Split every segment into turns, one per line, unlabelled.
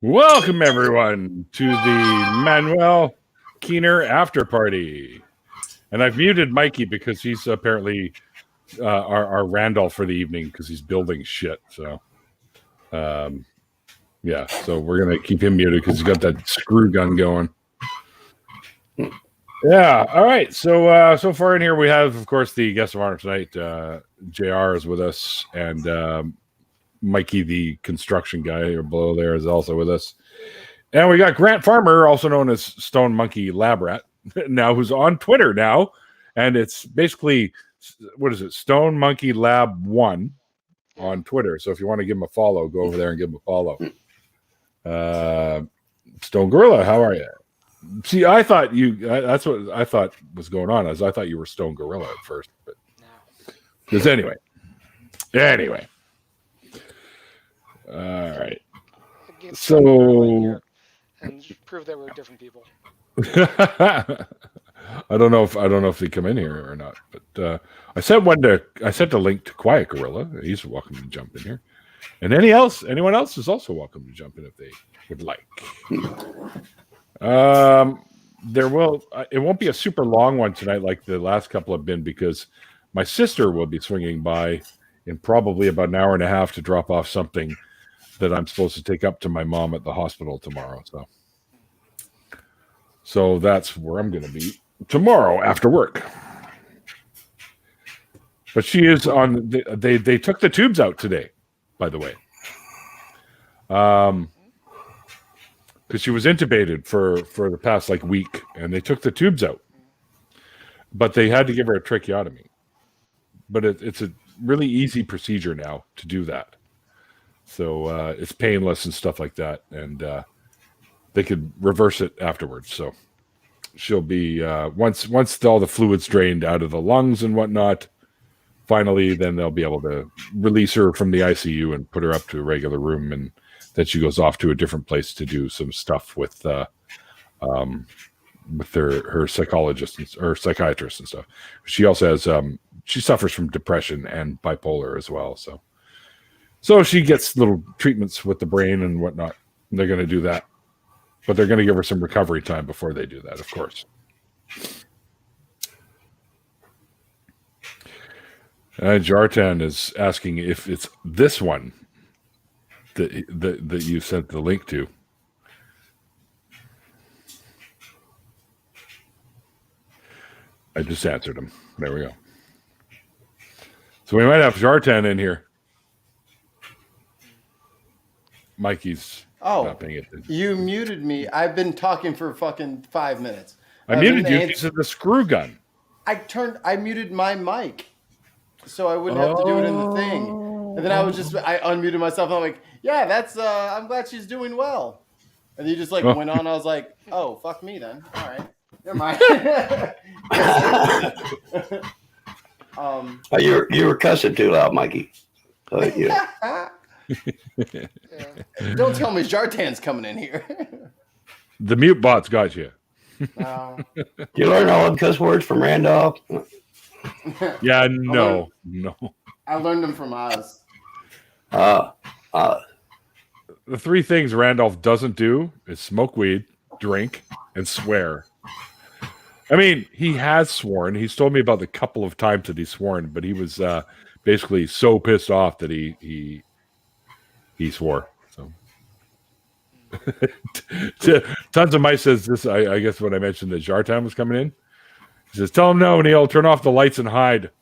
Welcome, everyone, to the Manuel Keener after party. And I've muted Mikey because he's apparently our Randolph for the evening because he's building shit. So, yeah, so we're going to keep him muted because he's got that screw gun going. Yeah, all right. So far in here, we have, of course, the guest of honor tonight. JR is with us, and Mikey, the construction guy below there, is also with us. And we got Grant Farmer, also known as Stone Monkey Lab Rat, now who's on Twitter now. And it's basically, what is it? Stone Monkey Lab 1 on Twitter. So if you want to give him a follow, go over there and give him a follow. Stone Gorilla, how are you? See, I thought that's what I thought was going on. I thought you were Stone Gorilla at first. But because anyway. All right. So...
and prove that we're different people.
I don't know if they come in here or not, but I sent a link to Quiet Gorilla. He's welcome to jump in here, and anyone else is also welcome to jump in if they would like. It won't be a super long one tonight like the last couple have been because my sister will be swinging by in probably about an hour and a half to drop off something that I'm supposed to take up to my mom at the hospital tomorrow. So that's where I'm going to be tomorrow after work. But she is on. They took the tubes out today, by the way, because she was intubated for the past week, and they took the tubes out. But they had to give her a tracheotomy. But it's a really easy procedure now to do that. So it's painless and stuff like that, and they could reverse it afterwards. So she'll be once all the fluids drained out of the lungs and whatnot. Finally, then they'll be able to release her from the ICU and put her up to a regular room, and then she goes off to a different place to do some stuff with her psychologist or psychiatrist and stuff. She also has she suffers from depression and bipolar as well. So she gets little treatments with the brain and whatnot. And they're going to do that. But they're going to give her some recovery time before they do that, of course. Jartan is asking if it's this one that you sent the link to. I just answered him. There we go. So we might have Jartan in here. Mikey's not paying attention.
You muted me. I've been talking for fucking 5 minutes.
I muted you because of the screw gun.
I muted my mic so I wouldn't have to do it in the thing. And then I unmuted myself and I'm like, yeah, that's I'm glad she's doing well. And you just went on. I was like, oh, fuck me then. All right. Never mind.
You were cussing too loud, Mikey.
Don't tell me Jartan's coming in here.
The mute bot's got you.
You learn all the cuss words from Randolph?
Yeah, no.
I learned them from Oz.
The three things Randolph doesn't do is smoke weed, drink, and swear. I mean, he has sworn. He's told me about the couple of times that he's sworn, but he was basically so pissed off that he swore. So Tons of Mice says this. I guess when I mentioned that Jartan was coming in, he says, "Tell him no, and he'll turn off the lights and hide."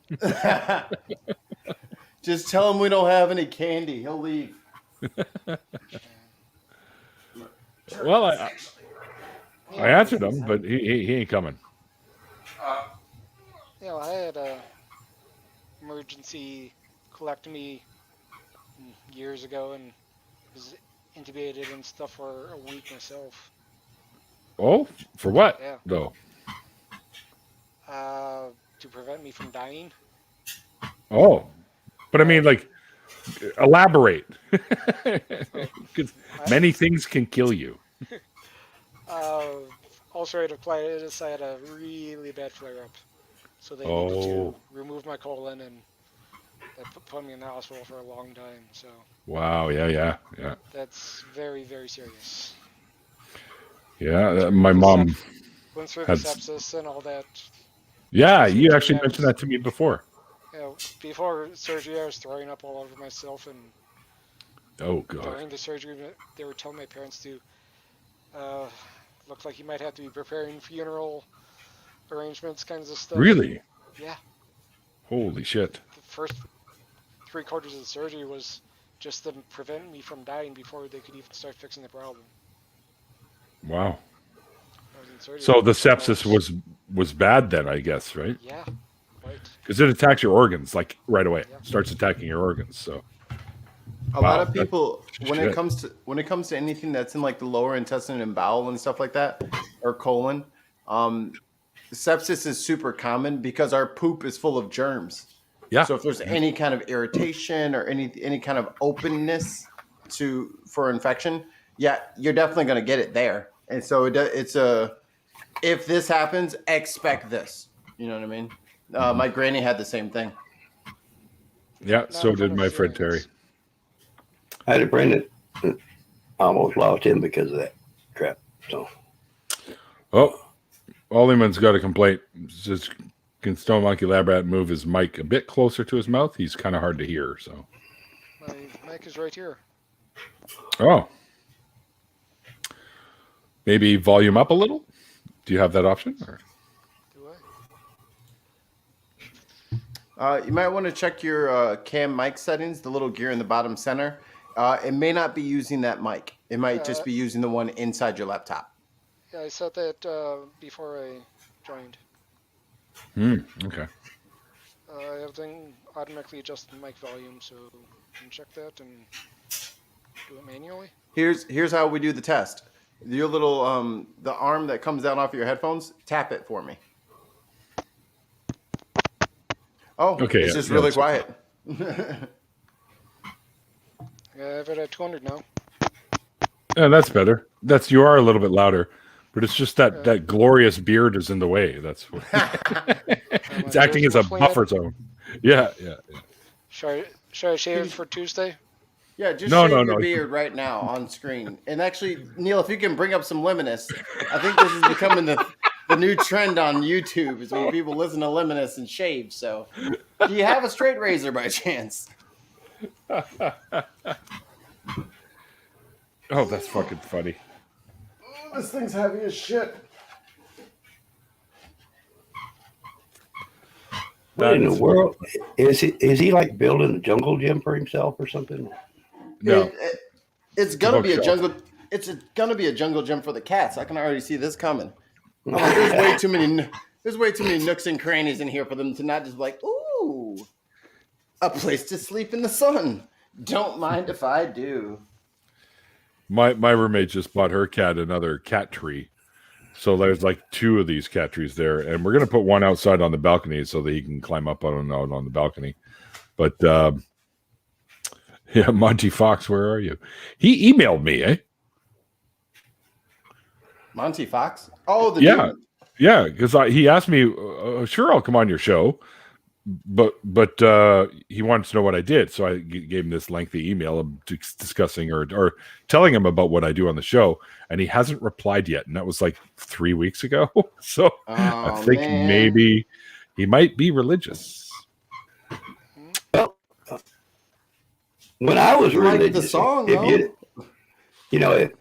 Just tell him we don't have any candy. He'll leave.
Well, I answered him, but he ain't coming.
I had a emergency colectomy years ago and was intubated and stuff for a week myself.
Oh, for what?
Yeah.
Though?
To prevent me from dying.
Oh, but I mean, elaborate. Because many things can kill you.
Ulcerative colitis, I had a really bad flare-up. So they needed to remove my colon and that put me in the hospital for a long time. So
Wow. Yeah.
that's very, very serious.
Yeah. My mom
Went through the
had.
sepsis and all that.
Yeah,
After
you
surgery,
actually
I
mentioned
was,
that to me before.
before surgery, I was throwing up all over myself, and
Oh God.
during the surgery, they were telling my parents to, uh, look like you might have to be preparing funeral arrangements, kinds of stuff.
Really?
Yeah,
Holy shit.
the first 3/4 of the surgery was just to prevent me from dying before they could even start fixing the problem.
Wow.
I was in surgery
So
for
the
like 10
sepsis
hours.
was bad then, I guess, right?
Yeah, right.
Because it attacks your organs like right away.
Yeah.
Starts attacking your organs. So
A lot
wow,
of people, when it
shit.
comes to anything that's in like the lower intestine and bowel and stuff like that, or colon, sepsis is super common because our poop is full of germs.
Yeah.
So if there's any kind of irritation or any kind of openness for infection, yeah, you're definitely going to get it there. And so it's a if this happens, expect this. You know what I mean? My granny had the same thing.
Yeah.
Not
So
a
did
fan of
my friend Terry.
feelings.
I had a friend that almost lost him because of that crap. So
Oh, Ollieman's got a complaint. Says, can Stone Monkey Lab Rat move his mic a bit closer to his mouth? He's kind of hard to hear. So.
My mic is right here.
Oh. Maybe volume up a little. Do you have that option? Or?
Do I?
You might want to check your cam mic settings, the little gear in the bottom center. It may not be using that mic. It might just be using the one inside your laptop.
Yeah, I set that before I joined.
Okay.
Everything automatically adjusts the mic volume, so you can check that and do it manually.
Here's how we do the test. Your little the arm that comes down off your headphones, tap it for me. Oh,
Okay,
it's just really quiet.
I have it at 200 now.
Yeah, that's better. You are a little bit louder, but it's just that glorious beard is in the way. That's what it's acting as a buffer zone. Yeah.
Should I shave it for Tuesday?
Yeah, just
No,
shave
no,
your
no.
beard right now on screen. And actually, Neil, if you can bring up some Luminous, I think this is becoming the new trend on YouTube is when people listen to Luminous and shave. So, do you have a straight razor by chance?
Oh, that's fucking funny.
Oh, this thing's heavy as shit.
what in the world is he like building a jungle gym for himself or something?
No,
It's gonna be a
bookshelf.
jungle. It's gonna be a jungle gym for the cats. I can already see this coming. I'm like, there's way too many nooks and crannies in here for them to not just be like, ooh, a place to sleep in the sun. Don't mind if I do.
my roommate just bought her cat another cat tree, so there's like 2 of these cat trees there, and we're gonna put one outside on the balcony so that he can climb up out on the balcony. But yeah, Monty Fox, where are you? He emailed me, eh?
Monty Fox? Oh, the
Yeah.
dude.
Yeah, because he asked me, sure, I'll come on your show, but he wanted to know what I did, so I gave him this lengthy email discussing or telling him about what I do on the show, and he hasn't replied yet, and that was like 3 weeks ago. So I think maybe he might be religious.
Well, when I was
You like
religious,
the song,
if
though?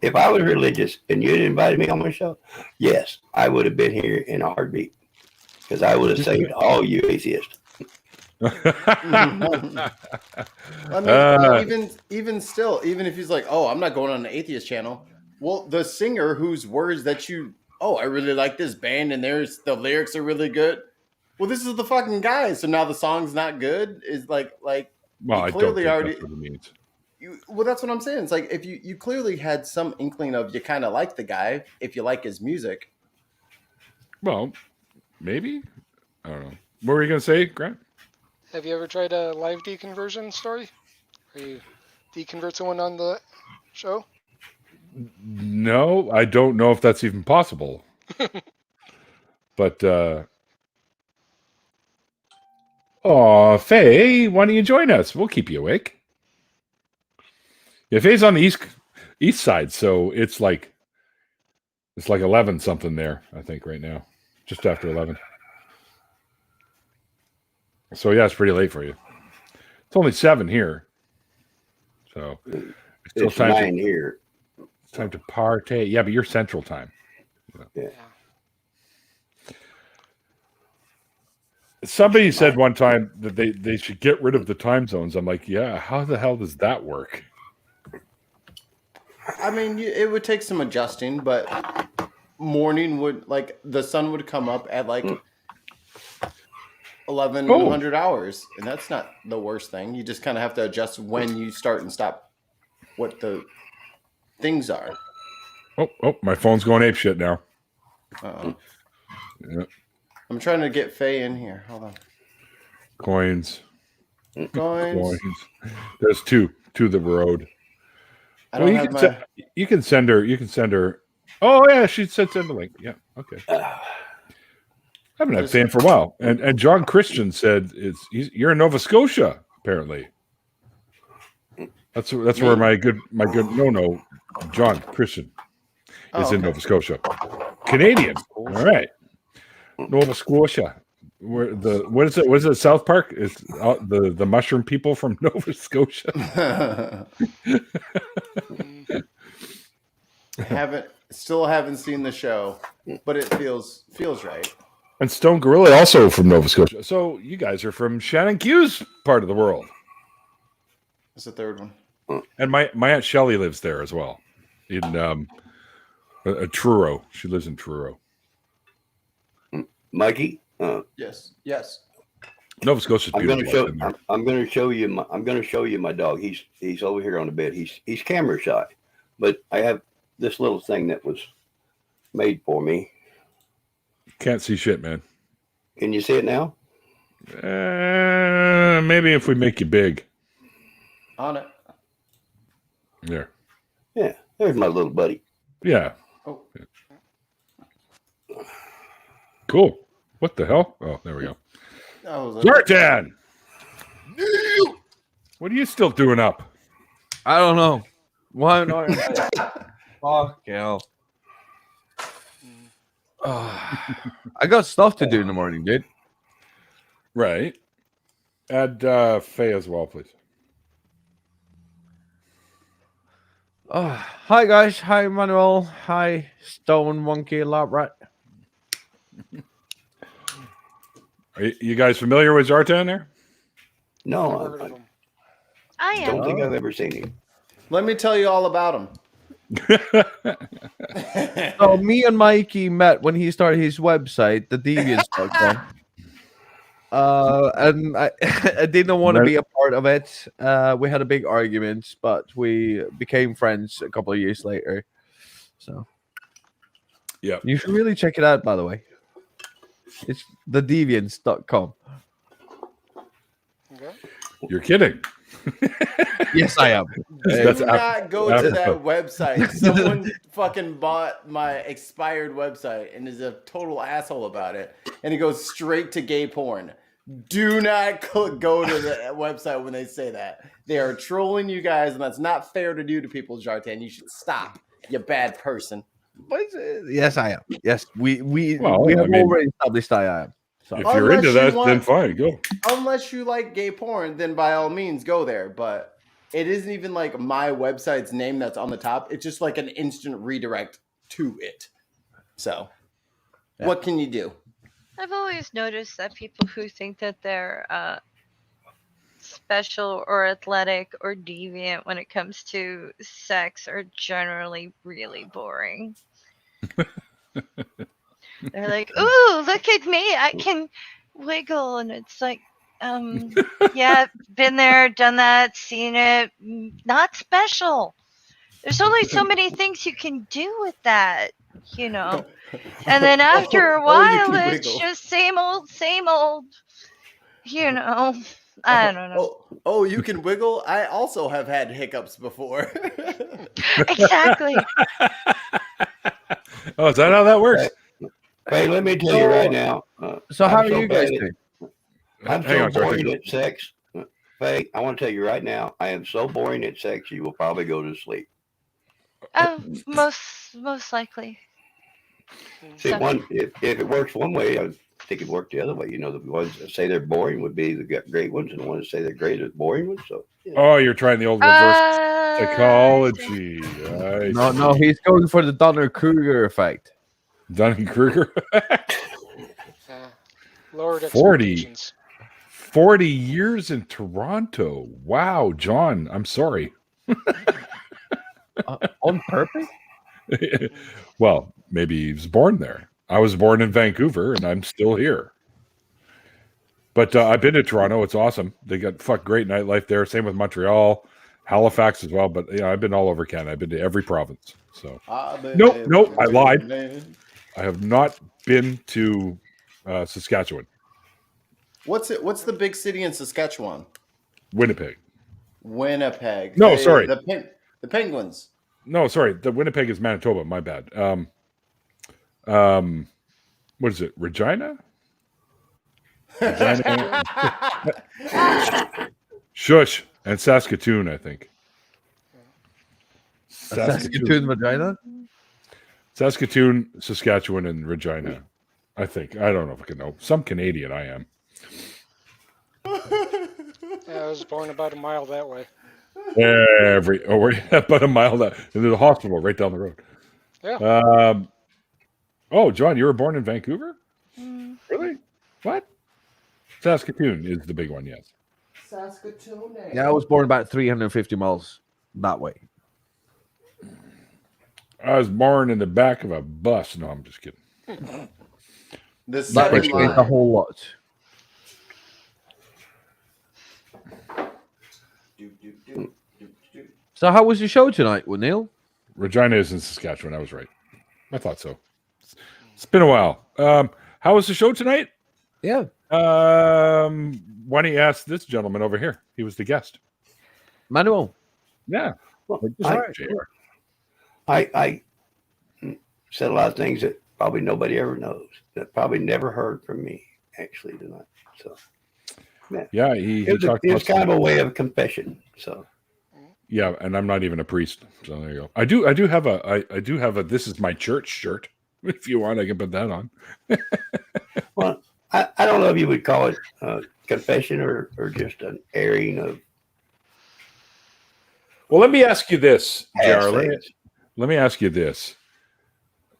if I was religious and you had invited me on my show, yes, I would have been here in a heartbeat because I would have saved all you atheists.
I mean, even still, even if he's like, oh, I'm not going on the atheist channel. Well, the singer whose words that I really like this band and the lyrics are really good. Well, this is the fucking guy. So now the song's not good is like
well,
you
I don't
clearly
think
already.
that's what it means.
Well, that's what I'm saying. It's like if you clearly had some inkling of you kind of like the guy if you like his music.
Well, maybe. I don't know. What were you going to say, Grant?
Have you ever tried a live deconversion story? Where you deconvert someone on the show?
No, I don't know if that's even possible. But Oh, Faye, why don't you join us? We'll keep you awake. Yeah, Faye's on the east side, so it's like 11 something there, I think, right now. Just after 11. So yeah, it's pretty late for you. It's only 7 here. So
It's 9 here.
It's time to partay. Yeah, but you're Central Time.
Yeah.
Somebody said one time that they should get rid of the time zones. I'm like, yeah, how the hell does that work?
I mean, it would take some adjusting, but morning would, like, the sun would come up at like 1100 hours, and that's not the worst thing. You just kind of have to adjust when you start and stop what the things are.
Oh, my phone's going apeshit now.
Uh-oh.
Yeah.
I'm trying to get Faye in here. Hold on.
Coins.
Coins.
There's two that were owed. You can send her. Oh yeah, she said send the link. Yeah, okay. I haven't had Faye for a while. And John Christian said you're in Nova Scotia, apparently. That's where my good John Christian is in Nova Scotia. Canadian. All right. Nova Scotia. What is it? South Park? Is the mushroom people from Nova Scotia?
Still haven't seen the show, but it feels right.
And Stone Gorilla also from Nova Scotia. So you guys are from Shannon Q's part of the world.
That's the third one.
And my Aunt Shelley lives there as well. In Truro. She lives in Truro.
Mikey?
Yes.
Nova Scotia's beautiful.
I'm going to show you my dog. He's over here on the bed. He's camera shy, but I have this little thing that was made for me.
Can't see shit, man.
Can you see it now?
Maybe if we make you big.
On it.
There.
Yeah, there's my little buddy.
Yeah.
Oh.
Cool. What the hell? Oh, there we go.
Zartan!
What are you still doing up?
I don't know. Why not? Fuck hell. I got stuff to do in the morning, dude.
Right. Add Faye as well, please.
Hi guys. Hi Manuel. Hi Stone Monkey Lab Rat.
Are you guys familiar with Zartan there?
No,
I am.
don't think I've ever seen him.
Let me tell you all about him.
So me and Mikey met when he started his website, the Deviants.com. And I didn't want to be a part of it. We had a big argument, but we became friends a couple of years later. So
yeah,
you should really check it out, by the way. It's thedeviants.com.
Okay.
You're kidding.
Yes, I am.
Do not go to that website. Someone fucking bought my expired website and is a total asshole about it. And he goes straight to gay porn. Do not go to the website when they say that. They are trolling you guys, and that's not fair to do to people, Zartan. You should stop, you bad person.
Yes, I am. Yes, we have already established I am. So.
If you're into that, then fine, go.
Unless you like gay porn, then by all means go there. But it isn't even like my website's name that's on the top. It's just like an instant redirect to it. So, what can you do?
I've always noticed that people who think that they're special or athletic or deviant when it comes to sex are generally really boring. They're like, ooh, look at me, I can wiggle. And it's like, yeah, been there, done that, seen it. Not special. There's only so many things you can do with that, you know. And then after a while, it's just same old, you know. I don't know.
Oh, you can wiggle? I also have had hiccups before.
Exactly.
Oh, is that how that works?
Hey, let me tell you right now.
So how are you guys doing?
I'm
Hang
so
on, sorry.
boring at sex. Faye, I want to tell you right now, I am so boring at sex, you will probably go to sleep.
Oh, most likely.
See,
So-
if it works one way, I think it worked the other way. You know, the ones that say they're boring would be the great ones, and the ones that say they're great are boring ones. So, you know.
Oh, you're trying the old reverse
I see.
psychology. I
No,
see.
he's going for the Dunning-Kruger effect.
Dunning-Kruger.
Lowered
40.
expectations.
40 years in Toronto. Wow, John, I'm sorry.
On purpose?
Well, maybe he was born there. I was born in Vancouver, and I'm still here. But I've been to Toronto. It's awesome. They got great nightlife there. Same with Montreal, Halifax as well. But I've been all over Canada. I've been to every province. So nope, I lied. I have not been to Saskatchewan.
What's the big city in Saskatchewan?
Winnipeg.
Winnipeg.
No, sorry.
The Penguins.
No, sorry. The Winnipeg is Manitoba. My bad. What is it? Regina? Shush. And Saskatoon, I think.
Saskatoon vagina?
Saskatoon, Saskatchewan, and Regina. I think. I don't know if I can know. Some Canadian I am.
Yeah, I was born about a mile that way.
We're about a mile that, and there's a hospital right down the road.
Yeah.
Oh, John, you were born in Vancouver?
Mm.
Really? What? Saskatoon is the big one, yes.
Saskatoon.
Yeah, I was born about 350 miles that way.
I was born in the back of a bus. No, I'm just kidding.
The
That
seven
explains a
line.
whole lot. So how was your show tonight, Neil?
Regina is in Saskatchewan. I was right. I thought so. It's been a while. How was the show tonight?
Yeah.
Why don't you ask this gentleman over here? He was the guest.
Manuel.
Yeah.
Well,
Just
I-
like JR.
I said a lot of things that probably nobody ever knows, that probably never heard from me actually tonight. So
Yeah, he
it
talked
was
about
kind of a way of confession. So
yeah, and I'm not even a priest, so there you go. I do have a this is my church shirt. If you want, I can put that on.
well, I don't know if you would call it confession or just an airing of
Well, let me ask you this,
past
JR.
things.
Let me ask you this.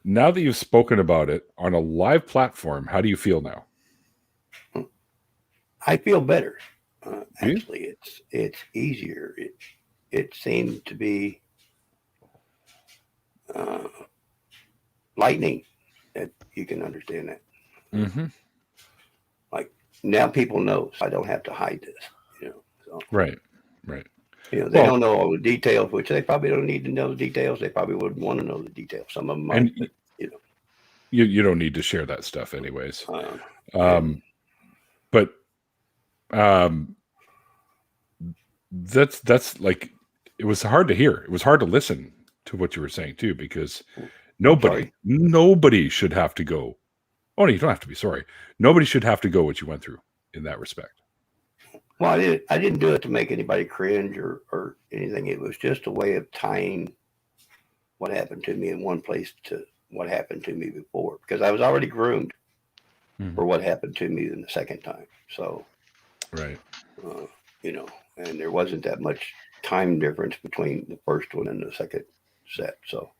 Now that you've spoken about it on a live platform, how do you feel now?
I feel better.
Do you?
Actually, it's easier. It seemed to be lightning that you can understand that.
Mm-hmm.
Like now, people know, so I don't have to hide this. You know, so
Right.
you know they
Well-
don't know all the details, which they probably don't need to know the details. They probably wouldn't want to know the details. Some of them might,
And
but, you know.
You don't need to share that stuff, anyways. But that's like it was hard to hear. It was hard to listen to what you were saying too, because nobody should have to go. Oh, no, you don't have to be sorry. Nobody should have to go what you went through in that respect.
Well, I didn't do it to make anybody cringe or anything. It was just a way of tying what happened to me in one place to what happened to me before, because I was already groomed for what happened to me in the second time. So,
Right.
you know, and there wasn't that much time difference between the first one and the second set. So,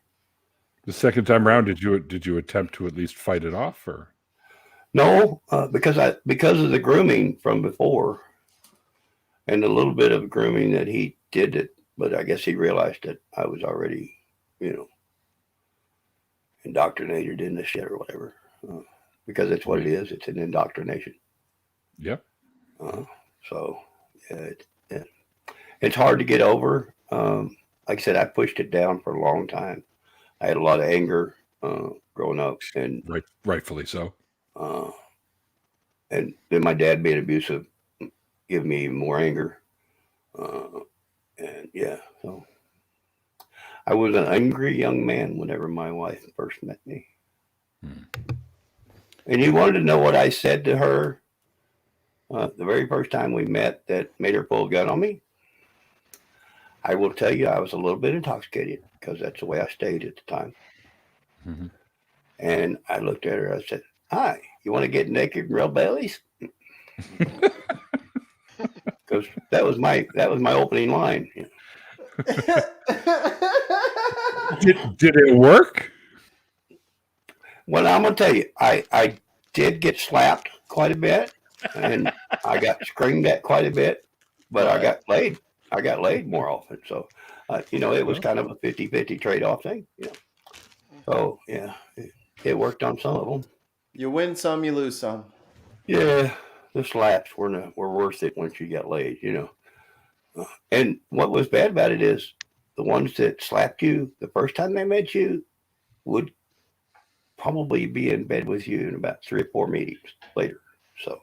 The second time around, did you attempt to at least fight it off, or
no, because of the grooming from before, and a little bit of grooming that he did it, but I guess he realized that I was already, you know, indoctrinated in the shit or whatever, because it's what it is. It's an indoctrination.
Yep.
So yeah, it's hard to get over. Like I said, I pushed it down for a long time. I had a lot of anger growing up, and
rightfully so.
And then my dad being abusive gave me even more anger. And yeah, so I was an angry young man whenever my wife first met me. And you wanted to know what I said to her the very first time we met that made her pull a gun on me, I will tell you I was a little bit intoxicated because that's the way I stayed at the time.
Mm-hmm.
And I looked at her. I said, "Hi, you want to get naked and rub bellies?" Because that was my opening line.
Did it work?
Well, I'm gonna tell you, I did get slapped quite a bit, and I got screamed at quite a bit, but I got laid. I got laid more often. So, it was kind of a 50-50 trade-off thing. So yeah, it worked on some of them.
You win some, you lose some.
Yeah, the slaps were worth it once you got laid. And what was bad about it is the ones that slapped you the first time they met you would probably be in bed with you in about 3 or 4 meetings later. So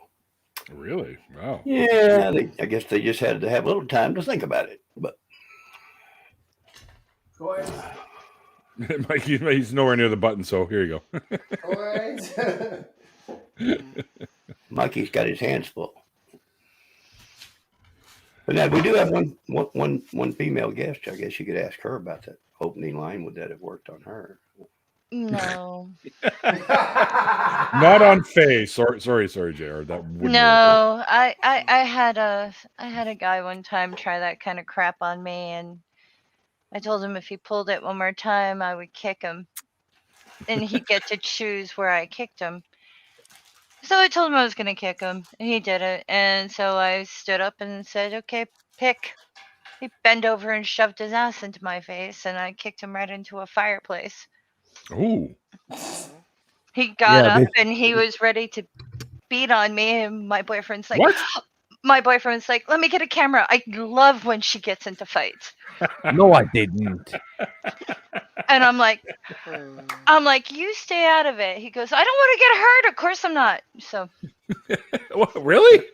Really? Wow.
yeah, I guess they just had to have a little time to think about it. But
Mike, he's nowhere near the button, so here you
go.
Mikey's got his hands full. But now we do have one female guest. I guess you could ask her about that opening line. Would that have worked on her?
No.
Not on Faye. Sorry, JR. That wouldn't work.
No. I had a guy one time try that kind of crap on me, and I told him if he pulled it one more time, I would kick him, and he'd get to choose where I kicked him. So I told him I was going to kick him, and he did it. And so I stood up and said, "Okay, pick." He bent over and shoved his ass into my face, and I kicked him right into a fireplace.
Ooh.
He got up and he was ready to beat on me, and my boyfriend's like,
What?
My boyfriend's like, "Let me get a camera. I love when she gets into fights."
No, I didn't.
And I'm like, "You stay out of it." He goes, "I don't want to get hurt." Of course I'm not. So.
What, really?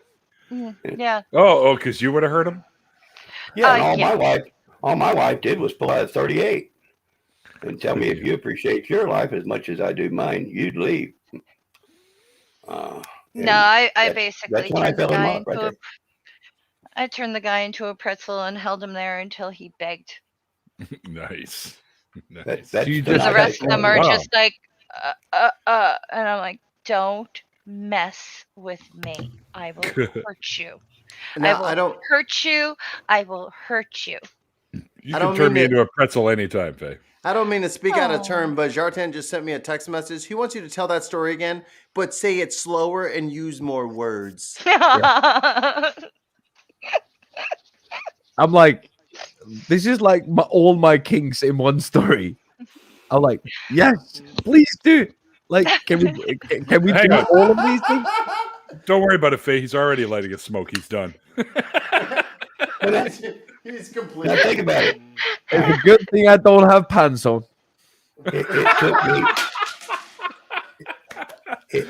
Yeah.
Oh, because you would have hurt him?
Yeah, and all my wife did was pull out a 38 and tell me, if you appreciate your life as much as I do mine, you'd leave.
No, I basically
turned the guy into
I turned the guy into a pretzel and held him there until he begged.
Nice.
That's
the rest of them are just like, and I'm like, "Don't mess with me. I will hurt you. I will hurt you. I will hurt you."
You can turn me into a pretzel anytime, Faye.
I don't mean to speak out of turn, but Jartan just sent me a text message. He wants you to tell that story again, but say it slower and use more words.
I'm like, this is like all my kinks in one story. I'm like, yes, please do. Like, can we do all of these things?
Don't worry about it, Faye. He's already lighting a smoke. He's done.
He's complete.
Now think about it.
It's a good thing I don't have pants on.
It took me.
Is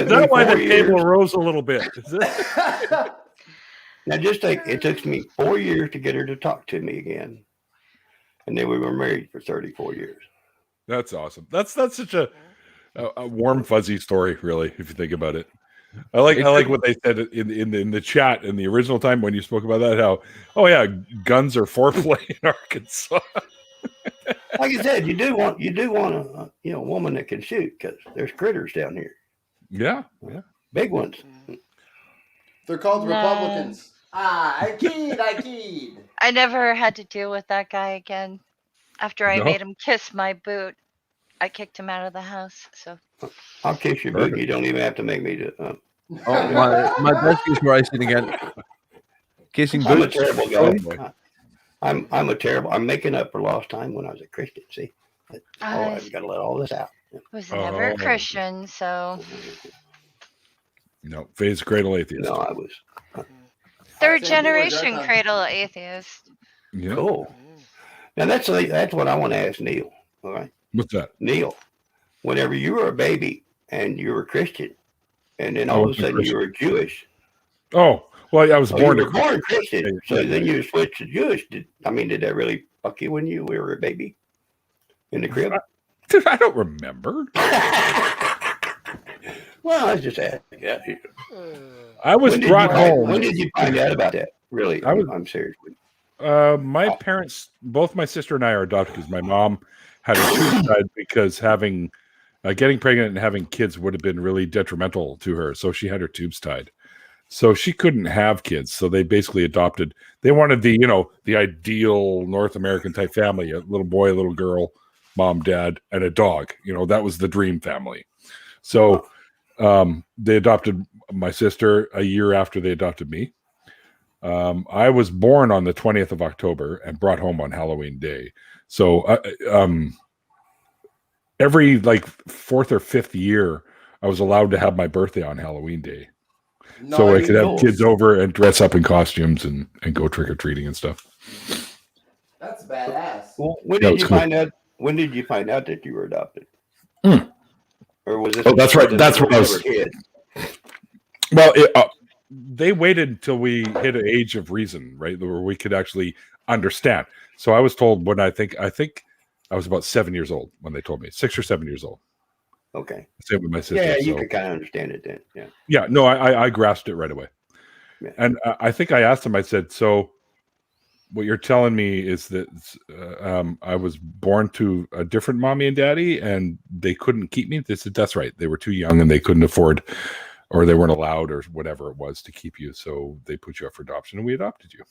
that why the table rose a little bit? Is it?
Now just think, it took me 4 years to get her to talk to me again, and then we were married for 34 years.
That's awesome. That's such a warm, fuzzy story, really, if you think about it. I like what they said in the chat in the original time when you spoke about that. How guns are foreplay in Arkansas.
Like I said, you do want a woman that can shoot, because there's critters down here.
Yeah,
big ones.
They're called Republicans. I keyed.
I never had to deal with that guy again. After I made him kiss my boot, I kicked him out of the house. So
I'll kiss your boot. You don't even have to make me do.
My desk is rising again. Kissing boots.
I'm a terrible guy. I'm making up for lost time when I was a Christian. See, I've got to let all this out.
Was never a Christian, so.
No, Faye's cradle atheist.
No, I was.
Third generation cradle atheist.
Yeah.
Cool. Now that's what I want to ask Neil. All right.
What's that?
Neil, whenever you were a baby and you were Christian, and then all of a sudden you were Jewish.
Oh, well, I was born
Christian. So then you switched to Jewish. Did that really fuck you when you were a baby in the crib?
Dude, I don't remember.
Well, I was just asking. Yeah.
I was brought home.
When did you find out about that? Really, I'm serious.
My parents, both my sister and I are adopted because my mom had her tubes tied because getting pregnant and having kids would have been really detrimental to her. So she had her tubes tied. So she couldn't have kids. So they basically adopted. They wanted the ideal North American type family: a little boy, a little girl, mom, dad, and a dog. That was the dream family. So they adopted my sister a year after they adopted me. I was born on the 20th of October and brought home on Halloween Day. So every fourth or fifth year, I was allowed to have my birthday on Halloween Day. So I could have kids over and dress up in costumes and go trick-or-treating and stuff.
That's badass.
Well, when did you find out? When did you find out that you were adopted? Or was this?
Oh, that's right. That's what I was. Well, they waited until we hit an age of reason, right, where we could actually understand. So I was told when I think I was about 7 years old when they told me, 6 or 7 years old.
Okay.
Same with my sister.
Yeah, you could kind of understand it then. Yeah.
Yeah. No, I grasped it right away. Yeah. And I think I asked them. I said, "So, what you're telling me is that I was born to a different mommy and daddy, and they couldn't keep me?" They said, "That's right. They were too young, and they couldn't afford, or they weren't allowed, or whatever it was, to keep you. So they put you up for adoption, and we adopted you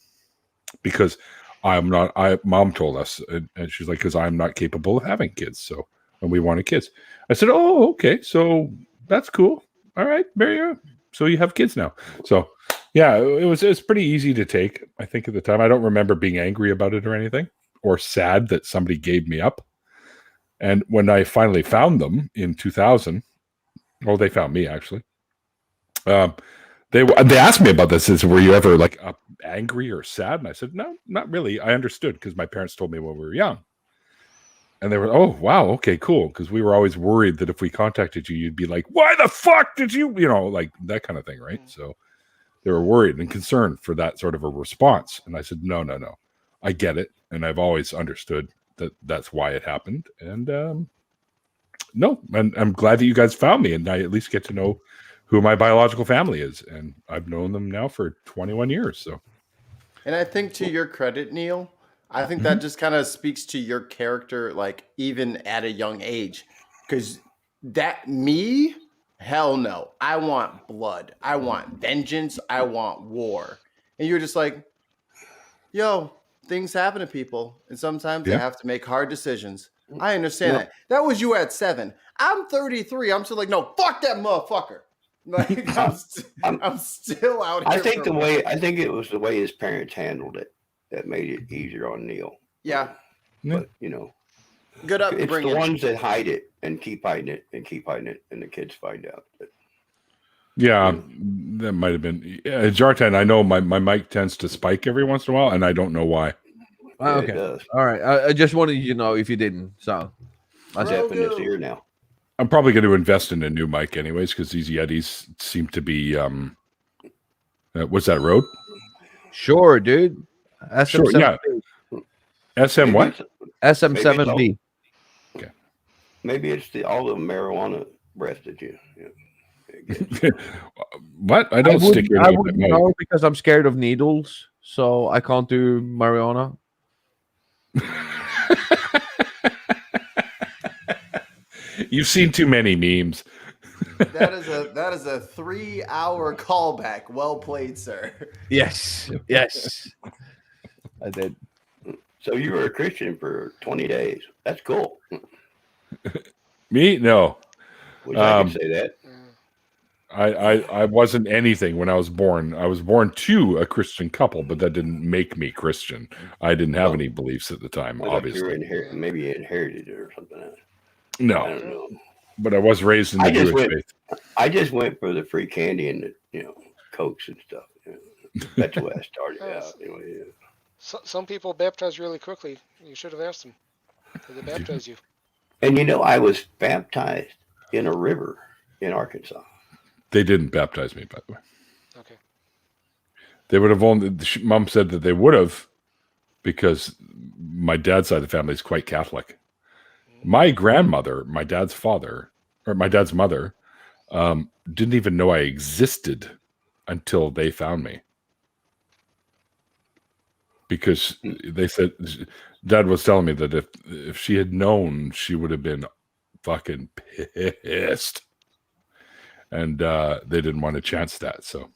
because Mom told us, and she's like, because I'm not capable of having kids, so." And we wanted kids. I said, "Oh, okay. So that's cool. All right, Mary. So you have kids now." So yeah, it was pretty easy to take, I think, at the time. I don't remember being angry about it or anything, or sad that somebody gave me up. And when I finally found them in 2000, they found me actually. They asked me about this. Were you ever angry or sad? And I said, no, not really. I understood because my parents told me when we were young. And they were, "Oh, wow, okay, cool." Because we were always worried that if we contacted you, you'd be like, "Why the fuck did you," that kind of thing, right? So they were worried and concerned for that sort of a response. And I said, no, I get it. And I've always understood that that's why it happened. And no, and I'm glad that you guys found me, and I at least get to know who my biological family is. And I've known them now for 21 years. So,
and I think to your credit, Neil, I think that just kind of speaks to your character, even at a young age, because hell no, I want blood, I want vengeance, I want war, and you're just like, yo, things happen to people, and sometimes they have to make hard decisions. I understand that. That was you at 7. I'm 33. I'm still like, no, fuck that motherfucker. I'm still out here.
I think it was the way his parents handled it that made it easier on Neil.
Yeah.
But,
good up.
It's the ones that hide it and keep hiding it and keep hiding it, and the kids find out.
Yeah, that might have been. Jartan, I know my mic tends to spike every once in a while, and I don't know why.
Okay. All right. I just wanted you to know if you didn't. So
that's happening this year now.
I'm probably going to invest in a new mic anyways, because these Yetis seem to be. What's that, Rode?
Sure, dude. SM7B.
Sure, yeah. SM what?
SM7B.
Okay.
Maybe it's all the marijuana breath that you.
What? I don't stick your.
I wouldn't know because I'm scared of needles, so I can't do marijuana.
You've
seen too many memes.
That is a 3-hour callback. Well played, sir.
Yes. I did.
So you were a Christian for 20 days. That's cool.
Me? No.
Wish I could say that.
I wasn't anything when I was born. I was born to a Christian couple, but that didn't make me Christian. I didn't have any beliefs at the time, obviously.
Maybe you inherited it or something.
No.
I don't know.
But I was raised in the Jewish faith.
I just went for the free candy and the, Cokes and stuff. That's the way I started out. Anyway,
Some people baptize really quickly. You should have asked them. Did they baptize you?
And I was baptized in a river in Arkansas.
They didn't baptize me, by the way.
Okay.
They would have only. Mom said that they would have, because my dad's side of the family is quite Catholic. My grandmother, my dad's mother, didn't even know I existed until they found me. Because they said, Dad was telling me that if she had known, she would have been fucking pissed. And they didn't want to chance that. So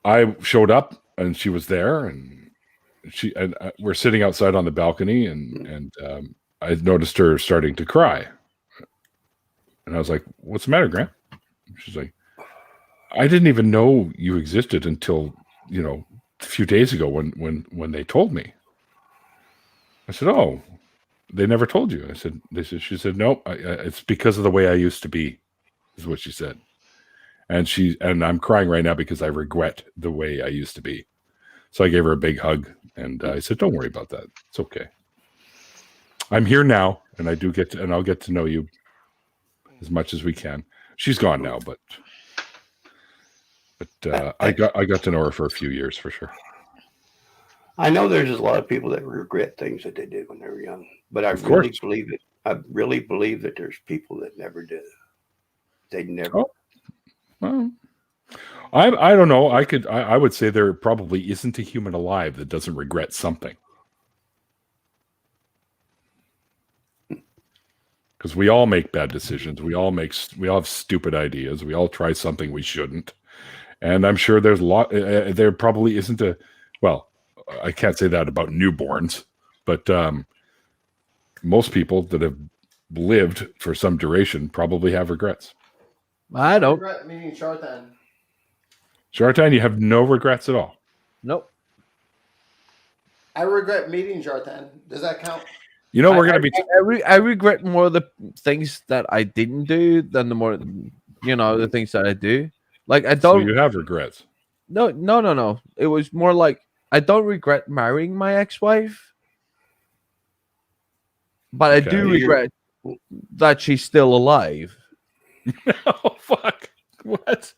I showed up and she was there, and we're sitting outside on the balcony, and I noticed her starting to cry. And I was like, "What's the matter, Grant?" She's like, "I didn't even know you existed until, a few days ago when they told me." I said, "Oh, they never told you?" She said, "No, it's because of the way I used to be," is what she said. And I'm crying right now because I regret the way I used to be. So I gave her a big hug, and I said, "Don't worry about that. It's okay. I'm here now, and I'll get to know you as much as we can." She's gone now, but I got to know her for a few years for sure.
I know there's a lot of people that regret things that they did when they were young, but I really believe it. I really believe that there's people that never did it. They never.
Oh. Well, I don't know. I would say there probably isn't a human alive that doesn't regret something. Because we all make bad decisions. We all have stupid ideas. We all try something we shouldn't. And I'm sure there's there probably isn't well, I can't say that about newborns, but most people that have lived for some duration probably have regrets.
I don't.
Regret meeting Chartan.
Chartan, you have no regrets at all.
Nope.
I regret meeting Chartan. Does that count?
We're going to be.
I regret more the things that I didn't do than the things that I do. Like I don't.
So you have regrets.
No. It was more like I don't regret marrying my ex-wife, but I do regret that she's still alive.
Oh fuck! What?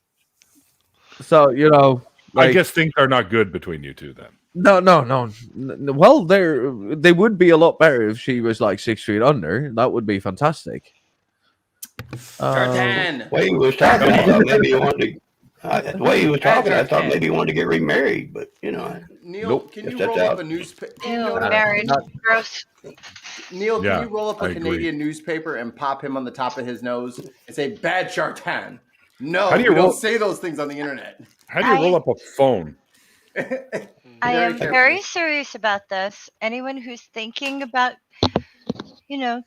So
I guess things are not good between you two then.
No. Well, they would be a lot better if she was like 6 feet under. That would be fantastic.
Chartan.
The way he was talking, I thought maybe he wanted to. The way he was talking, I thought maybe he wanted to get remarried, but
Neil,
Nope.
can you roll up a newspaper?
Ew, marriage. Gross.
Neil,
Yeah,
can you roll up
I
a Canadian newspaper and pop him on the top of his nose and say "Bad Chartan"? No,
How do you
we
roll-
don't say those things on the internet.
How do you roll up a phone?
I am
careful.
very serious about this. Anyone who's thinking about,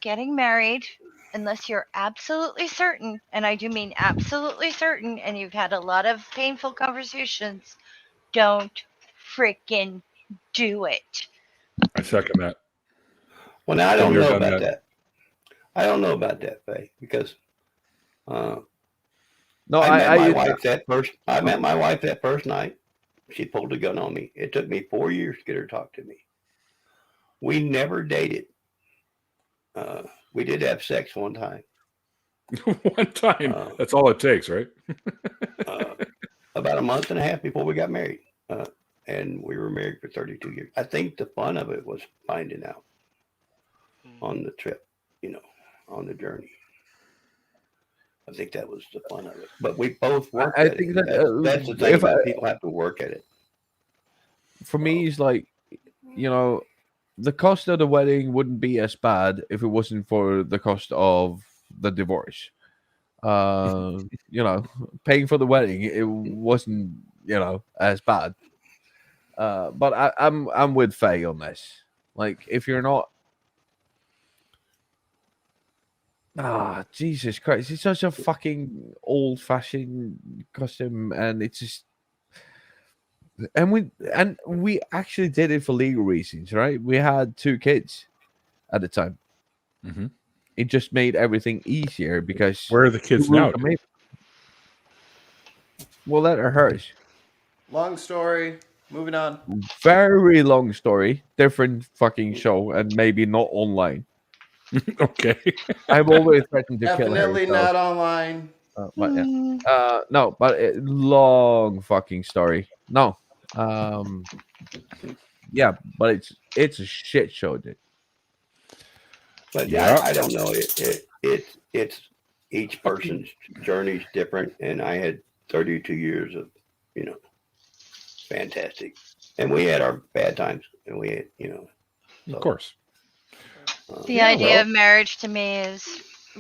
getting married, unless you're absolutely certain, and I do mean absolutely certain, and you've had a lot of painful conversations, don't freaking do it.
I second that.
Well, now I don't
You're
know
done
about
that.
that. I don't know about that, Faye, because
no,
I met my wife that first night. She pulled a gun on me. It took me 4 years to get her to talk to me. We never dated. We did have sex one time.
One time. That's all it takes, right?
About a month and a half before we got married. And we were married for 32 years. I think the fun of it was finding out on the trip, on the journey. I think that was the fun of it. But we both worked at it. That's the thing about people have to work at it.
For me, it's like, the cost of the wedding wouldn't be as bad if it wasn't for the cost of the divorce. Paying for the wedding, it wasn't, as bad. But I'm with Faye on this. Like, if you're not, Jesus Christ, it's such a fucking old-fashioned custom, and it's just. And we actually did it for legal reasons, right? We had 2 kids at the time.
Mm-hmm.
It just made everything easier because
Where are the kids now?
Well, that are hers.
Long story. Moving on.
Very long story, different fucking show, and maybe not online.
Okay.
I've always threatened to kill her.
Definitely not online.
But yeah. No, but long fucking story. No. Yeah, but it's a shit show, dude.
But
Yeah.
I don't know. each person's journey's different, and I had 32 years of, fantastic. And we had our bad times, and we had, so,
Of course.
The idea of marriage to me is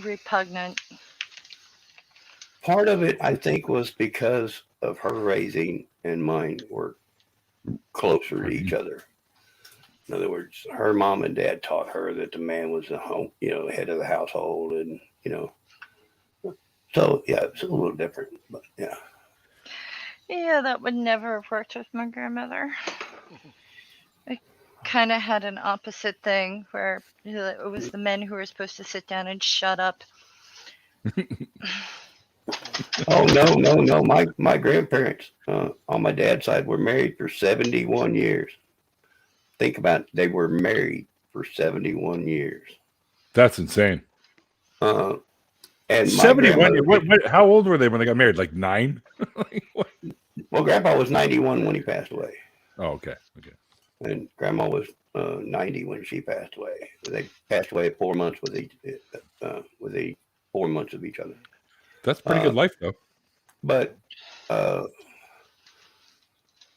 repugnant.
Part of it, I think, was because of her raising and mine were closer to each other. In other words, her mom and dad taught her that the man was the home, the head of the household, and so yeah, it's a little different, but yeah.
Yeah, that would never have worked with my grandmother. I kind of had an opposite thing where it was the men who were supposed to sit down and shut up.
Oh no! My grandparents on my dad's side were married for 71 years. Think about it, they were married for 71 years.
That's insane.
And
71. How old were they when they got married? Like 9?
Well, Grandpa was 91 when he passed away.
Oh, okay.
And Grandma was 90 when she passed away. They passed away 4 months within 4 months of each other.
That's pretty good life, though.
But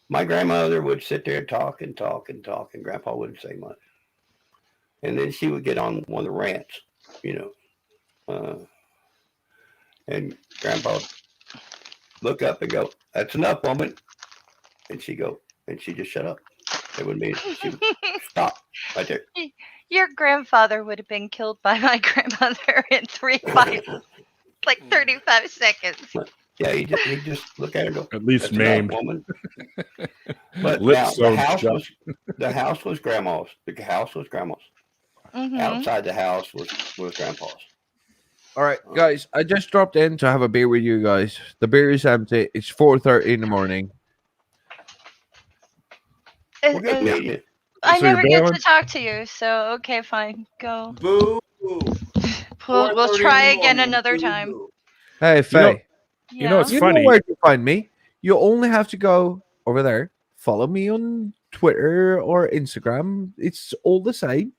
my grandmother would sit there and talk, and Grandpa wouldn't say much. And then she would get on one of the rants, and Grandpa would look up and go, "That's enough, woman." And she'd just shut up. It would mean she would stop right there.
Your grandfather would have been killed by my grandmother in 35 seconds.
Yeah, he just look at her and go,
At least
"That's enough,
maimed."
woman." But
Lips
now,
sewn
the house was Grandma's. The house was Grandma's.
Mm-hmm.
Outside the house was Grandpa's.
All right, guys. I just dropped in to have a beer with you guys. The beer is empty. It's 4:30 in the morning.
Well, good meeting you.
I
So you're
never get
bailing?
to talk to you, so okay, fine, go.
Boo.
We'll try again another time.
Hey, Faye.
You know, it's
You
funny.
know where to find me. You only have to go over there. Follow me on Twitter or Instagram. It's all the same.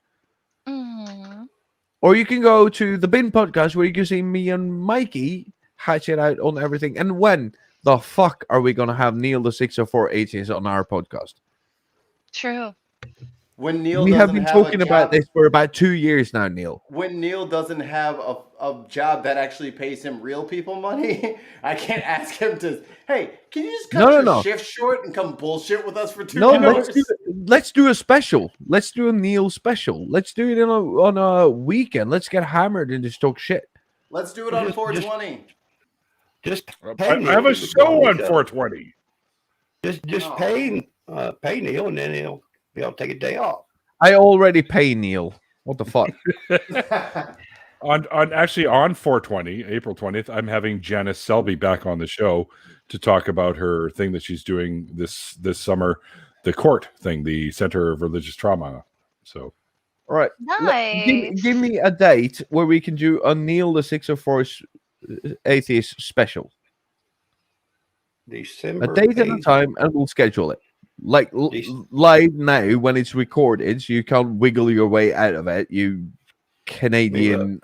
Mm.
Or you can go to the Bin Podcast where you can see me and Mikey hatch it out on everything. And when the fuck are we going to have Neil the 604 Atheist on our podcast?
True.
When Neil
We have
doesn't
been
have a
talking about
job-
this for about 2 years now, Neil.
When Neil doesn't have a job that actually pays him real people money, I can't ask him to, hey, can you just cut your shift short and come bullshit with us for 2 hours?
Let's do a special. Let's do a Neil special. Let's do it on a weekend. Let's get hammered and just talk shit.
Let's do it on 420.
I have a show on 420.
Just pay Neil, and then he'll take a day off.
I already pay Neil. What the fuck?
on 420, April 20th, I'm having Janice Selby back on the show to talk about her thing that she's doing this summer, the court thing, the Center of Religious Trauma. So,
all right,
nice.
Give me a date where we can do a Neil the 604 Atheist special.
December
a date 8th. And a time, and we'll schedule it. Like live now when it's recorded, so you can't wiggle your way out of it, you Canadian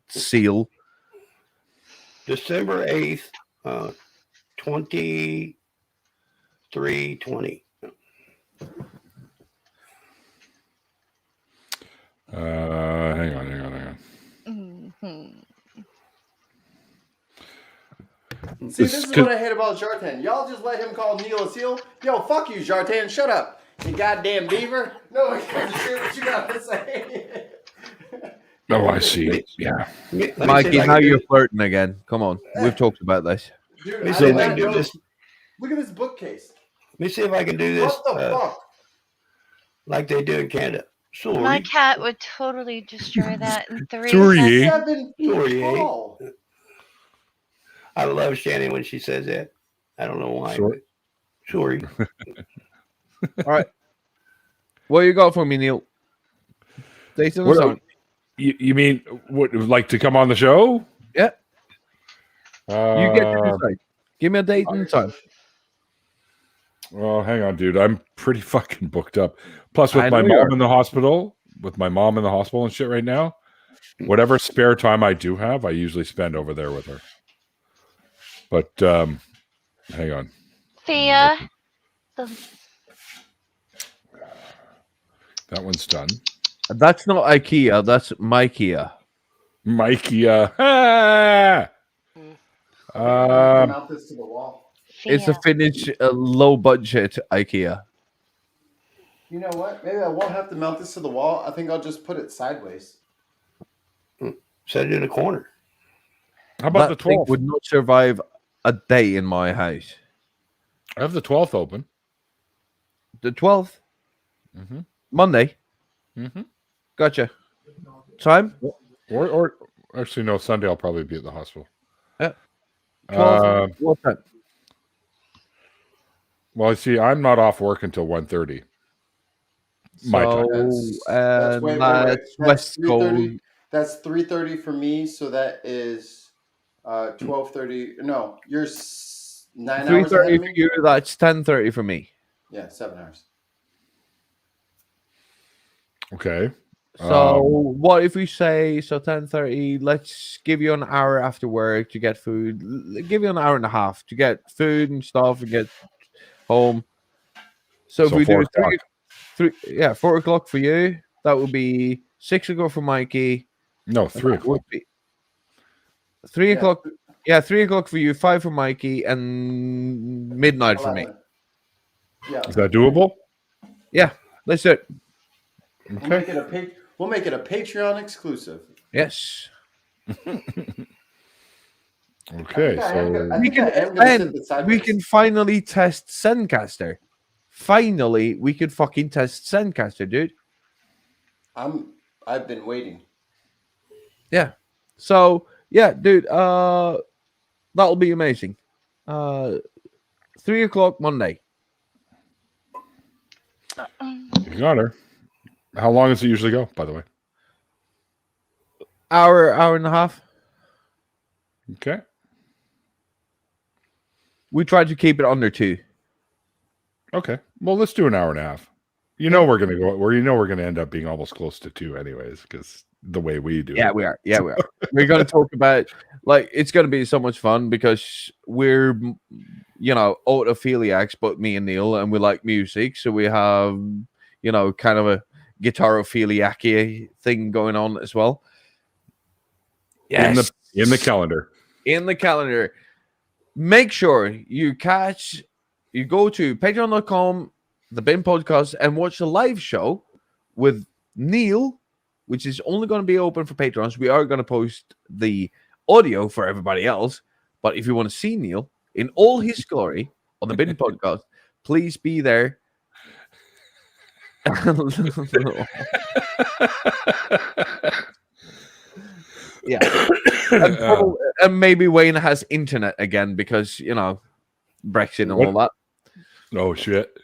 seal.
December 8th, 2320.
Hang on.
Mm-hmm.
See, this is what I hate about Jartan. Y'all just let him call Neil a seal. Yo, fuck you, Jartan. Shut up. You goddamn beaver. No one cares to hear what you got to say.
Oh, I see. Yeah.
Mikey, now you're flirting again. Come on. We've talked about this.
Dude,
Let me see if I can do this.
Look at this bookcase.
Let me see if I can do this.
What the fuck?
Like they do in Canada. Sorry.
My cat would totally destroy that in 3
Sorry.
seconds.
7 feet tall.
I love Shannon when she says that. I don't know why. Sorry.
All right. What you got for me, Neil? Date and time.
You mean what? Like to come on the show?
Yeah. You get to decide. Give me a date and time.
Well, hang on, dude. I'm pretty fucking booked up. Plus, with my mom in the hospital, and shit right now, whatever spare time I do have, I usually spend over there with her. But hang on.
Thea.
That one's done.
That's not IKEA. That's Mikea.
Mikey.
Mount this to the wall.
It's a Finnish low budget IKEA.
You know what? Maybe I won't have to mount this to the wall. I think I'll just put it sideways.
Set it in a corner.
How about
That
the
thing
12th?
would not survive a day in my house.
I have the 12th open.
The 12th?
Mm-hmm.
Monday?
Mm-hmm.
Gotcha. Time?
Or actually, no, Sunday I'll probably be at the hospital.
12th? What time?
Well, I see, I'm not off work until 1:30. My time.
That's
And
wait.
that's West Coast.
That's 3:30 for me. So that is 12:30. No, you're 9 hours ahead
3:30
of
for
me.
you. That's 10:30 for me.
Yeah, 7 hours.
Okay.
So what if we say 10:30? Let's give you an hour after work to get food. Give you an hour and a half to get food and stuff and get home. So if
So
we
4
do 4 o'clock for you, that would be 6 o'clock for Mikey.
No, 3
That would
o'clock.
be 3
Yeah.
o'clock. Yeah, 3 o'clock for you, 5 for Mikey, and midnight for me.
11. Yeah.
Is that doable?
Let's do it.
We'll
Okay.
make it a Patreon exclusive.
Yes.
Okay. So
We can finally test Zencaster. Finally, we can fucking test Zencaster, dude.
I've been waiting.
So yeah, dude, that'll be amazing. 3 o'clock Monday.
you got her. How long does it usually go, by the way?
Hour and a half.
Okay.
We tried to keep it under 2.
Okay. Well, let's do an hour and a half. You know we're gonna go where we're gonna end up being almost close to 2 anyways, because the way we do.
Yeah,
it.
we are. Yeah, we are. We're going to talk about, like, it's going to be so much fun because we're, autophiliacs, but me and Neil, and we like music. So we have, kind of a guitarophiliac thing going on as well. Yes.
In the calendar.
In the calendar. Make sure you go to patreon.com, the Bin Podcast, and watch the live show with Neil, which is only going to be open for patrons. We are going to post the audio for everybody else. But if you want to see Neil in all his glory on the Bin Podcast, please be there. Yeah. And maybe Wayne has internet again because, Brexit and all that.
Oh, shit.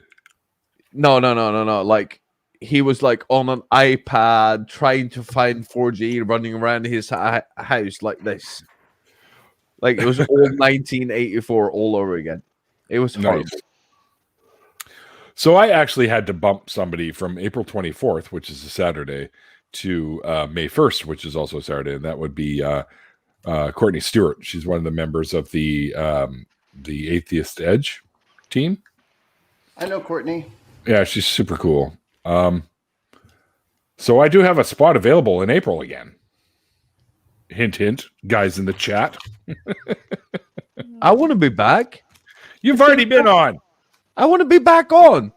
No. Like, he was like on an iPad trying to find 4G, running around his house like this. Like it was all 1984 all over again. It was horrible.
Nice. So I actually had to bump somebody from April 24th, which is a Saturday, to May 1st, which is also a Saturday, and that would be Courtney Stewart. She's one of the members of the Atheist Edge team.
I know Courtney.
Yeah, she's super cool. So I do have a spot available in April again. Hint, hint, guys in the chat.
I want to be back.
You've already been on.
I want to be back on.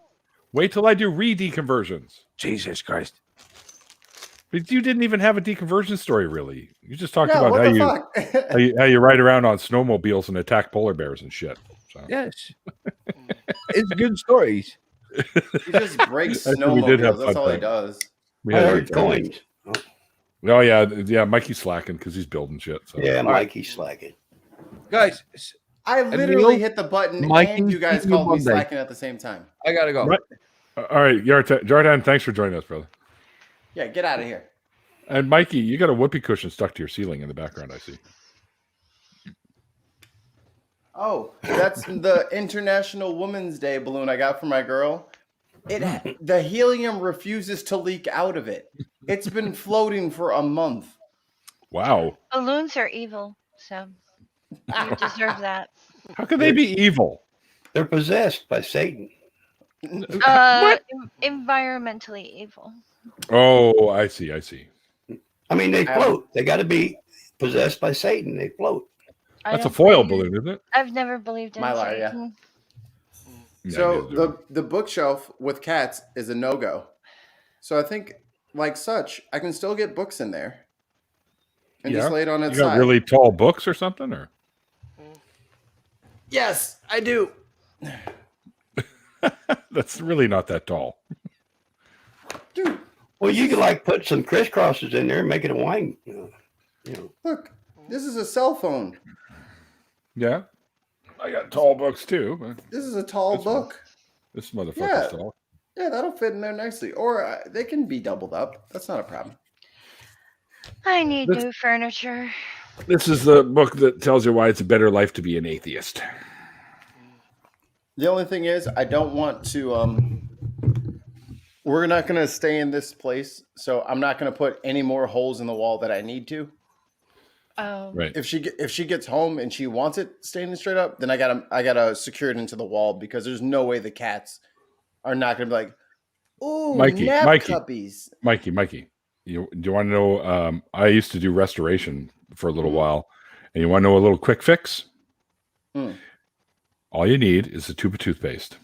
Wait till I do re-deconversions.
Jesus Christ.
But you didn't even have a deconversion story, really. You just talked about
what
how
the
you,
fuck?
how you ride around on snowmobiles and attack polar bears and shit. So.
Yes. It's good stories.
He just breaks
Actually, we did have
snowmobiles. That's
fun
all he
time.
does.
We
I
had a
heard
good time.
coins.
Oh yeah, Mikey's slacking because he's building shit. So.
Yeah, Mikey's slacking.
Guys,
I literally
Neil,
hit the button
Mike
and you guys
and
called me
Monday.
slacking at the same time.
I got to go.
Right. All right, Jordan, thanks for joining us, brother.
Yeah, get out of here.
And Mikey, you got a whoopee cushion stuck to your ceiling in the background, I see.
Oh, that's the International Women's Day balloon I got for my girl. The helium refuses to leak out of it. It's been floating for a month.
Wow.
Balloons are evil, so you deserve that.
How could they be evil?
They're possessed by Satan.
Environmentally evil.
Oh, I see.
I mean, they float. They got to be possessed by Satan. They float.
That's a foil balloon, isn't it?
I've never believed in
Mylar, yeah.
Satan.
So the bookshelf with cats is a no-go. So I think, like such, I can still get books in there and just lay it on its
You got
side.
really tall books or something, or?
Yes, I do.
That's really not that tall.
Dude,
Well, you could like put some crisscrosses in there and make it a wine. You know.
look, this is a cell phone.
Yeah. I got tall books too. But
This is a tall book.
this motherfucker's
Yeah.
tall.
Yeah, that'll fit in there nicely. Or they can be doubled up. That's not a problem.
I need new furniture.
This is the book that tells you why it's a better life to be an atheist.
The only thing is, I don't want to. We're not going to stay in this place, so I'm not going to put any more holes in the wall that I need to.
Oh,
Right.
If she gets home and she wants it standing straight up, then I gotta secure it into the wall because there's no way the cats are not going to be like, "Ooh, nap cuppies."
Mikey, do you want to know? I used to do restoration for a little while, and you want to know a little quick fix? All you need is a tube of toothpaste.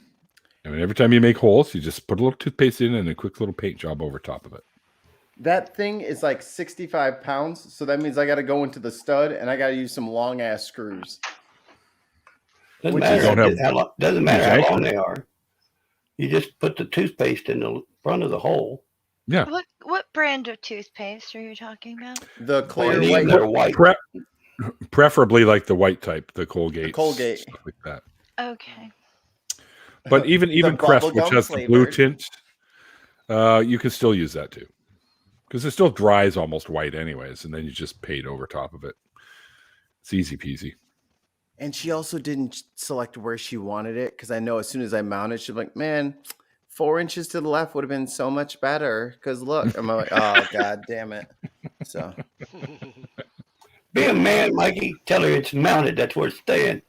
And every time you make holes, you just put a little toothpaste in and a quick little paint job over top of it.
That thing is like 65 pounds, so that means I got to go into the stud and I got to use some long ass screws.
Doesn't
Doesn't
matter how long they are. You just put the toothpaste in the front of the hole.
Yeah.
what brand of toothpaste are you talking about?
The clear
Well,
white.
they're white.
Preferably like the white type, the Colgate.
The Colgate.
Stuff like that.
Okay.
But even Crest, which
bubblegum
has the blue
flavored.
tint, you can still use that too. Because it still dries almost white anyways, and then you just paint over top of it. It's easy peasy.
And she also didn't select where she wanted it because I know as soon as I mounted, she's like, "Man, 4 inches to the left would have been so much better." Because look, I'm like, "Oh god damn it!" So
Be a man, Mikey. Tell her it's mounted. That's where it's staying.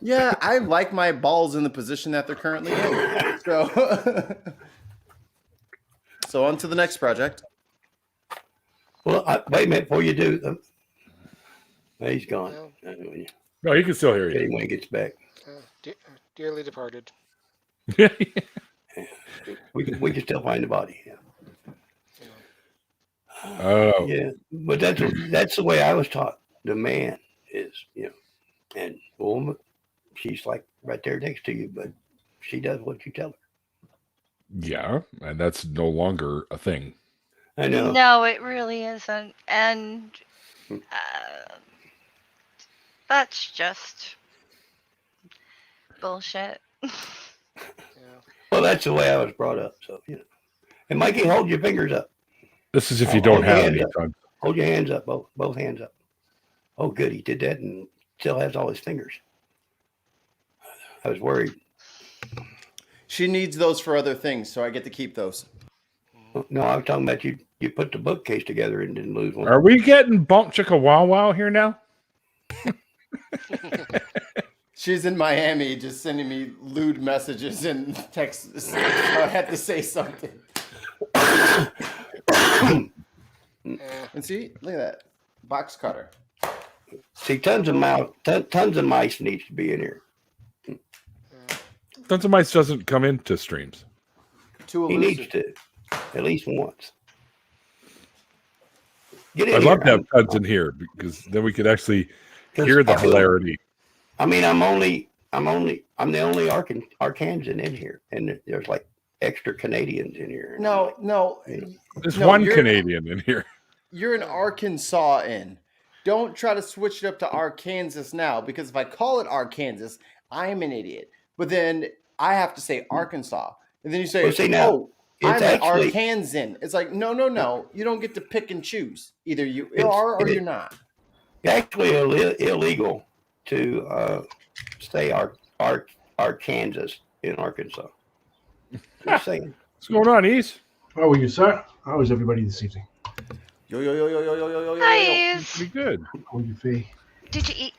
yeah, I like my balls in the position that they're currently in. So so on to the next project.
Well, wait a minute before you do. He's gone.
No, you can still hear
Okay,
you.
when he gets back.
Dearly departed.
We can still find the body. Yeah.
Oh.
Yeah, but that's the way I was taught. The man is, and the woman, she's like right there next to you, but she does what you tell her.
Yeah, and that's no longer a thing.
I know.
No, it really isn't. And that's just bullshit.
Well, that's the way I was brought up. So, And Mikey, hold your fingers up.
This is if you don't
Hold your
have
hands
any
up.
time.
Hold your hands up, both hands up. Oh, good. He did that and still has all his fingers. I was worried.
She needs those for other things, so I get to keep those.
No, I was talking about you put the bookcase together and didn't lose one.
Are we getting bump chicka wow wow here now?
She's in Miami just sending me lewd messages and texts. So I had to say something. And see, look at that. Box cutter.
See, tons of mice needs to be in here.
Tons of Mice doesn't come into streams.
Too
He
elusive.
needs to, at least once. Get in
I'd
here.
love to have Tuds in here because then we could actually hear the hilarity.
I mean, I'm the only Arkansan in here, and there's like extra Canadians in here.
No.
There's
No,
one
you're-
Canadian in here.
You're an Arkansas in. Don't try to switch it up to Arkansas now, because if I call it Arkansas, I'm an idiot. But then I have to say Arkansas. And then you say,
Well, see, now,
oh, I'm
it's
an
actually-
Arkansan. It's like, no. You don't get to pick and choose. Either you are or you're not.
It's actually illegal to say Arkansas in Arkansas. Just saying.
What's going on, East?
How are you, sir? How is everybody this evening?
Yo, yo, yo, yo, yo, yo, yo, yo, yo, yo.
Hi.
Pretty good.
Did you eat?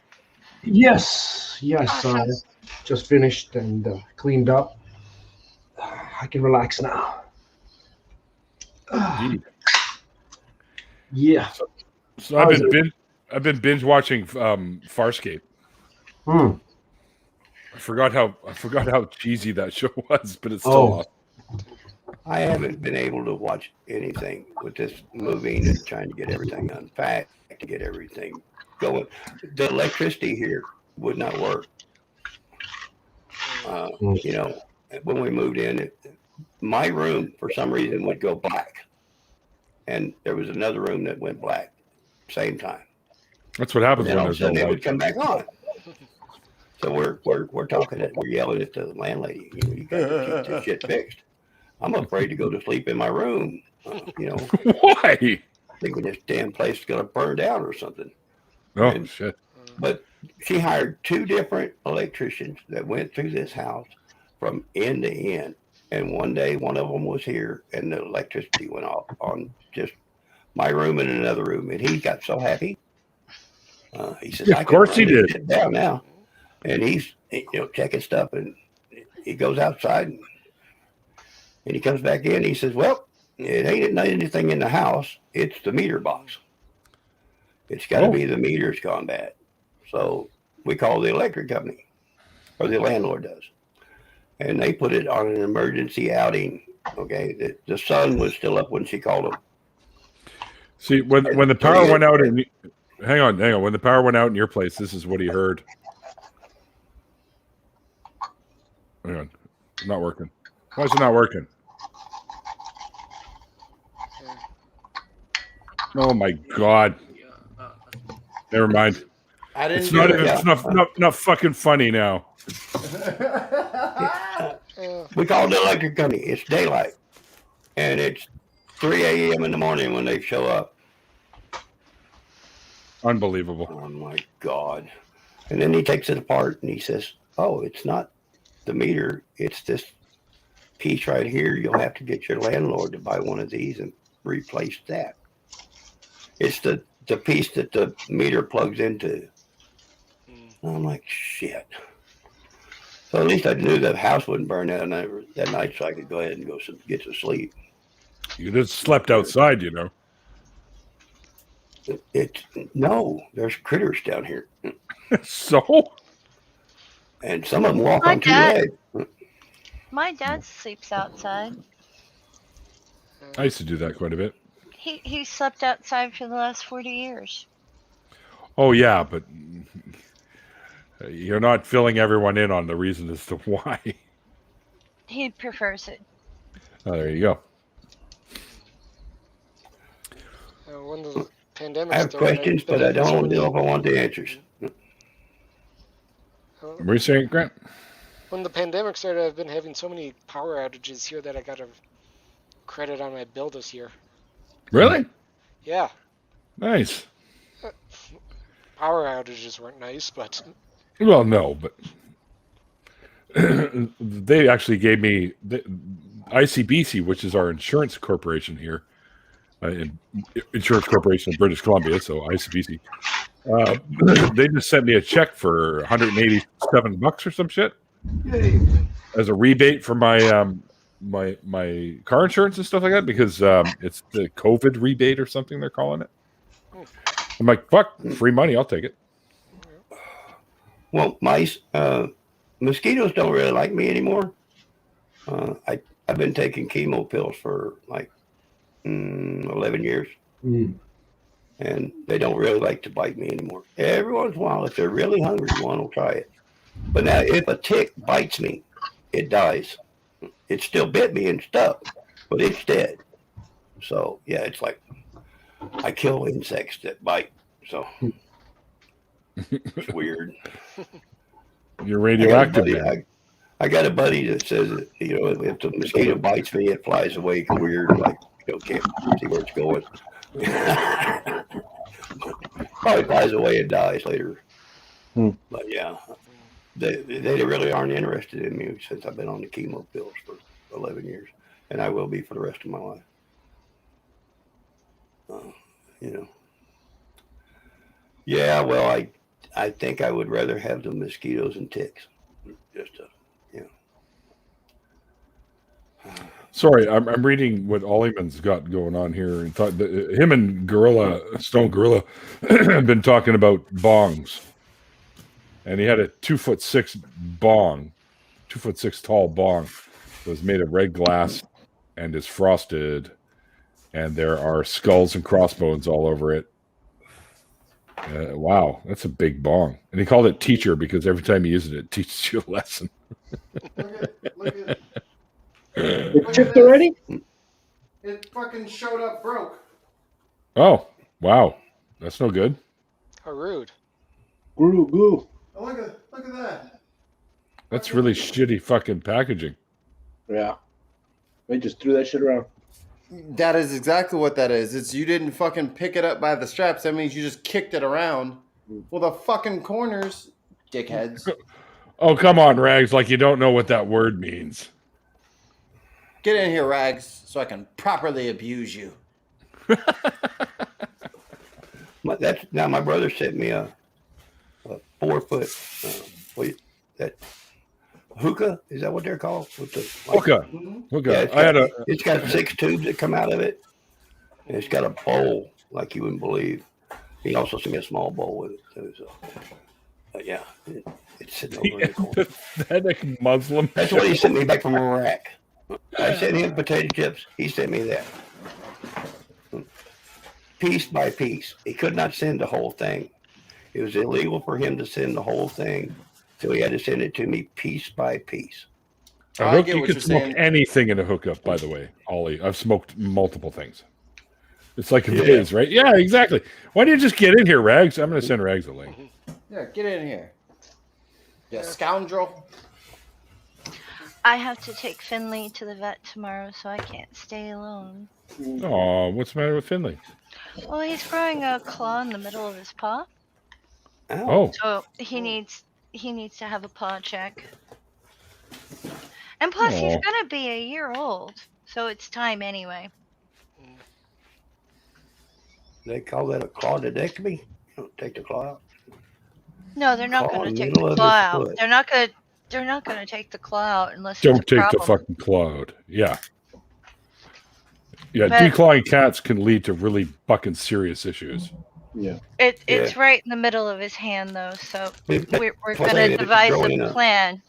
Yes,
Awesome.
I just finished and cleaned up. I can relax now.
Indeed.
Yeah.
So I've been binge watching Farscape.
Hmm.
I forgot how cheesy that show was, but it's still awesome.
I haven't been able to watch anything with this moving and trying to get everything unpacked, to get everything going. The electricity here would not work. You know, when we moved in, my room for some reason would go black, and there was another room that went black, same time.
That's what happens
And
when
all of a
there's no
sudden it
light.
would come back on. So we're talking, we're yelling at the landlady. You know, you got to keep this shit fixed. I'm afraid to go to sleep in my room. You know,
Why?
thinking this damn place is going to burn down or something.
Oh shit!
But she hired 2 different electricians that went through this house from end to end. And one day, one of them was here, and the electricity went off on just my room and another room. And he got so happy. He says,
Yeah,
"I
of
can
course he
run this
did.
shit down now." And he's, you know, checking stuff, and he goes outside, and he comes back in. He says, "Well, it ain't anything in the house. It's the meter box. It's got to be the meter's gone bad." So we call the electric company, or the landlord does, and they put it on an emergency outing. Okay, the sun was still up when she called them.
See, when the power went out, hang on. When the power went out in your place, this is what he heard. Hang on, not working. Why is it not working? Oh my god! Never mind.
I didn't.
It's
do
not
it.
even. It's not fucking funny now.
We call the electric company. It's daylight, and it's 3 a.m. in the morning when they show up.
Unbelievable.
Oh my god! And then he takes it apart and he says, "Oh, it's not the meter. It's this piece right here. You'll have to get your landlord to buy one of these and replace that. It's the piece that the meter plugs into." I'm like, shit. So at least I knew the house wouldn't burn that night, so I could go ahead and get to sleep.
You just slept outside, you know.
No, there's critters down here,
So
and some of them walk
My
on 2
dad-
legs.
My dad sleeps outside.
I used to do that quite a bit.
He slept outside for the last 40 years.
Oh yeah, but you're not filling everyone in on the reason as to why.
He prefers it.
Oh, there you go.
When the pandemic
I have
started,
questions,
I've been
but I
having so
don't
many-
know if I want the answers.
What were you saying, Grant?
When the pandemic started, I've been having so many power outages here that I got a credit on my bill this year.
Really?
Yeah,
Nice.
power outages weren't nice, but
Well, no, but they actually gave me the ICBC, which is our insurance corporation here, Insurance Corporation of British Columbia, so ICBC. They just sent me a check for $187 or some shit as a rebate for my my car insurance and stuff like that, because it's the COVID rebate or something they're calling it. I'm like, fuck, free money, I'll take it.
Well, mice, mosquitoes don't really like me anymore. I've been taking chemo pills for like 11 years. And they don't really like to bite me anymore. Every once in a while, if they're really hungry, one will try it. But now, if a tick bites me, it dies. It still bit me and stuff, but it's dead. So, yeah, it's like I kill insects that bite. So, it's weird.
You're radioactive, man.
I got a buddy that says that, you know, if the mosquito bites me, it flies away weird, like, you know, can't see where it's going. Probably flies away and dies later. But yeah, they really aren't interested in me since I've been on the chemo pills for 11 years, and I will be for the rest of my life. you know. Yeah, well, I think I would rather have the mosquitoes and ticks. Just to,
Sorry, I'm reading what Ollieman's got going on here, and thought that him and Stone Gorilla, have been talking about bongs, and he had a 2'6" bong, 2'6" tall bong that was made of red glass and is frosted, and there are skulls and crossbones all over it. Wow, that's a big bong, and he called it teacher because every time he uses it, it teaches you a lesson.
Look at
It chipped already?
it fucking showed up broke.
Oh, wow, that's no good.
How rude.
Glue.
Oh, look at that.
That's really shitty fucking packaging.
Yeah. They just threw that shit around.
That is exactly what that is. It's you didn't fucking pick it up by the straps. That means you just kicked it around. Well, the fucking corners, dickheads.
Oh, come on, Rags, like you don't know what that word means.
Get in here, Rags, so I can properly abuse you.
Now my brother sent me a 4 foot. That hookah, is that what they're called? With the,
Hookah.
Yeah, it's got 6 tubes that come out of it, and it's got a bowl like you wouldn't believe. He also sent me a small bowl with it too. So, yeah, it's sitting over in the corner.
Pathetic Muslim.
That's what he sent me back from Iraq. I sent him potato chips. He sent me that. Piece by piece. He could not send the whole thing. It was illegal for him to send the whole thing, so he had to send it to me piece by piece.
You can smoke anything in a hookup, by the way, Ollie. I've smoked multiple things. It's like a biz, right? Yeah, exactly. Why don't you just get in here, Rags? I'm going to send Rags a link.
Yeah, get in here. You scoundrel.
I have to take Finley to the vet tomorrow, so I can't stay alone.
Oh, what's the matter with Finley?
Well, he's growing a claw in the middle of his paw,
Oh,
so he needs to have a paw check. And plus, he's
Aw.
gonna be a year old, so it's time anyway.
They call that a claudectomy. Don't take the claw out.
No, they're not
Claw
gonna
in the
take
middle
the
of
claw
his
out.
foot.
They're not gonna take the claw out unless
don't
it's a
take the
problem.
fucking claw out. Yeah. Yeah,
But-
declawing cats can lead to really fucking serious issues.
Yeah.
It's right in the middle of his hand, though, so
It-
we're
that's
gonna
what
devise
growing
a
up.
plan.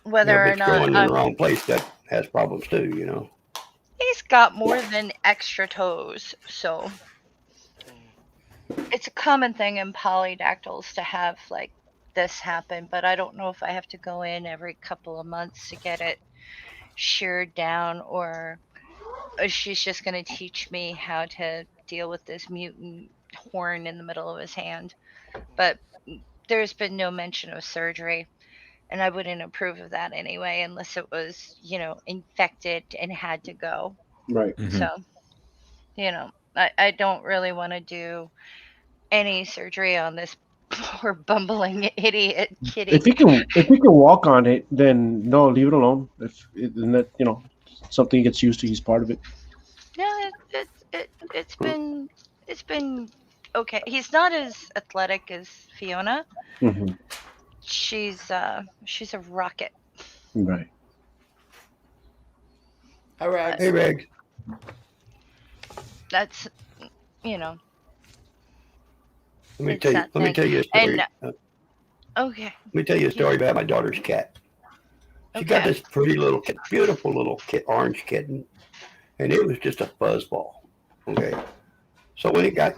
Whether
Yeah,
or
if it's growing
not
in the wrong place, that has problems too, you know.
he's got more than extra toes, so it's a common thing in polydactyls to have like this happen, but I don't know if I have to go in every couple of months to get it sheared down, or she's just going to teach me how to deal with this mutant horn in the middle of his hand. But there's been no mention of surgery, and I wouldn't approve of that anyway unless it was, infected and had to go.
Right.
Mhm.
So, I don't really want to do any surgery on this poor bumbling idiot kitty.
If he can walk on it, then no, leave it alone. Then that something gets used to, he's part of it.
Yeah, it's been okay. He's not as athletic as Fiona.
Mm-hmm.
She's a rocket.
Right.
Hi, Rags.
Hey, Reg.
That's
Let me
It's
tell you.
that
Let me
thing.
tell you a story.
And- okay.
Let me tell you a story about my daughter's cat. She got
Okay.
this pretty little, beautiful little orange kitten, and it was just a fuzzball. Okay. So when it got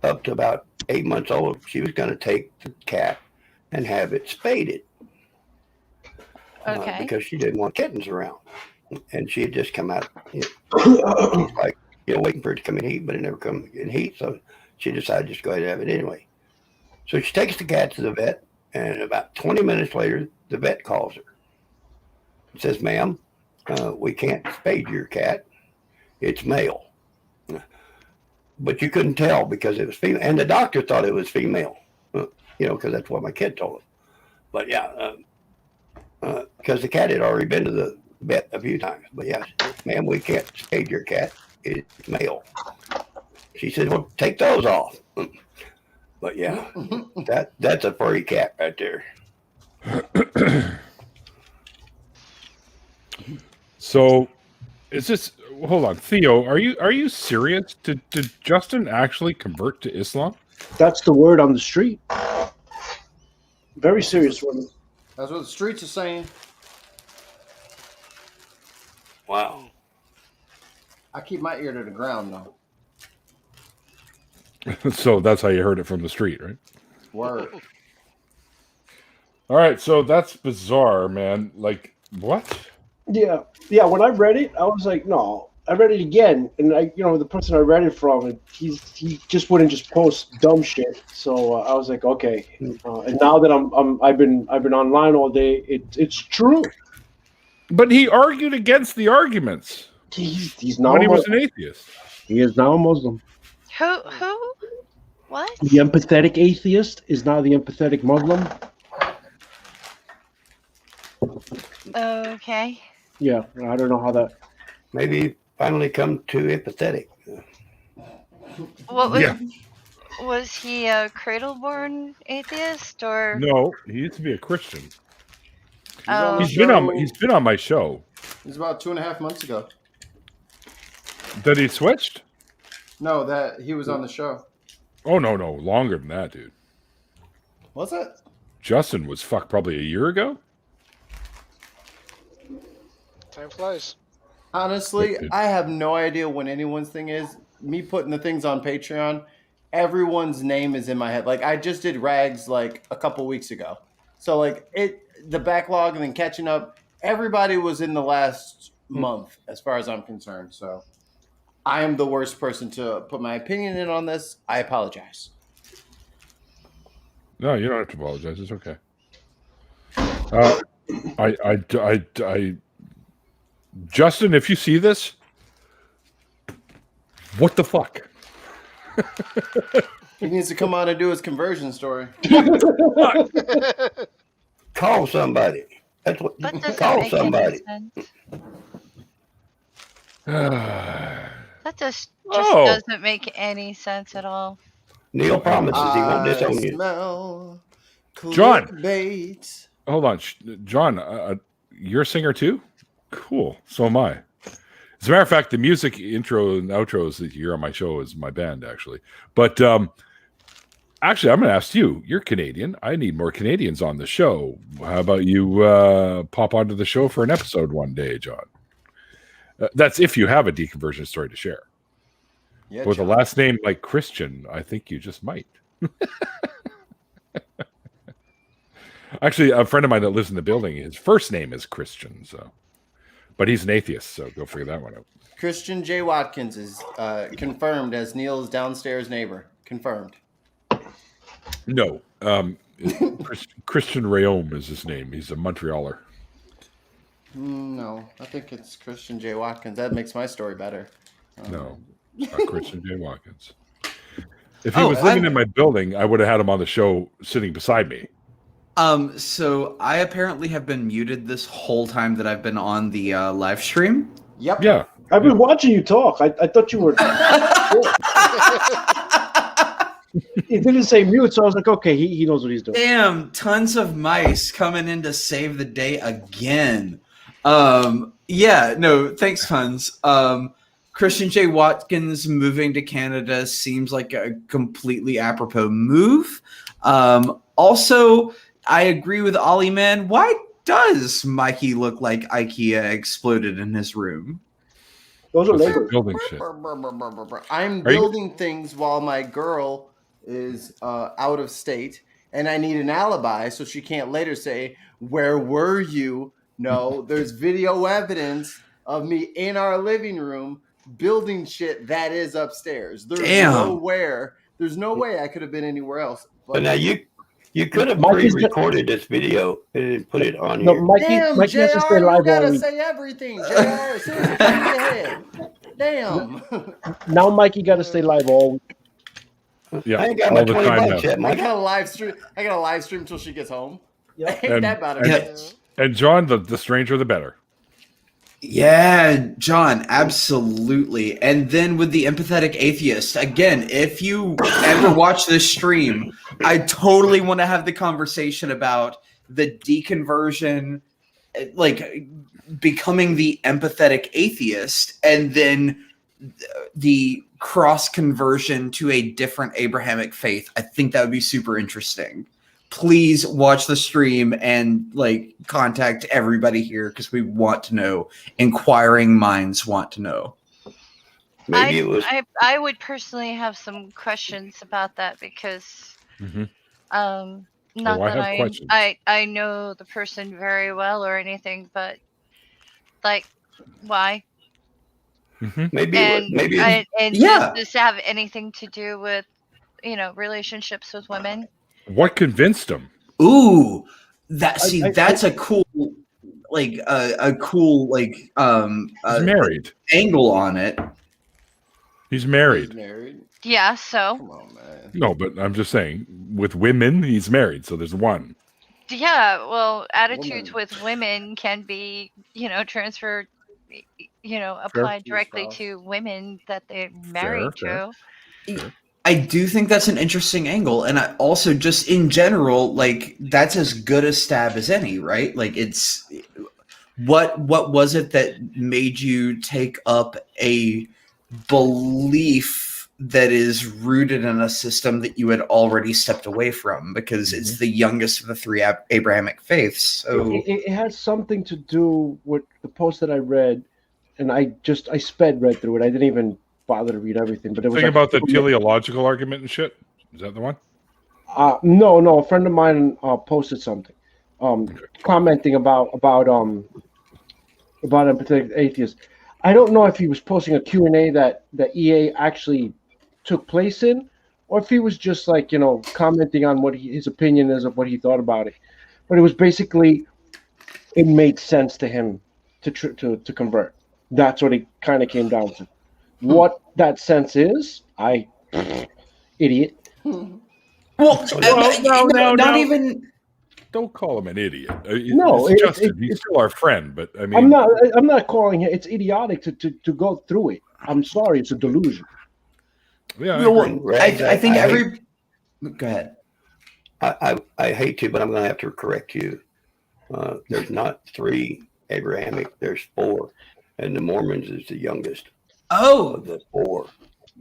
up to about 8 months old, she was going to take the cat and have it spaded.
Okay.
Because she didn't want kittens around. And she had just come out, like, waiting for it to come in heat, but it never come in heat. So she decided to just go ahead and have it anyway. So she takes the cat to the vet, and about 20 minutes later, the vet calls her. It says, "Ma'am, we can't spade your cat. It's male." But you couldn't tell because it was female. And the doctor thought it was female, because that's what my kid told him. But yeah, because the cat had already been to the vet a few times. But yeah, "Ma'am, we can't spade your cat. it's male. She said, well, take those off. But yeah, that's a furry cat right there.
So, is this? Hold on, Theo. Are you serious? Did Justin actually convert to Islam?
That's the word on the street. Very serious one.
That's what the streets are saying.
Wow.
I keep my ear to the ground though.
So that's how you heard it from the street, right?
Word.
All right, so that's bizarre, man. Like, what?
Yeah. When I read it, I was like, no. I read it again, and the person I read it from, he just wouldn't just post dumb shit. So I was like, okay. And now that I've been online all day, it's true.
But he argued against the arguments.
He's now
when he was an atheist.
He is now a Muslim.
Who? What?
The empathetic atheist is now the empathetic Muslim.
Okay.
Yeah, I don't know how that.
Maybe finally come to empathetic.
What was?
Yeah.
Was he a cradle-born atheist or?
No, he used to be a Christian.
Oh.
He's been on my show.
It was about 2.5 months ago.
That he switched?
No, that he was on the show.
Oh no, longer than that, dude.
Was it?
Justin was probably a year ago.
Time flies.
Honestly, I have no idea when anyone's thing is. Me putting the things on Patreon, everyone's name is in my head. Like I just did Rags like a couple weeks ago. So like the backlog and then catching up, everybody was in the last month as far as I'm concerned. So I am the worst person to put my opinion in on this. I apologize.
No, you don't have to apologize. It's okay. I Justin, if you see this, what the fuck?
He needs to come on and do his conversion story.
Call somebody. That's what.
That doesn't
Call
make any
somebody.
sense.
Oh.
That just doesn't make any sense at all.
Neil promises he won't disown you.
Smell
John.
clickbait.
Hold on, John. You're a singer too? Cool. So am I. As a matter of fact, the music intro and outros that you hear on my show is my band, actually. But actually, I'm going to ask you. You're Canadian. I need more Canadians on the show. How about you pop onto the show for an episode one day, John? That's if you have a deconversion story to share.
Yeah,
With
John.
a last name like Christian, I think you just might. Actually, a friend of mine that lives in the building, his first name is Christian, but he's an atheist, so go figure that one out.
Christian J. Watkins is confirmed as Neil's downstairs neighbor. Confirmed.
No, Christian Rayome is his name. He's a Montrealer.
No, I think it's Christian J. Watkins. That makes my story better.
No, it's not Christian J. Watkins. If he was living in my building, I would have had him on the show sitting beside me.
So I apparently have been muted this whole time that I've been on the live stream.
Yep.
Yeah.
I've been watching you talk. I thought you were. It didn't say mute, so I was like, okay, he knows what he's doing.
Damn, tons of mice coming in to save the day again. Yeah, no, thanks, tons. Christian J. Watkins moving to Canada seems like a completely apropos move. Also, I agree with Ollie, man. Why does Mikey look like IKEA exploded in his room?
Those are Lego.
Building shit.
I'm building things while my girl is out of state, and I need an alibi so she can't later say, "Where were you?" No, there's video evidence of me in our living room building shit that is upstairs. There's no way I could have been anywhere else.
But now you could have
Mikey's
pre-recorded this video and put it on
No,
here.
Mikey
Damn,
has to
JR,
stay
you
live
gotta
all week.
say everything, JR. Seriously, take your head. Damn.
Now Mikey got to stay live all week.
Yeah,
I ain't got
all
my
the
20
time
bucks
now.
yet,
I
Mike.
got a live stream. Until she gets home.
Yeah.
Ain't that about
and-
it?
And John, the stranger, the better.
Yeah, John, absolutely. And then with the empathetic atheist, again, if you ever watch this stream, I totally want to have the conversation about the deconversion, like becoming the empathetic atheist, and then the cross conversion to a different Abrahamic faith. I think that would be super interesting. Please watch the stream and like contact everybody here because we want to know. Inquiring minds want to know.
Maybe it was.
I would personally have some questions about that because
Mhm.
not
I
that
have questions.
I know the person very well or anything, but like why?
Maybe
And
maybe
does this have anything to do with relationships with women?
What convinced him?
Ooh, that's a cool
He's married.
angle on it.
He's married.
He's married.
Yeah, so
Come on, man.
No, but I'm just saying, with women, he's married. So there's one.
yeah, well, attitudes with women can be transferred, applied directly
Spouse.
to women that they're married
Fair.
to.
I do think that's an interesting angle, and I also just in general, like that's as good a stab as any, right? Like it's what was it that made you take up a belief that is rooted in a system that you had already stepped away from? Because it's the youngest of the three Abrahamic faiths. So
It has something to do with the post that I read, and I sped read through it. I didn't even bother to read everything, but it was
Think about the teleological argument and shit. Is that the one?
No, a friend of mine posted something, commenting about empathetic atheist. I don't know if he was posting a Q&A that EA actually took place in, or if he was just like commenting on what his opinion is of what he thought about it. But it was basically, it made sense to him to convert. That's what it kind of came down to. What that sense is, idiot.
not even.
Don't call him an idiot.
No,
it's Justin. He's still our friend, but I mean,
I'm not calling it. It's idiotic to go through it. I'm sorry, it's a delusion.
Yeah,
I think every. Go ahead.
I hate to, but I'm going to have to correct you. There's not 3 Abrahamic. There's 4, and the Mormons is the youngest.
Oh,
of the 4.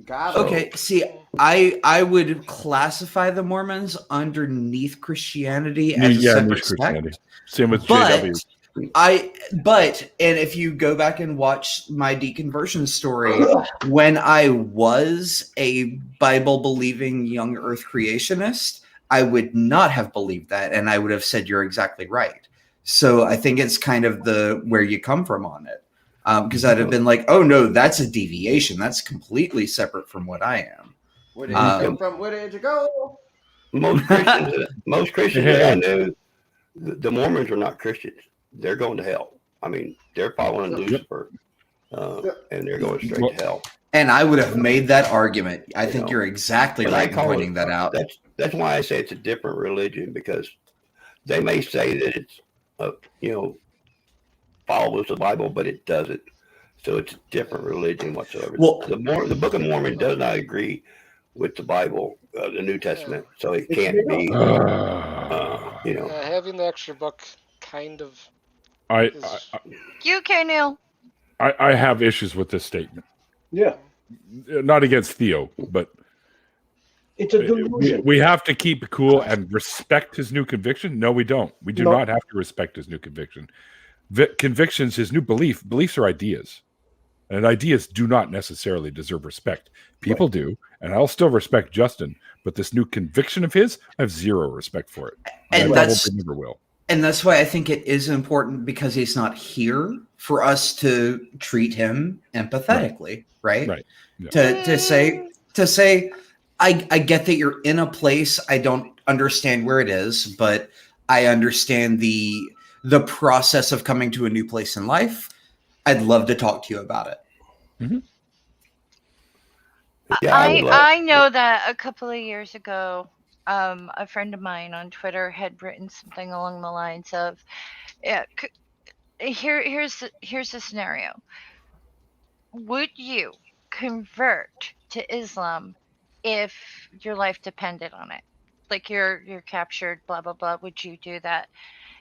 Got it.
okay. See, I would classify the Mormons underneath Christianity as a separate sect.
Same with
But
JW.
And if you go back and watch my deconversion story, when I was a Bible believing young Earth creationist, I would not have believed that, and I would have said you're exactly right. So I think it's kind of where you come from on it. Because I'd have been like, oh no, that's a deviation. That's completely separate from what I am.
Where did you come from? Where did you go?
Most Christians that I know, the Mormons are not Christians. They're going to hell. I mean, they're following Lucifer, and they're going straight to hell.
And I would have made that argument. I think you're exactly right in pointing that out.
That's why I say it's a different religion, because they may say that it's follows the Bible, but it doesn't. So it's a different religion whatsoever.
Well,
the Book of Mormon does not agree with the Bible, the New Testament, so it can't be.
Having the extra book kind of.
You okay, Neil?
I have issues with this statement.
Yeah.
Not against Theo, but
it's a delusion.
We have to keep cool and respect his new conviction. No, we don't. We do not have to respect his new conviction. Convictions, his new beliefs are ideas, and ideas do not necessarily deserve respect. People do, and I'll still respect Justin, but this new conviction of his, I have zero respect for it.
And
I hope I never will.
And that's why I think it is important, because he's not here, for us to treat him empathetically, right?
Right. Yeah.
To say, I get that you're in a place, I don't understand where it is, but I understand the process of coming to a new place in life. I'd love to talk to you about it.
Mm-hmm.
Yeah,
I know that a couple of years ago, a friend of mine on Twitter had written something along the lines of, here's the scenario. Would you convert to Islam if your life depended on it? Like you're captured, blah blah blah. Would you do that?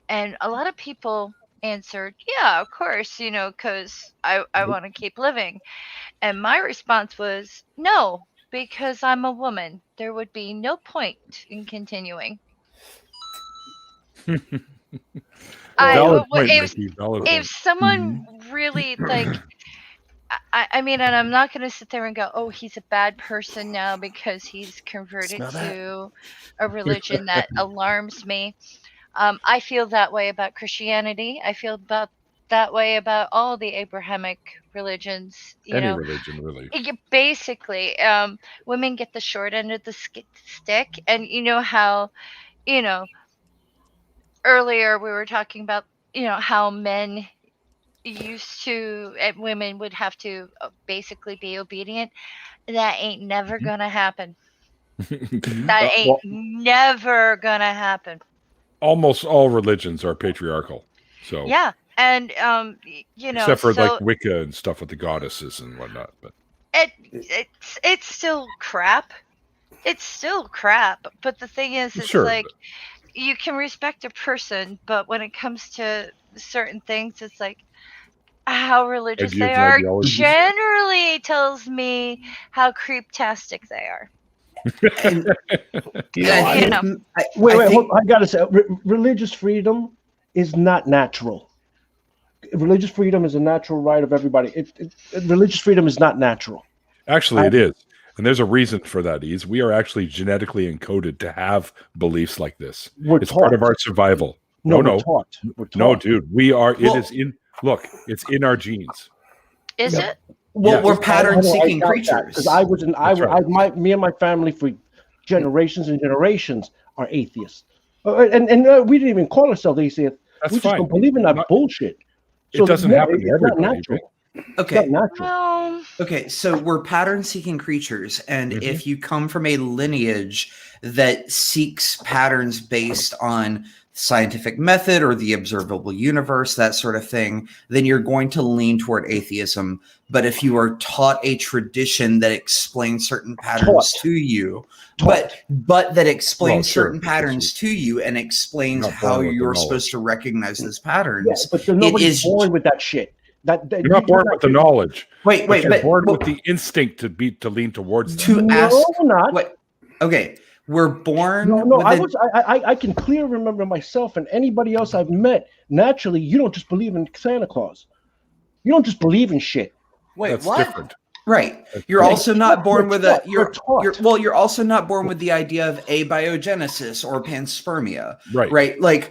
And a lot of people answered, yeah, of course, because I want to keep living. And my response was, no, because I'm a woman. There would be no point in continuing.
Valid point,
If
Mickey, valid point.
someone really like, I mean, and I'm not going to sit there and go, oh, he's a bad person now because he's converted to a religion that alarms me. I feel that way about Christianity. I feel that way about all the Abrahamic religions.
Any religion, really.
Basically, women get the short end of the stick, and you know how, earlier we were talking about, how men used to, and women would have to basically be obedient. That ain't never gonna happen. That ain't never gonna happen.
Almost all religions are patriarchal. So
yeah, and
except for like Wicca and stuff with the goddesses and whatnot, but
it's still crap. It's still crap. But the thing is, it's
sure,
like you can respect a person, but when it comes to certain things, it's like how religious they are generally tells me how creep-tastic they are.
And, wait, I gotta say, religious freedom is not natural. Religious freedom is a natural right of everybody. Religious freedom is not natural.
Actually, it is. And there's a reason for that, Ease. We are actually genetically encoded to have beliefs like this. It's part of our survival. No.
We're taught.
No, dude. We are, it's in our genes.
Is it?
Well, we're pattern-seeking creatures.
Because me and my family for generations and generations are atheists. And we didn't even call ourselves atheists. We just don't believe in that bullshit.
It doesn't happen to everybody.
Okay.
Well,
okay, so we're pattern-seeking creatures, and if you come from a lineage that seeks patterns based on scientific method or the observable universe, that sort of thing, then you're going to lean toward atheism. But if you are taught a tradition that explains certain patterns to you, but that explains certain patterns to you and explains how you're supposed to recognize those patterns,
but nobody's born with that shit.
You're not born with the knowledge.
Wait,
you're born with the instinct to lean towards that.
Okay, we're born.
No. I can clearly remember myself and anybody else I've met. Naturally, you don't just believe in Santa Claus. You don't just believe in shit.
Wait,
that's
what?
Different.
Right. You're also not born with you're also not born with the idea of abiogenesis or panspermia. Right. Like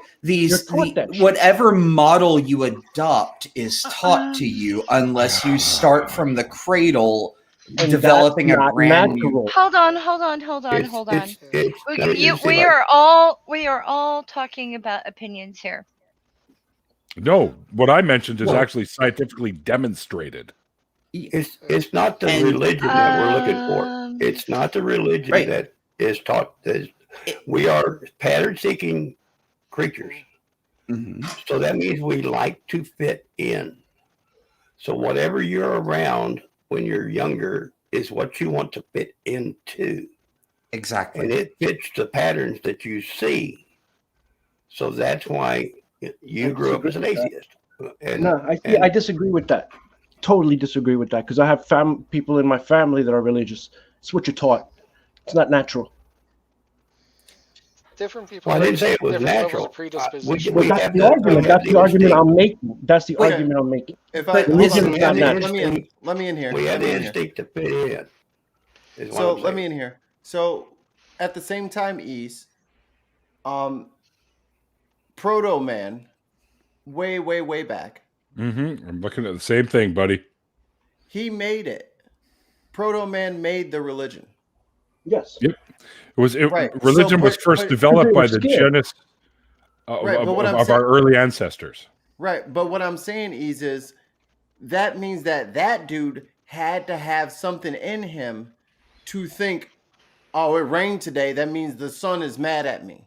whatever model you adopt is taught to you unless you start from the cradle developing a brand new.
Hold on. We are all talking about opinions here.
No, what I mentioned is actually scientifically demonstrated.
It's not the religion that we're looking for. It's not the religion that is taught. We are pattern-seeking creatures. So that means we like to fit in. So whatever you're around when you're younger is what you want to fit into.
Exactly.
And it fits the patterns that you see. So that's why you grew up as an atheist.
I disagree with that. Totally disagree with that because I have people in my family that are religious. It's what you're taught. It's not natural.
Different people.
Well, I didn't say it was natural.
That's the argument. That's the argument I'm making. That's the argument I'm making.
Let me in here.
We have the instinct to fit in.
So let me in here. So at the same time, Proto Man, way back.
I'm looking at the same thing, buddy.
He made it. Proto Man made the religion.
Yes.
Yep. Religion was first developed by the genus of our early ancestors.
Right. But what I'm saying is that means that dude had to have something in him to think, oh, it rained today. That means the sun is mad at me.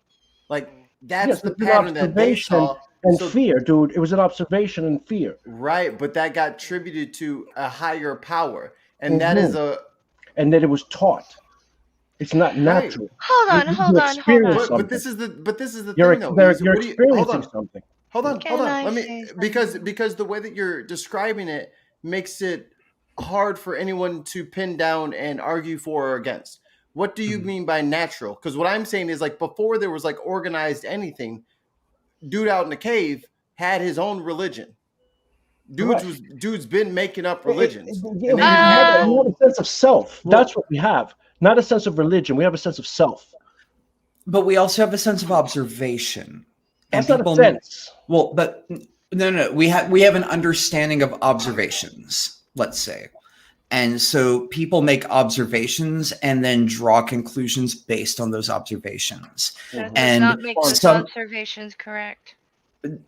Like that's the pattern that they saw.
And
So-
fear, dude. It was an observation and fear.
Right, but that got attributed to a higher power, and that is a.
And that it was taught. It's not
Right.
natural.
Hold on,
You
hold on, hold
experience
on.
something.
But this is the
You're,
thing, though.
you're
is what do you-
experiencing something.
Hold on.
Can I
Let
say
me
something?
because the way that you're describing it makes it hard for anyone to pin down and argue for or against. What do you mean by natural? Because what I'm saying is, like, before there was like organized anything, dude out in the cave had his own religion. Dude's been making up religions.
Yeah,
And
we
they had their
have
own-
a sense of self. That's what we have. Not a sense of religion. We have a sense of self.
But we also have a sense of observation.
That's not a sense.
Well, but no. We have an understanding of observations, let's say. And so people make observations and then draw conclusions based on those observations.
That does
And
not make those
some-
observations correct.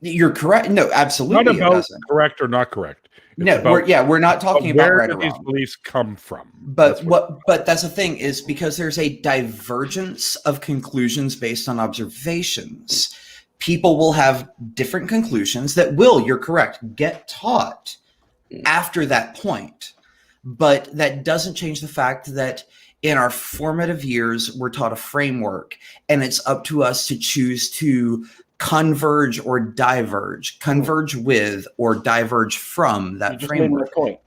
You're correct. No,
Not
absolutely. It
about
doesn't.
correct or not correct. It's
No,
about
we're not talking about
where
right
do
or
these
wrong.
beliefs come from.
But but that's the thing, is because there's a divergence of conclusions based on observations. People will have different conclusions that will, you're correct, get taught after that point. But that doesn't change the fact that in our formative years, we're taught a framework, and it's up to us to choose to converge or converge with or diverge from that
You just made my
framework.
point.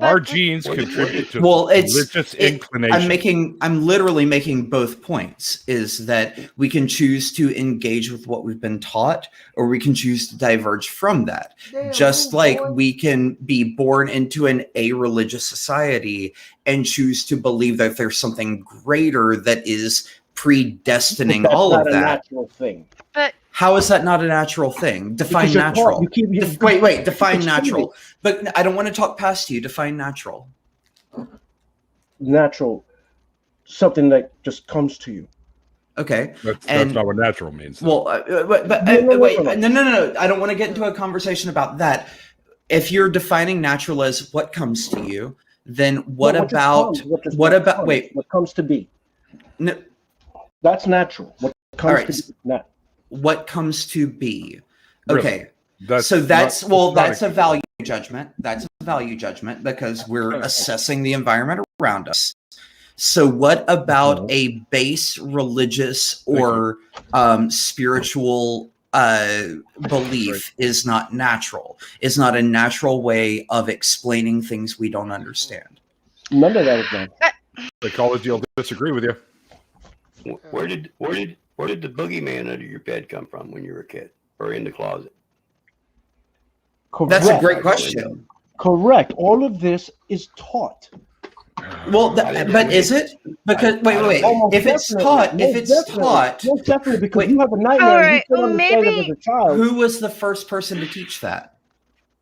Our genes contribute to
Well,
religious inclination.
I'm literally making both points, is that we can choose to engage with what we've been taught, or we can choose to diverge from that. Just like we can be born into an a-religious society and choose to believe that there's something greater that is predestining
That's
all
not
of
a
that.
natural thing.
But
How is that not a natural thing? Define
Because you're taught-
natural.
you keep-
Wait, define
keep
natural. But I don't want to talk past you. Define natural.
Natural, something that just comes to you.
Okay.
That's
and-
not what natural means.
Well, but
No.
wait, no. I don't want to get into a conversation about that. If you're defining natural as what comes to you, then what
No, just
about
comes, just
what about
comes,
wait?
what comes to be?
No,
That's natural. What comes
All right.
to be? Not.
what comes to be?
Really?
Okay.
That's
So that's
not-
that's a value judgment. That's a value judgment because we're assessing the environment around us. So what about a base religious or spiritual belief is not natural, is not a natural way of explaining things we don't understand?
None of that is done.
Psychology will disagree with you.
Where did the boogeyman under your bed come from when you were a kid, or in the closet?
That's a
Correct.
great question.
Correct. All of this is taught.
Well, but is it? Because wait.
Almost
If it's
definitely.
taught,
Most
if it's
definitely.
taught,
Most definitely, because
Wait.
you have a nightmare.
All
and
right,
you couldn't understand it
maybe-
as a child.
who was the first person to teach that?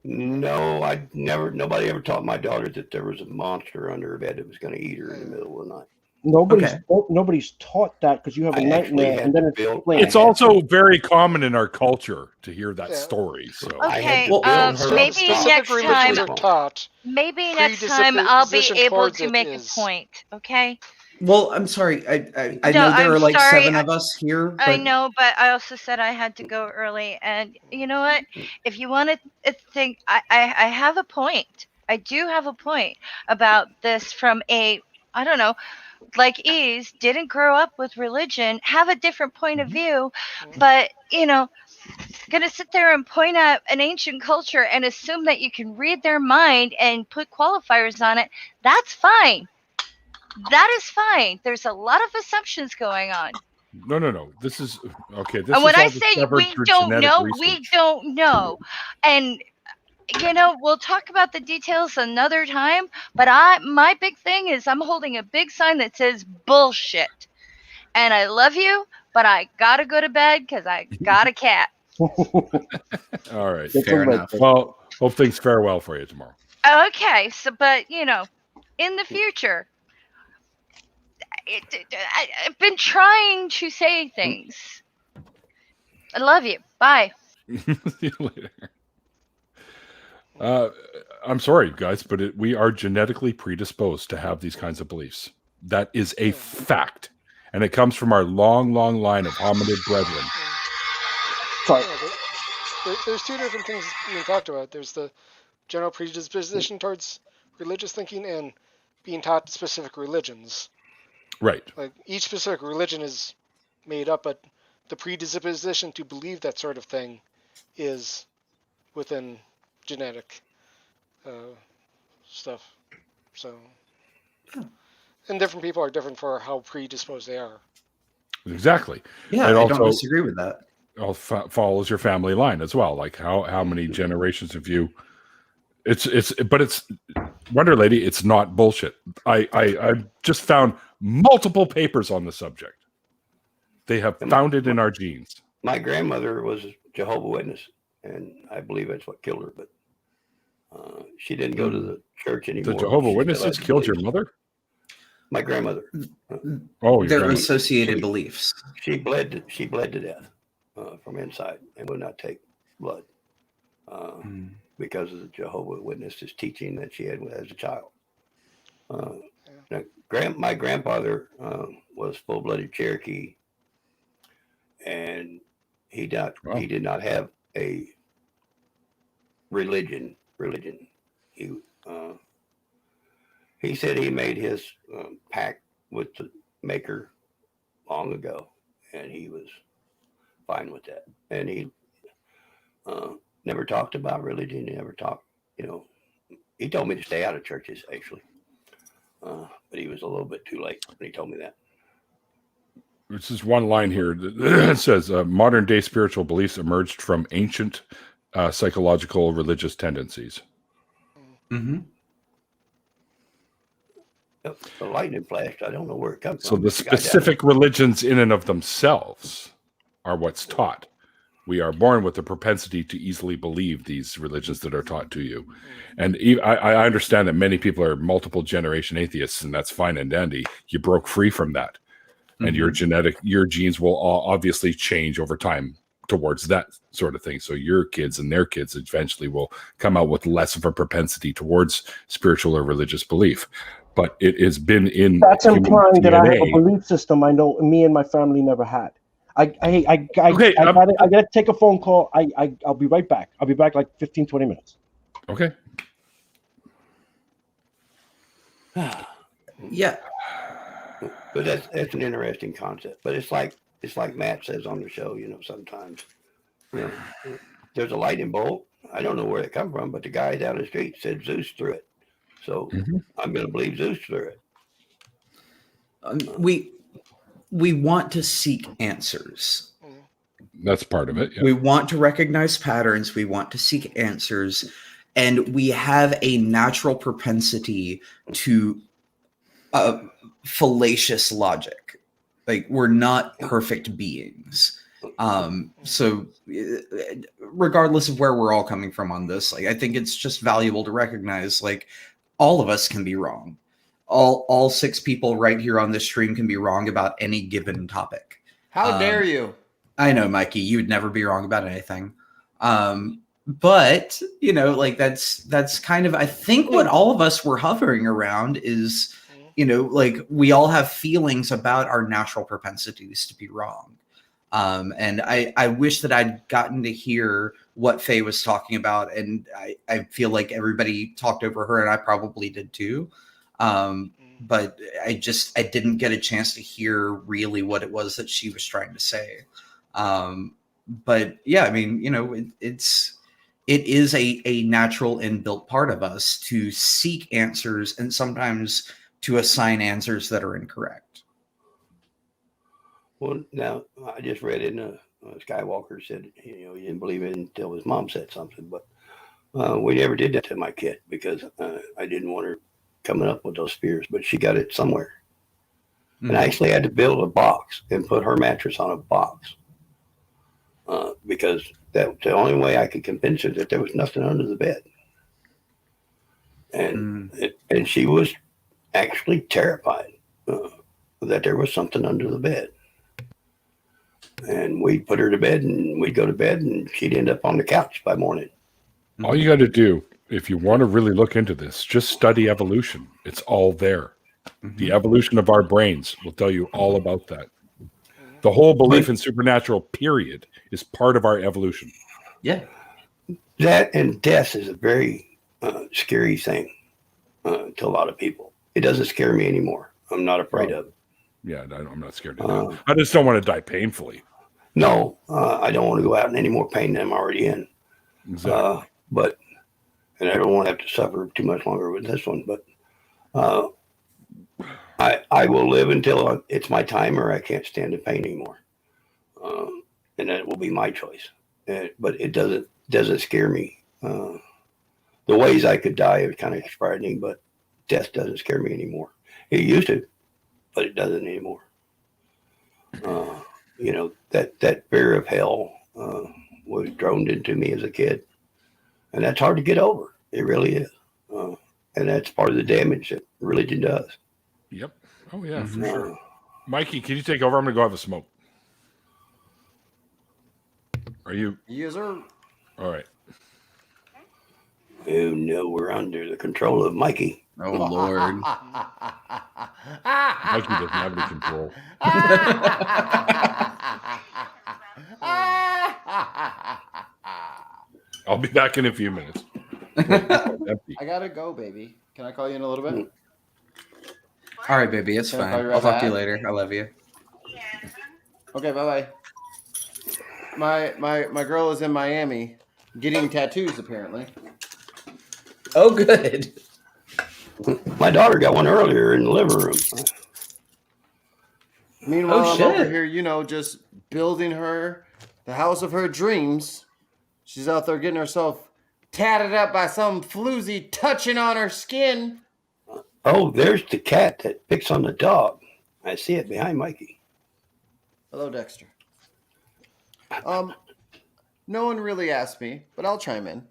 No, nobody ever taught my daughter that there was a monster under her bed that was going to eat her in the middle of the night.
Nobody's taught that because you have a
I actually
nightmare,
had
and then
to
it's
build-
explained.
It's also very common in our culture to hear that
Yeah.
story. So
I had
okay,
to build her
maybe
Specific
next
religions
time,
are taught.
maybe next time I'll be
predisposition
able
towards
to
it
make a
is-
point. Okay.
Well, I'm sorry. I
No,
know there
I'm
are like
sorry.
7 of us here.
I
but-
know, but I also said I had to go early. And you know what? If you want to think, I have a point. I do have a point about this from I don't know, like Ease didn't grow up with religion, have a different point of view, but, going to sit there and point at an ancient culture and assume that you can read their mind and put qualifiers on it, that's fine. That is fine. There's a lot of assumptions going on.
no. This is okay. This
And when
is all
I say
discovered
we
through
don't
genetic
know,
research.
we don't know. And we'll talk about the details another time, but my big thing is I'm holding a big sign that says bullshit. And I love you, but I got to go to bed cuz I got a cat.
All right.
It's
Fair
all right.
enough.
Well, hope things fare well for you tomorrow.
Okay, so but in the future I've been trying to say things. I love you. Bye.
See you later. I'm sorry, guys, but we are genetically predisposed to have these kinds of beliefs. That is a fact. And it comes from our long, long line of hominid brethren.
Sorry.
there's two different things being talked about. There's the general predisposition towards religious thinking and being taught specific religions.
Right.
Like each specific religion is made up, but the predisposition to believe that sort of thing is within genetic stuff. So, and different people are different for how predisposed they are.
Exactly.
Yeah,
And
I
also,
don't disagree with that.
all follows your family line as well. Like how many generations of you? But it's Wonder Lady. It's not bullshit. I just found multiple papers on the subject. They have found it in our genes.
My grandmother was a Jehovah's Witness, and I believe that's what killed her. But she didn't go to the church anymore.
The Jehovah's
She
Witnesses
still
killed your
believes.
mother?
My grandmother.
Oh,
Their
your
associated beliefs.
She bled to death from inside and would not take blood because of the Jehovah's Witnesses teaching that she had as a child. Now, my grandfather was full-blooded Cherokee, and he did not have a religion. He said he made his pact with the Maker long ago, and he was fine with that. And he never talked about religion. He never talked, he told me to stay out of churches, actually. But he was a little bit too late when he told me that.
This is one line here that says modern day spiritual beliefs emerged from ancient psychological religious tendencies.
Mm-hmm.
The lightning flashed. I don't know where it comes
So
from.
the specific religions in and of themselves are what's taught. We are born with the propensity to easily believe these religions that are taught to you. And I understand that many people are multiple generation atheists, and that's fine and dandy. You broke free from that. And your genes will obviously change over time towards that sort of thing. So your kids and their kids eventually will come out with less of a propensity towards spiritual or religious belief. But it has been in
That's implying
DNA.
that I have a belief system I know me and my family never had. I gotta take a phone call. I'll be right back. I'll be back like 15, 20 minutes.
Okay.
Yeah.
But that's an interesting concept. But it's like Matt says on the show, sometimes, there's a lightning bolt. I don't know where it come from, but the guy down the street said Zeus threw it. So I'm going to believe Zeus threw it.
We want to seek answers.
That's part of it. Yeah.
We want to recognize patterns. We want to seek answers. And we have a natural propensity to fallacious logic. Like, we're not perfect beings. So regardless of where we're all coming from on this, like, I think it's just valuable to recognize, like, all of us can be wrong. All 6 people right here on this stream can be wrong about any given topic.
How dare you?
I know, Mikey, you'd never be wrong about anything. But, like, that's kind of, I think what all of us were hovering around is, like, we all have feelings about our natural propensities to be wrong. And I wish that I'd gotten to hear what Faye was talking about. And I feel like everybody talked over her, and I probably did too. But I didn't get a chance to hear really what it was that she was trying to say. But yeah, I mean, it is a natural inbuilt part of us to seek answers and sometimes to assign answers that are incorrect.
Well, now I just read in Skywalker said, he didn't believe it until his mom said something, but we never did that to my kid because I didn't want her coming up with those fears, but she got it somewhere. And I actually had to build a box and put her mattress on a box because that's the only way I could convince her that there was nothing under the bed. And and she was actually terrified that there was something under the bed. And we'd put her to bed and we'd go to bed and she'd end up on the couch by morning.
All you got to do, if you want to really look into this, just study evolution. It's all there. The evolution of our brains will tell you all about that. The whole belief in supernatural, period, is part of our evolution.
Yeah.
That and death is a very scary thing to a lot of people. It doesn't scare me anymore. I'm not afraid of it.
Yeah, I'm not scared of that. I just don't want to die painfully.
No, I don't want to go out in any more pain than I'm already in.
Exactly.
And I don't want to have to suffer too much longer with this one. But I will live until it's my time, or I can't stand the pain anymore, and that will be my choice. But it doesn't scare me. The ways I could die are kind of frightening, but death doesn't scare me anymore. It used to, but it doesn't anymore. That fear of hell was droned into me as a kid, and that's hard to get over. It really is, and that's part of the damage that religion does.
Yep. Oh yeah, for sure. Mikey, can you take over? I'm gonna go have a smoke. Are you?
Yes, sir.
All right.
Oh no, we're under the control of Mikey.
Oh Lord.
Mikey doesn't have any control. I'll be back in a few minutes. Empty.
I gotta go, baby. Can I call you in a little bit?
All right, baby, it's
Can I
fine.
call you right
I'll talk to you
back?
later. I love you.
Okay, bye bye. My girl is in Miami getting tattoos apparently.
Oh, good.
My daughter got one earlier in the living room.
Meanwhile,
Oh,
I'm over
shit.
here, just building her the house of her dreams. She's out there getting herself tatted up by some floozy touching on her skin.
Oh, there's the cat that picks on the dog. I see it behind Mikey.
Hello, Dexter. No one really asked me, but I'll chime in.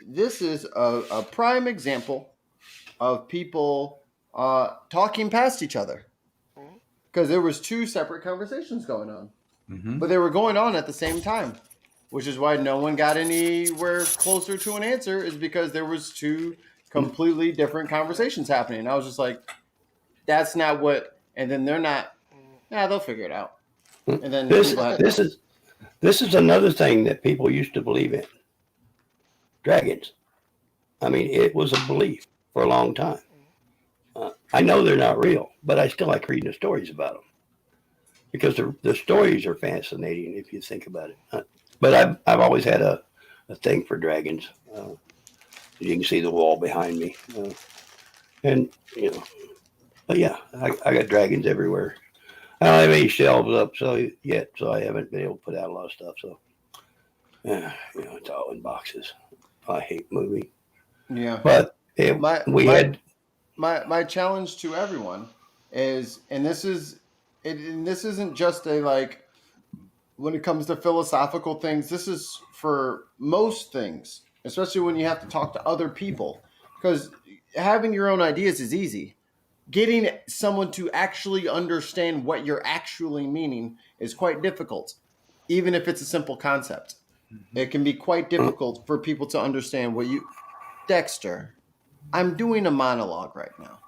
This is a prime example of people talking past each other. Because there was two separate conversations going on.
Mm-hmm.
But they were going on at the same time. Which is why no one got anywhere closer to an answer, is because there was two completely different conversations happening. I was just like, that's not what, and then they're not, they'll figure it out. And then
This
people had
is another thing that people used to believe in. Dragons. I mean, it was a belief for a long time. I know they're not real, but I still like reading the stories about them because the stories are fascinating if you think about it. But I've always had a thing for dragons. You can see the wall behind me, But yeah, I got dragons everywhere. I don't have any shelves up so I haven't been able to put out a lot of stuff. So it's all in boxes. I hate moving.
Yeah.
But
my challenge to everyone is, and this isn't just a like, when it comes to philosophical things, this is for most things, especially when you have to talk to other people, because having your own ideas is easy. Getting someone to actually understand what you're actually meaning is quite difficult, even if it's a simple concept. It can be quite difficult for people to understand what you... Dexter, I'm doing a monologue right now.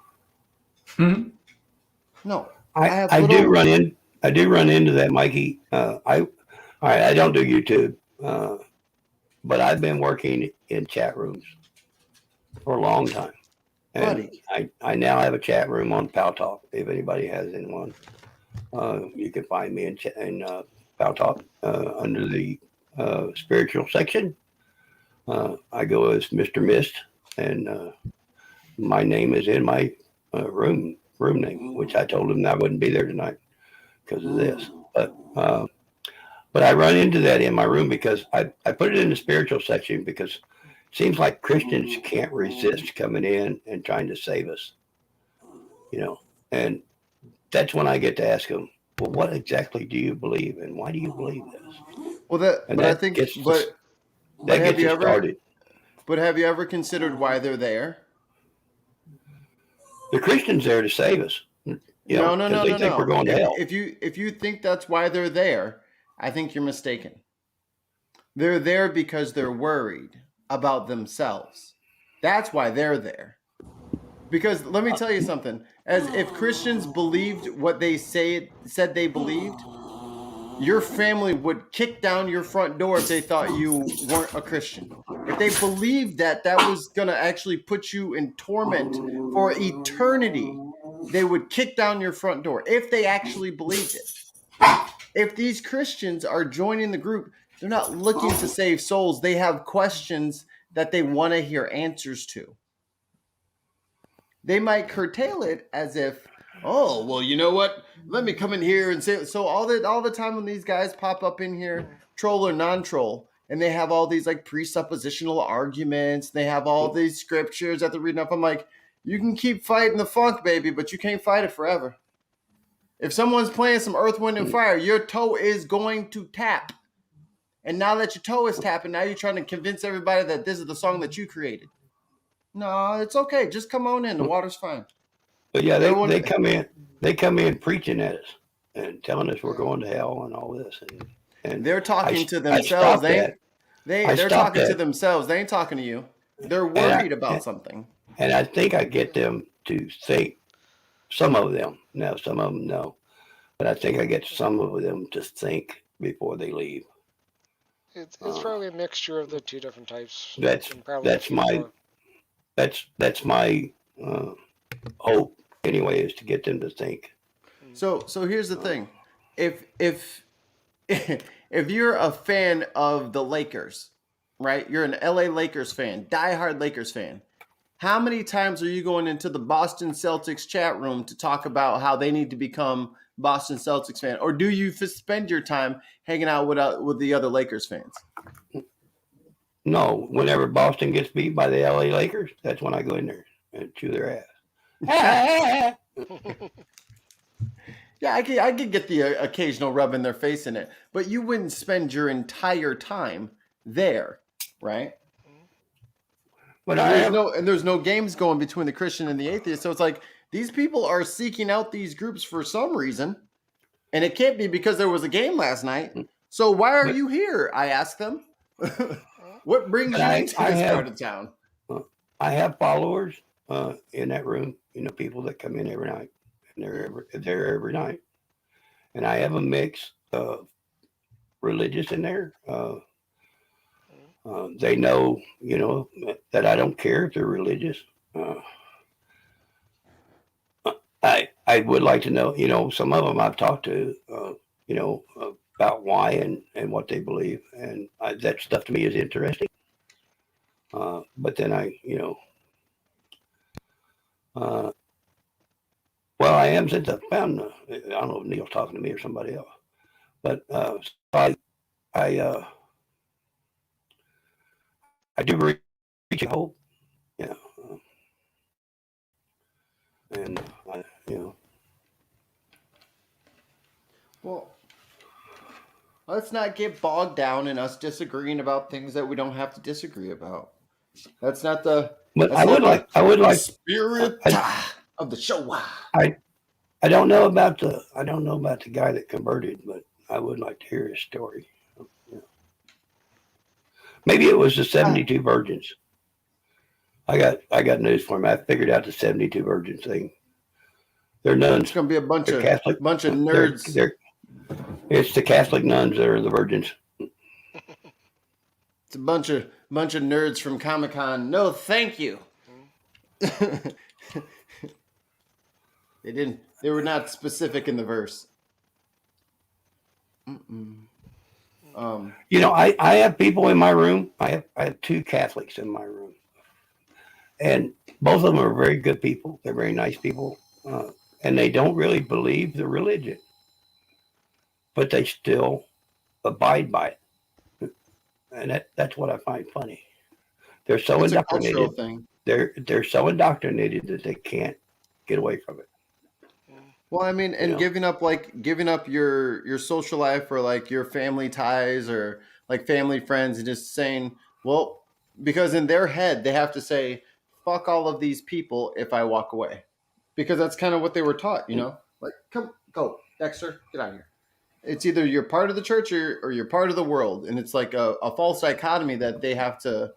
No.
I do run into that, Mikey. I don't do YouTube, but I've been working in chat rooms for a long time. And I now have a chat room on Pal Talk. If anybody has anyone, you can find me in Pal Talk under the spiritual section. I go as Mr. Mist, and my name is in my room name, which I told him I wouldn't be there tonight because of this. But I run into that in my room because I put it in the spiritual section because it seems like Christians can't resist coming in and trying to save us, and that's when I get to ask them, well, what exactly do you believe and why do you believe this?
Well,
Started.
But have you ever considered why they're there?
The Christians there to save us.
No.
They think we're going to hell.
If you think that's why they're there, I think you're mistaken. They're there because they're worried about themselves. That's why they're there. Because let me tell you something. As if Christians believed what they said they believed, your family would kick down your front door if they thought you weren't a Christian. If they believed that was going to actually put you in torment for eternity, they would kick down your front door if they actually believed it. If these Christians are joining the group, they're not looking to save souls. They have questions that they want to hear answers to. They might curtail it as if, oh, well, you know what? Let me come in here and say. So all the time when these guys pop up in here, troll or non-troll, and they have all these like presuppositional arguments, they have all these scriptures that they're reading up. I'm like, you can keep fighting the funk, baby, but you can't fight it forever. If someone's playing some Earth, Wind, and Fire, your toe is going to tap. And now that your toe is tapping, now you're trying to convince everybody that this is the song that you created. No, it's okay. Just come on in. The water's fine.
But yeah, they come in preaching at us and telling us we're going to hell and all this. And
they're talking to themselves. They're talking to themselves. They ain't talking to you. They're worried about something.
And I think I get them to think, some of them, now some of them no, but I think I get some of them to think before they leave.
It's probably a mixture of the two different types.
That's my hope anyway, is to get them to think.
So here's the thing. If you're a fan of the Lakers, right? You're an LA Lakers fan, diehard Lakers fan. How many times are you going into the Boston Celtics chat room to talk about how they need to become Boston Celtics fan? Or do you spend your time hanging out with the other Lakers fans?
No, whenever Boston gets beat by the LA Lakers, that's when I go in there and chew their ass.
Yeah, I could get the occasional rub in their face in it, but you wouldn't spend your entire time there, right? But there's no games going between the Christian and the atheist. So it's like these people are seeking out these groups for some reason, and it can't be because there was a game last night. So why are you here? I ask them. What brings you into this part of town?
I have followers in that room. People that come in every night, and they're there every night. And I have a mix of religious in there. They know, that I don't care if they're religious. I would like to know, some of them I've talked to, about why and what they believe. And that stuff to me is interesting. But then well, I am, since I found, I don't know if Neil's talking to me or somebody else, but I do reach a hope, and
Well, let's not get bogged down in us disagreeing about things that we don't have to disagree about. That's not the.
But I would like
spirit of the show.
I don't know about the guy that converted, but I would like to hear his story. Maybe it was the 72 virgins. I got news for him. I figured out the 72 virgins thing. They're nuns.
It's going to be a bunch of nerds.
It's the Catholic nuns that are the virgins.
It's a bunch of nerds from Comic-Con. No, thank you. They were not specific in the verse.
I have people in my room. I have two Catholics in my room, and both of them are very good people. They're very nice people, and they don't really believe the religion, but they still abide by it, and that's what I find funny. They're so indoctrinated. They're so indoctrinated that they can't get away from it.
Well, I mean, and giving up your social life or like your family ties or like family friends and just saying, well, because in their head they have to say, fuck all of these people if I walk away. Because that's kind of what they were taught, Like, go, Dexter, get out of here. It's either you're part of the church or you're part of the world. And it's like a false dichotomy that they have to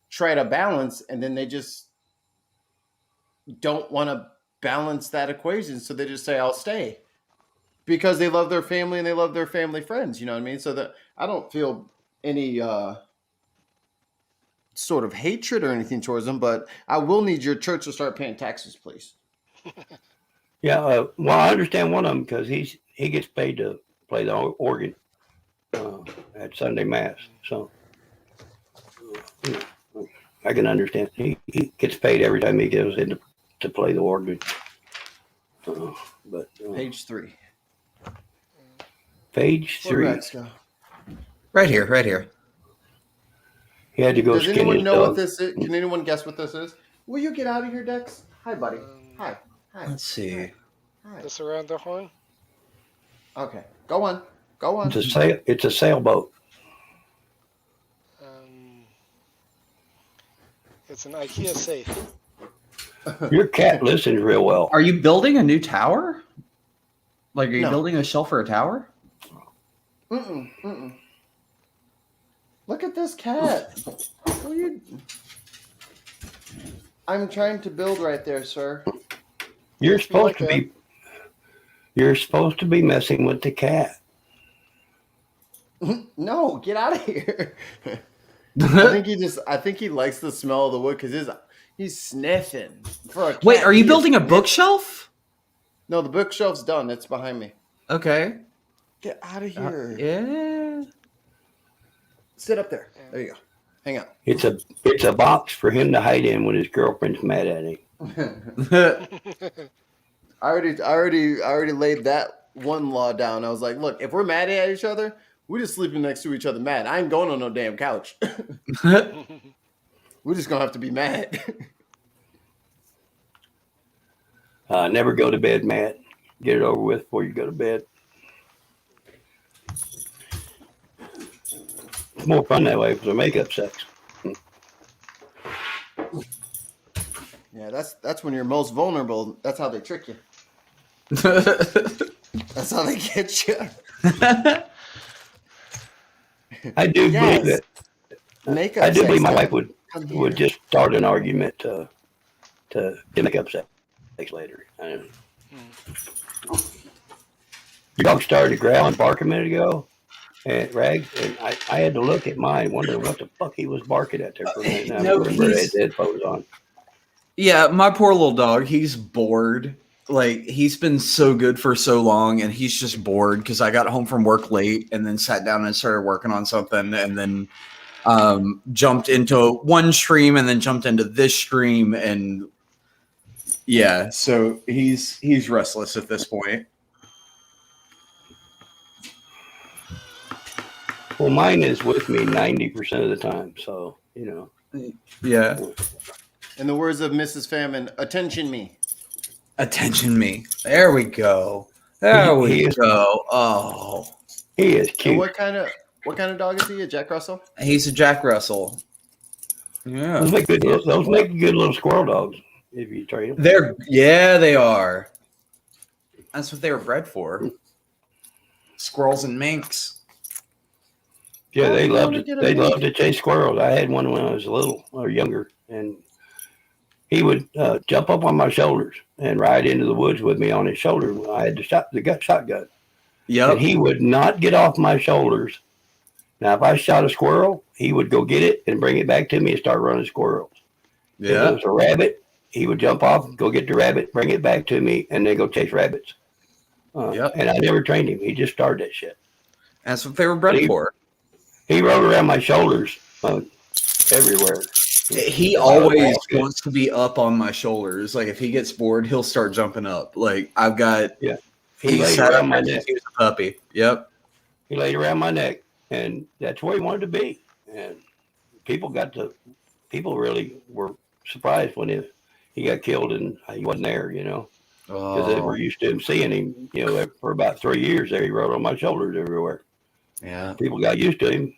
try to balance, and then they just don't want to balance that equation, so they just say, I'll stay. because they love their family and they love their family friends. You know what I mean? So that I don't feel any sort of hatred or anything towards them, but I will need your church to start paying taxes, please.
Yeah, well, I understand one of them because he gets paid to play the organ at Sunday Mass. So you know, I can understand. He gets paid every time he goes in to play the organ. But
Page 3.
Page
Where
3.
Rex go?
Right here.
He had to go
Does
skin
anyone
his
know what
dog.
this is? Can anyone guess what this is? Will you get out of here, Dex? Hi, buddy. Hi.
Let's see.
Hi.
This around the horn?
Okay. Go on.
It's a sailboat.
It's an IKEA safe.
Your cat listens real well.
Are you building a new tower? Like, are you
No.
building a shelf for a tower?
Mm-mm. Look at this cat. What are you... I'm trying to build right there, sir.
You're
If you like
supposed to be. You're supposed to be messing with the cat.
No, get out of here. I think he likes the smell of the wood because he's sniffing. For a cat,
Wait, are you
he
building
is
a bookshelf?
No, the bookshelf's done. It's behind me.
Okay.
Get out of here.
Yeah.
Sit up there. There you go. Hang on.
It's a box for him to hide in when his girlfriend's mad at him.
I already laid that one law down. I was like, look, if we're mad at each other, we're just sleeping next to each other mad. I ain't going on no damn couch. We're just gonna have to be mad.
Never go to bed mad. Get it over with before you go to bed. It's more fun that way for the makeup sex.
Yeah, that's when you're most vulnerable. That's how they trick you. That's how they get you.
I do believe that.
Makeup
I do
sex,
believe my
guys.
wife
Come here.
would just start an argument to make up sex later. Your dog started to growl and bark a minute ago, and Rags, and I had to look at mine, wondering what the fuck he was barking at there for a minute. And I remember he had headphones on.
Yeah, my poor little dog, he's bored. Like, he's been so good for so long, and he's just bored because I got home from work late and then sat down and started working on something and then jumped into one stream and then jumped into this stream. And yeah, so he's restless at this point.
Well, mine is with me 90% of the time, so, you know.
Yeah.
In the words of Mrs. Famine, attention me.
Attention me. There we go. There we go. Oh.
He is
And
cute.
what kind of dog is he? A Jack Russell?
He's a Jack Russell. Yeah.
Those make good little squirrel dogs if you trade them.
They are. That's what they were bred for. Squirrels and minks.
Yeah,
Oh,
they
you
love
wanna
to
get a
they love
mink?
to chase squirrels. I had one when I was little or younger, and he would jump up on my shoulders and ride into the woods with me on his shoulder when I had the shotgun.
Yep.
And he would not get off my shoulders. Now, if I shot a squirrel, he would go get it and bring it back to me and start running squirrels. If it was a rabbit, he would jump off, go get the rabbit, bring it back to me, and then go chase rabbits. And I never trained him. He just started that shit.
That's what they were bred for.
He rode around my shoulders everywhere.
He always wants to be up on my shoulders. Like, if he gets bored, he'll start jumping up. Like, I've got...
Yeah.
He
laid
sat
around
up
my
since
neck.
he was a puppy. Yep.
He laid around my neck, and that's where he wanted to be. And people really were surprised when he got killed and he wasn't there, you know, because they were used to him seeing him, you know, for about 3 years there. He rode on my shoulders everywhere.
Yeah.
People got used to him.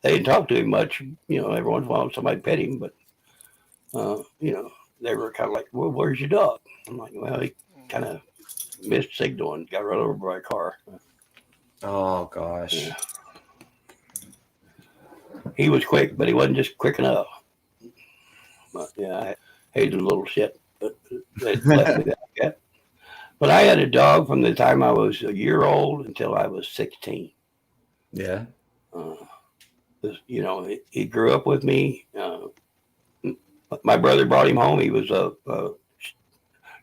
They didn't talk to him much, you know, every once in a while somebody pet him, but, you know, they were kind of like, well, where's your dog? I'm like, well, he kind of missed signal and got run over by a car.
Oh, gosh.
Yeah. He was quick, but he wasn't just quick enough. But yeah, I hated the little shit. But they left me like that. But I had a dog from the time I was a year old until I was 16.
Yeah.
You know, he grew up with me. My brother brought him home. He was a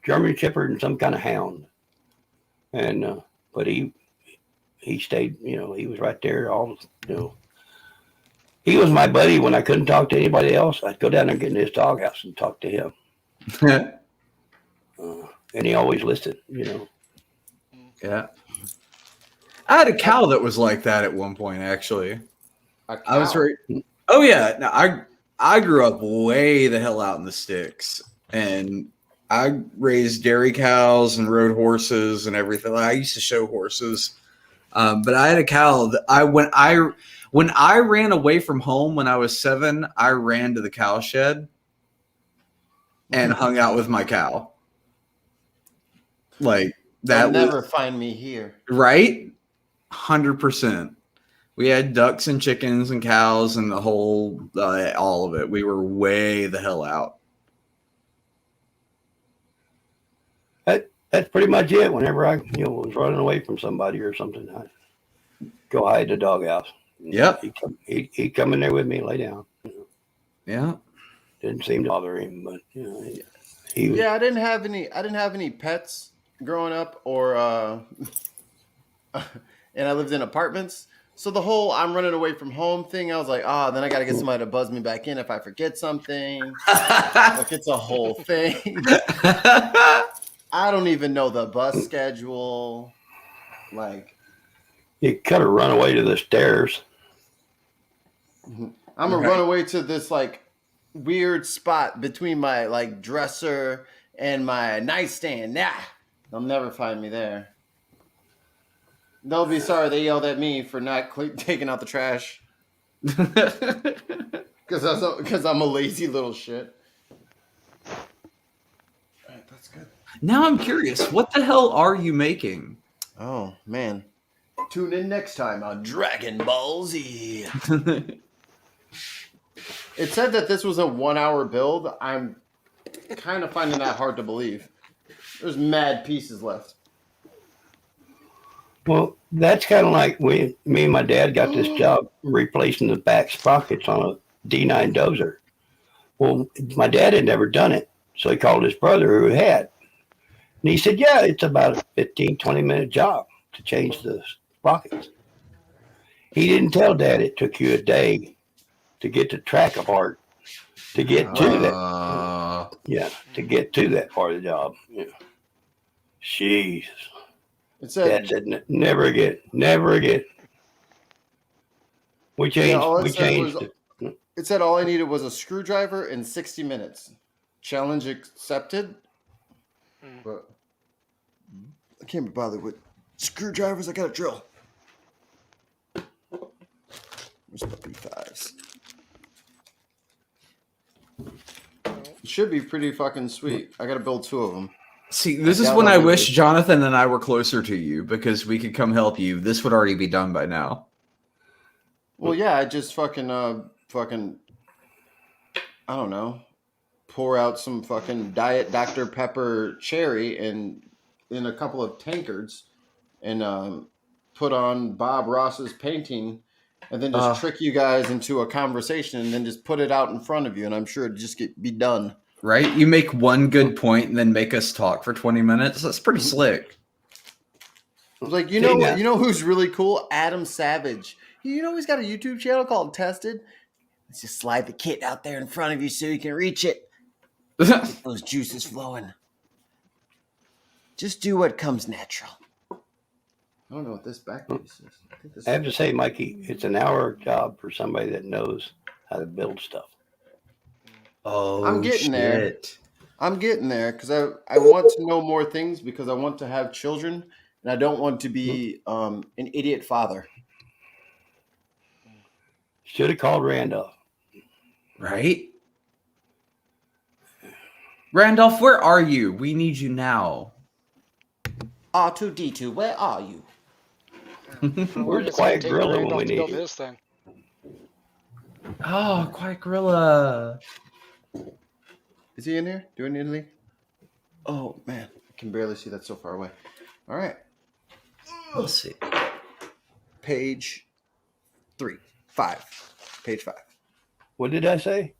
German Shepherd and some kind of hound, and but he stayed. You know, he was right there. All you know, he was my buddy when I couldn't talk to anybody else. I'd go down there and get in his doghouse and talk to him, and he always listened. You know.
Yeah. I had a cow that was like that at one point, actually. I was right. Oh yeah. No, I grew up way the hell out in the sticks, and I raised dairy cows and rode horses and everything. I used to show horses, but I had a cow that when I ran away from home when I was 7, I ran to the cow shed and hung out with my cow. Like that.
They'll never find me here.
Right? 100%. We had ducks and chickens and cows and the whole, all of it. We were way the hell out.
That's pretty much it. Whenever I was running away from somebody or something, I'd go hide in the doghouse.
Yep.
He'd come in there with me and lay down.
Yeah.
Didn't seem to bother him, but he was,
Yeah, I didn't have any pets growing up, or and I lived in apartments. So the whole I'm running away from home thing, I was like, then I got to get somebody to buzz me back in if I forget something. Like, it's a whole thing. I don't even know the bus schedule. Like,
you could have run away to the stairs.
I'm gonna run away to this like weird spot between my like dresser and my nightstand. Nah, they'll never find me there. They'll be sorry they yelled at me for not taking out the trash. Because I'm a lazy little shit. All right, that's good.
Now I'm curious, what the hell are you making?
Oh, man. Tune in next time on Dragon Ball Z. It said that this was a 1-hour build. I'm kind of finding that hard to believe. There's mad pieces left.
Well, that's kind of like me and my dad got this job replacing the back sprockets on a D9 dozer. Well, my dad had never done it, so he called his brother who had. And he said, yeah, it's about a 15, 20-minute job to change the sprockets. He didn't tell Dad it took you a day to get the track apart, to get to that. Yeah, to get to that part of the job. Yeah. Jeez.
It said,
Dad said, never again, never again. We changed it.
It said all I needed was a screwdriver in 60 minutes. Challenge accepted. But I can't be bothered with screwdrivers. I got a drill. Where's the B5s? It should be pretty fucking sweet. I gotta build 2 of them.
See, this is when I wish Jonathan and I were closer to you because we could come help you. This would already be done by now.
Well, yeah, I just fucking, I don't know, pour out some fucking Diet Dr. Pepper cherry in a couple of tankards and put on Bob Ross's painting and then just trick you guys into a conversation and then just put it out in front of you, and I'm sure it'd just be done.
Right? You make one good point and then make us talk for 20 minutes. That's pretty slick.
Like, you know who's really cool? Adam Savage. You know he's got a YouTube channel called Tested? Let's just slide the kit out there in front of you so you can reach it. Get those juices flowing. Just do what comes natural. I don't know what this back piece is.
I have to say, Mikey, it's an hour job for somebody that knows how to build stuff.
Oh,
I'm getting there. I'm getting there because I want to know more things because I want to have children and I don't want to be an idiot father.
Should have called Randolph.
Right? Randolph, where are you? We need you now.
R2D2, where are you?
Where's the Quiet Gorilla when we need you?
This thing.
Oh, Quiet Gorilla.
Is he in here? Do we need to leave? Oh, man. can barely see that so far away. All right.
Let's see.
Page 5. Page 5.
What did I say?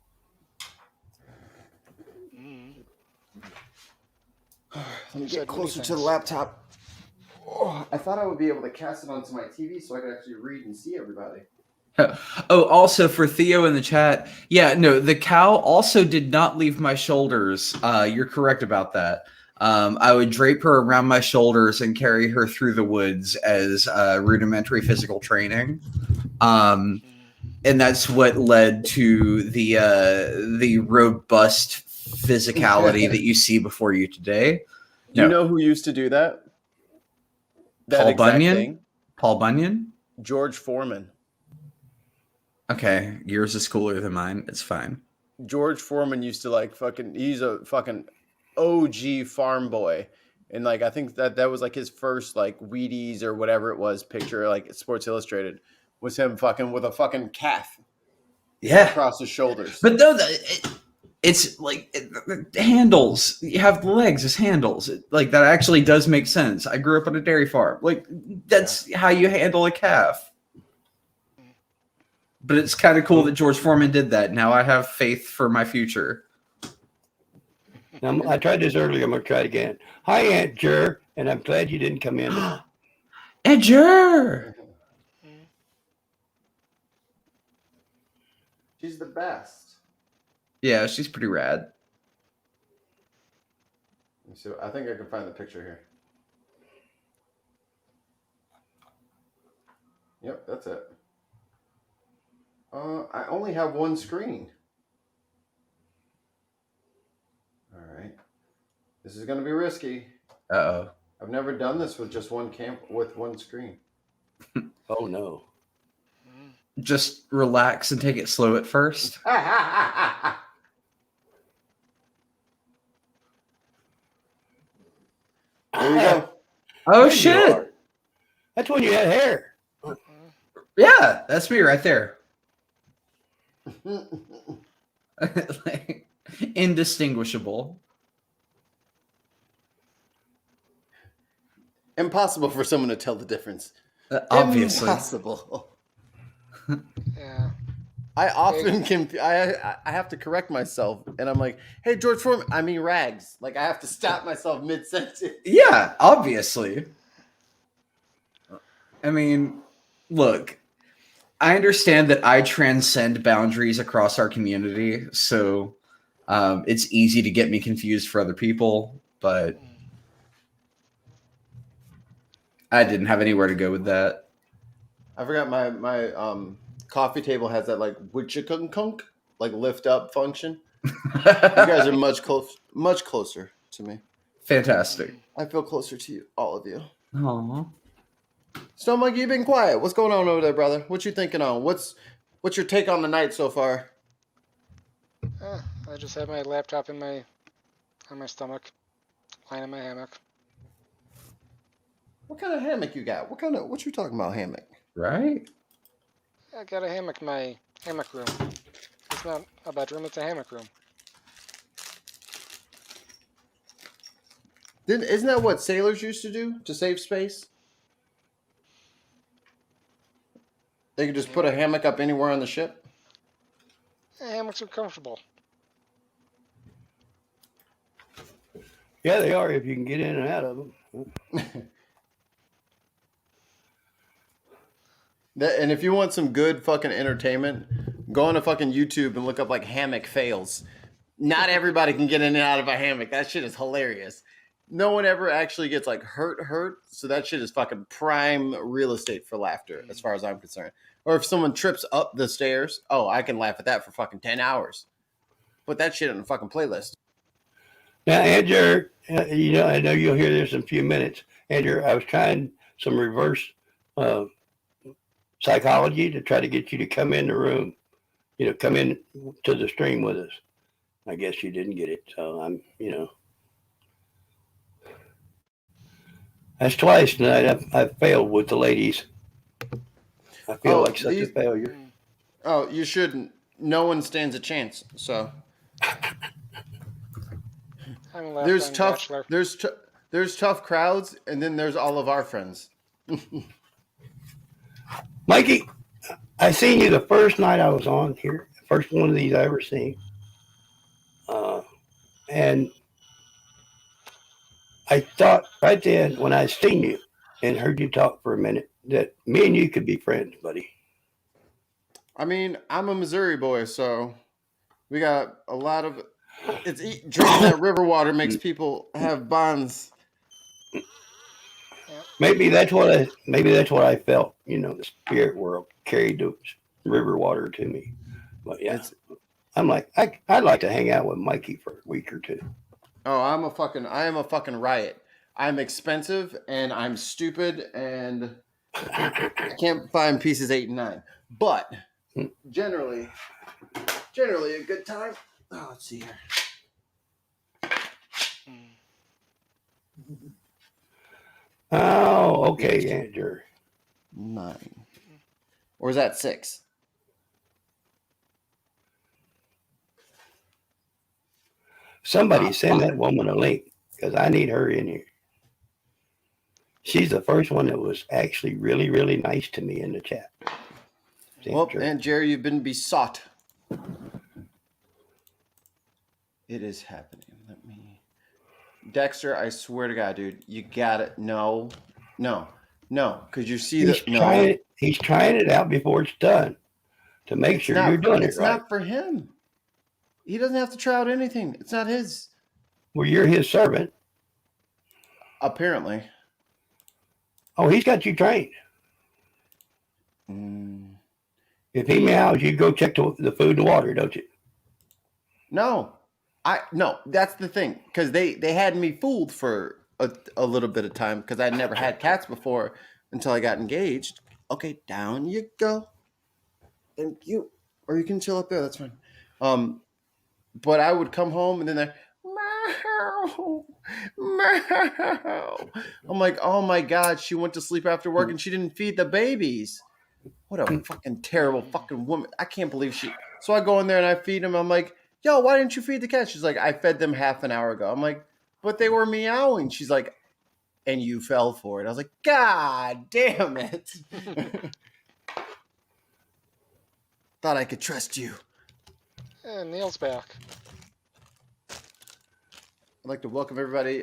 Let me get closer to the laptop. Oh, I thought I would be able to cast it onto my TV so I could actually read and see everybody.
Oh, also for Theo in the chat, yeah, no, the cow also did not leave my shoulders. You're correct about that. I would drape her around my shoulders and carry her through the woods as rudimentary physical training. And that's what led to the robust physicality that you see before you today.
Do you know who used to do that?
Paul Bunyan?
Thing?
Paul Bunyan?
George Foreman.
Okay, yours is cooler than mine. It's fine.
George Foreman used to he's a fucking OG farm boy. And like I think that was like his first like Wheaties or whatever it was picture, like Sports Illustrated, was him fucking with a fucking calf.
Yeah.
Across his shoulders.
But no, it's like the handles. You have the legs as handles. Like that actually does make sense. I grew up on a dairy farm. Like that's how you handle a calf. But it's kind of cool that George Foreman did that. Now I have faith for my future.
I tried this earlier. I'm going to try it again. Hi, Aunt Jer, and I'm glad you didn't come in.
Aunt Jer!
She's the best.
Yeah, she's pretty rad.
So I think I can find the picture here. Yep, that's it. I only have one screen. All right. This is going to be risky.
Uh-oh.
I've never done this with just one screen.
Oh, no.
Just relax and take it slow at first.
There you go.
Oh, shit.
That's when you had hair.
Yeah, that's me right there. Like, indistinguishable.
Impossible for someone to tell the difference.
Obviously.
Impossible.
Yeah.
I often I have to correct myself, and I'm like, "Hey, George Foreman, I mean Rags." Like I have to stop myself mid-sentence.
Yeah, obviously. I mean, look, I understand that I transcend boundaries across our community, so it's easy to get me confused for other people, but I didn't have anywhere to go with that.
I forgot my coffee table has that like woodchuck like lift up function. You guys are much closer to me.
Fantastic.
I feel closer to you, all of you.
Aww.
Stone Monkey, you've been quiet. What's going on over there, brother? What you thinking on? What's your take on the night so far?
I just have my laptop on my stomach, lying in my hammock.
What kind of hammock you got? What you talking about hammock?
Right?
I got a hammock in my hammock room. It's not a bedroom, it's a hammock room.
Isn't that what sailors used to do to save space? They could just put a hammock up anywhere on the ship?
Hammocks are comfortable.
Yeah, they are if you can get in and out of them.
And if you want some good fucking entertainment, go on to fucking YouTube and look up like hammock fails. Not everybody can get in and out of a hammock. That shit is hilarious. No one ever actually gets like hurt. So that shit is fucking prime real estate for laughter, as far as I'm concerned. Or if someone trips up the stairs, oh, I can laugh at that for fucking 10 hours. Put that shit on a fucking playlist.
Now, Andrew, I know you'll hear this in a few minutes. Andrew, I was trying some reverse psychology to try to get you to come in the room, come in to the stream with us. I guess you didn't get it. So I'm, that's twice tonight I've failed with the ladies. I feel like such a failure.
Oh, you shouldn't. No one stands a chance. So there's There's tough crowds, and then there's all of our friends.
Mikey, I seen you the first night I was on here. First one of these I ever seen. And I thought right then when I seen you and heard you talk for a minute that me and you could be friends, buddy.
I mean, I'm a Missouri boy, so we got a lot of. Drinking that river water makes people have bonds.
Maybe that's what I felt. You know, the spirit world carried the river water to me. But yeah, I'm like, I'd like to hang out with Mikey for a week or two.
Oh, I am a fucking riot. I'm expensive and I'm stupid and I can't find pieces 8 and 9. But generally a good time. Oh, let's see here.
Oh, okay, Andrew.
9. Or is that 6?
Somebody send that woman a link because I need her in here. She's the first one that was actually really, really nice to me in the chat.
Well, and Jerry, you've been besought. It is happening. Let me. Dexter, I swear to God, dude, you got it. No, because you see
he's trying it out before it's done to make sure you're doing it right.
It's not for him. He doesn't have to try out anything. It's not his.
Well, you're his servant.
Apparently.
Oh, he's got you trained. If he meows, you go check the food and water, don't you?
No, that's the thing. Because they had me fooled for a little bit of time because I'd never had cats before until I got engaged. Okay, down you go. Thank you. Or you can chill up there. That's fine. But I would come home and then they're meow. I'm like, oh my God, she went to sleep after work and she didn't feed the babies. What a fucking terrible fucking woman. I can't believe she. So I go in there and I feed them. I'm like, yo, why didn't you feed the cats? She's like, I fed them half an hour ago. I'm like, but they were meowing. She's like, and you fell for it. I was like, God damn it. Thought I could trust you.
And Neil's back.
I'd like to welcome everybody.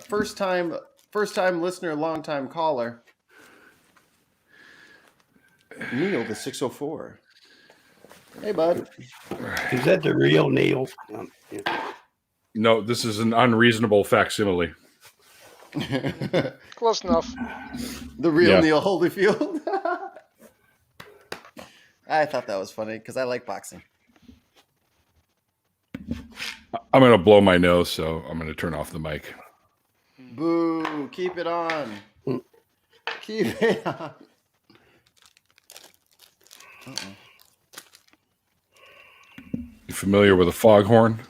First time listener, long time caller. Neil, the 604. Hey, bud.
Is that the real Neil?
No, this is an unreasonable facsimile.
Close enough.
The real Neil Holyfield. I thought that was funny because I like boxing.
I'm going to blow my nose, so I'm going to turn off the mic.
Boo. Keep it on. Keep it on.
You familiar with a foghorn?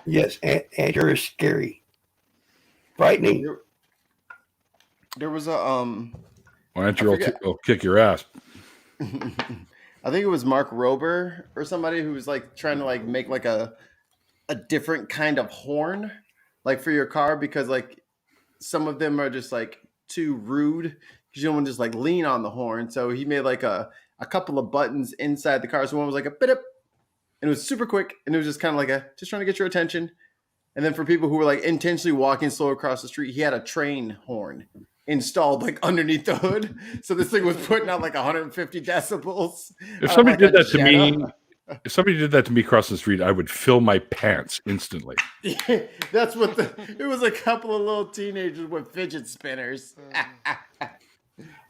Yes, Andrew is scary. Frightening.
There was a
Why don't you I'll kick your ass?
I think it was Mark Rober or somebody who was like trying to like make like a different kind of horn like for your car because like some of them are just like too rude because you don't want to just like lean on the horn. So he made like a couple of buttons inside the car. So one was like a bit up and it was super quick and it was just kind of like just trying to get your attention. And then for people who were like intentionally walking slow across the street, he had a train horn installed like underneath the hood. So this thing was putting out like 150 decibels.
If somebody did that to me, if somebody did that to me across the street, I would fill my pants instantly.
That's what it was. A couple of little teenagers with fidget spinners.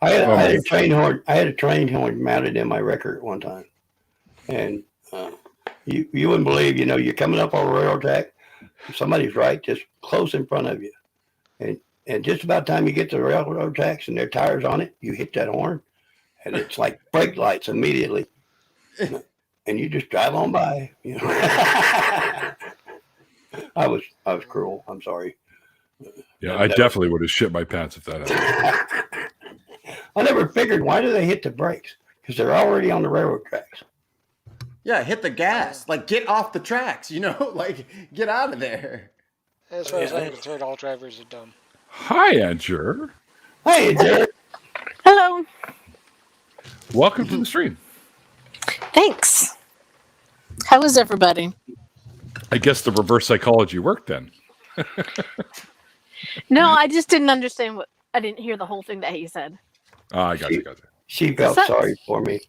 I had a train horn. I had a train horn mounted in my record at one time, and you wouldn't believe. You know, you're coming up on a railroad track. Somebody's right just close in front of you, and just about the time you get to the railroad tracks and there are tires on it, you hit that horn, and it's like brake lights immediately, and you just drive on by. You know, I was cruel. I'm sorry.
Yeah, I definitely would have shit my pants if that happened.
I never figured why do they hit the brakes because they're already on the railroad tracks.
Yeah, hit the gas. Like, get off the tracks, you know? Like, get out of there.
As far as I'm concerned, all drivers are dumb.
Hi, Andrew.
Hey, Derek.
Hello.
Welcome to the stream.
Thanks. How is everybody?
I guess the reverse psychology worked then.
No, I just didn't understand what I didn't hear the whole thing that he said.
I got you.
She felt sorry for me.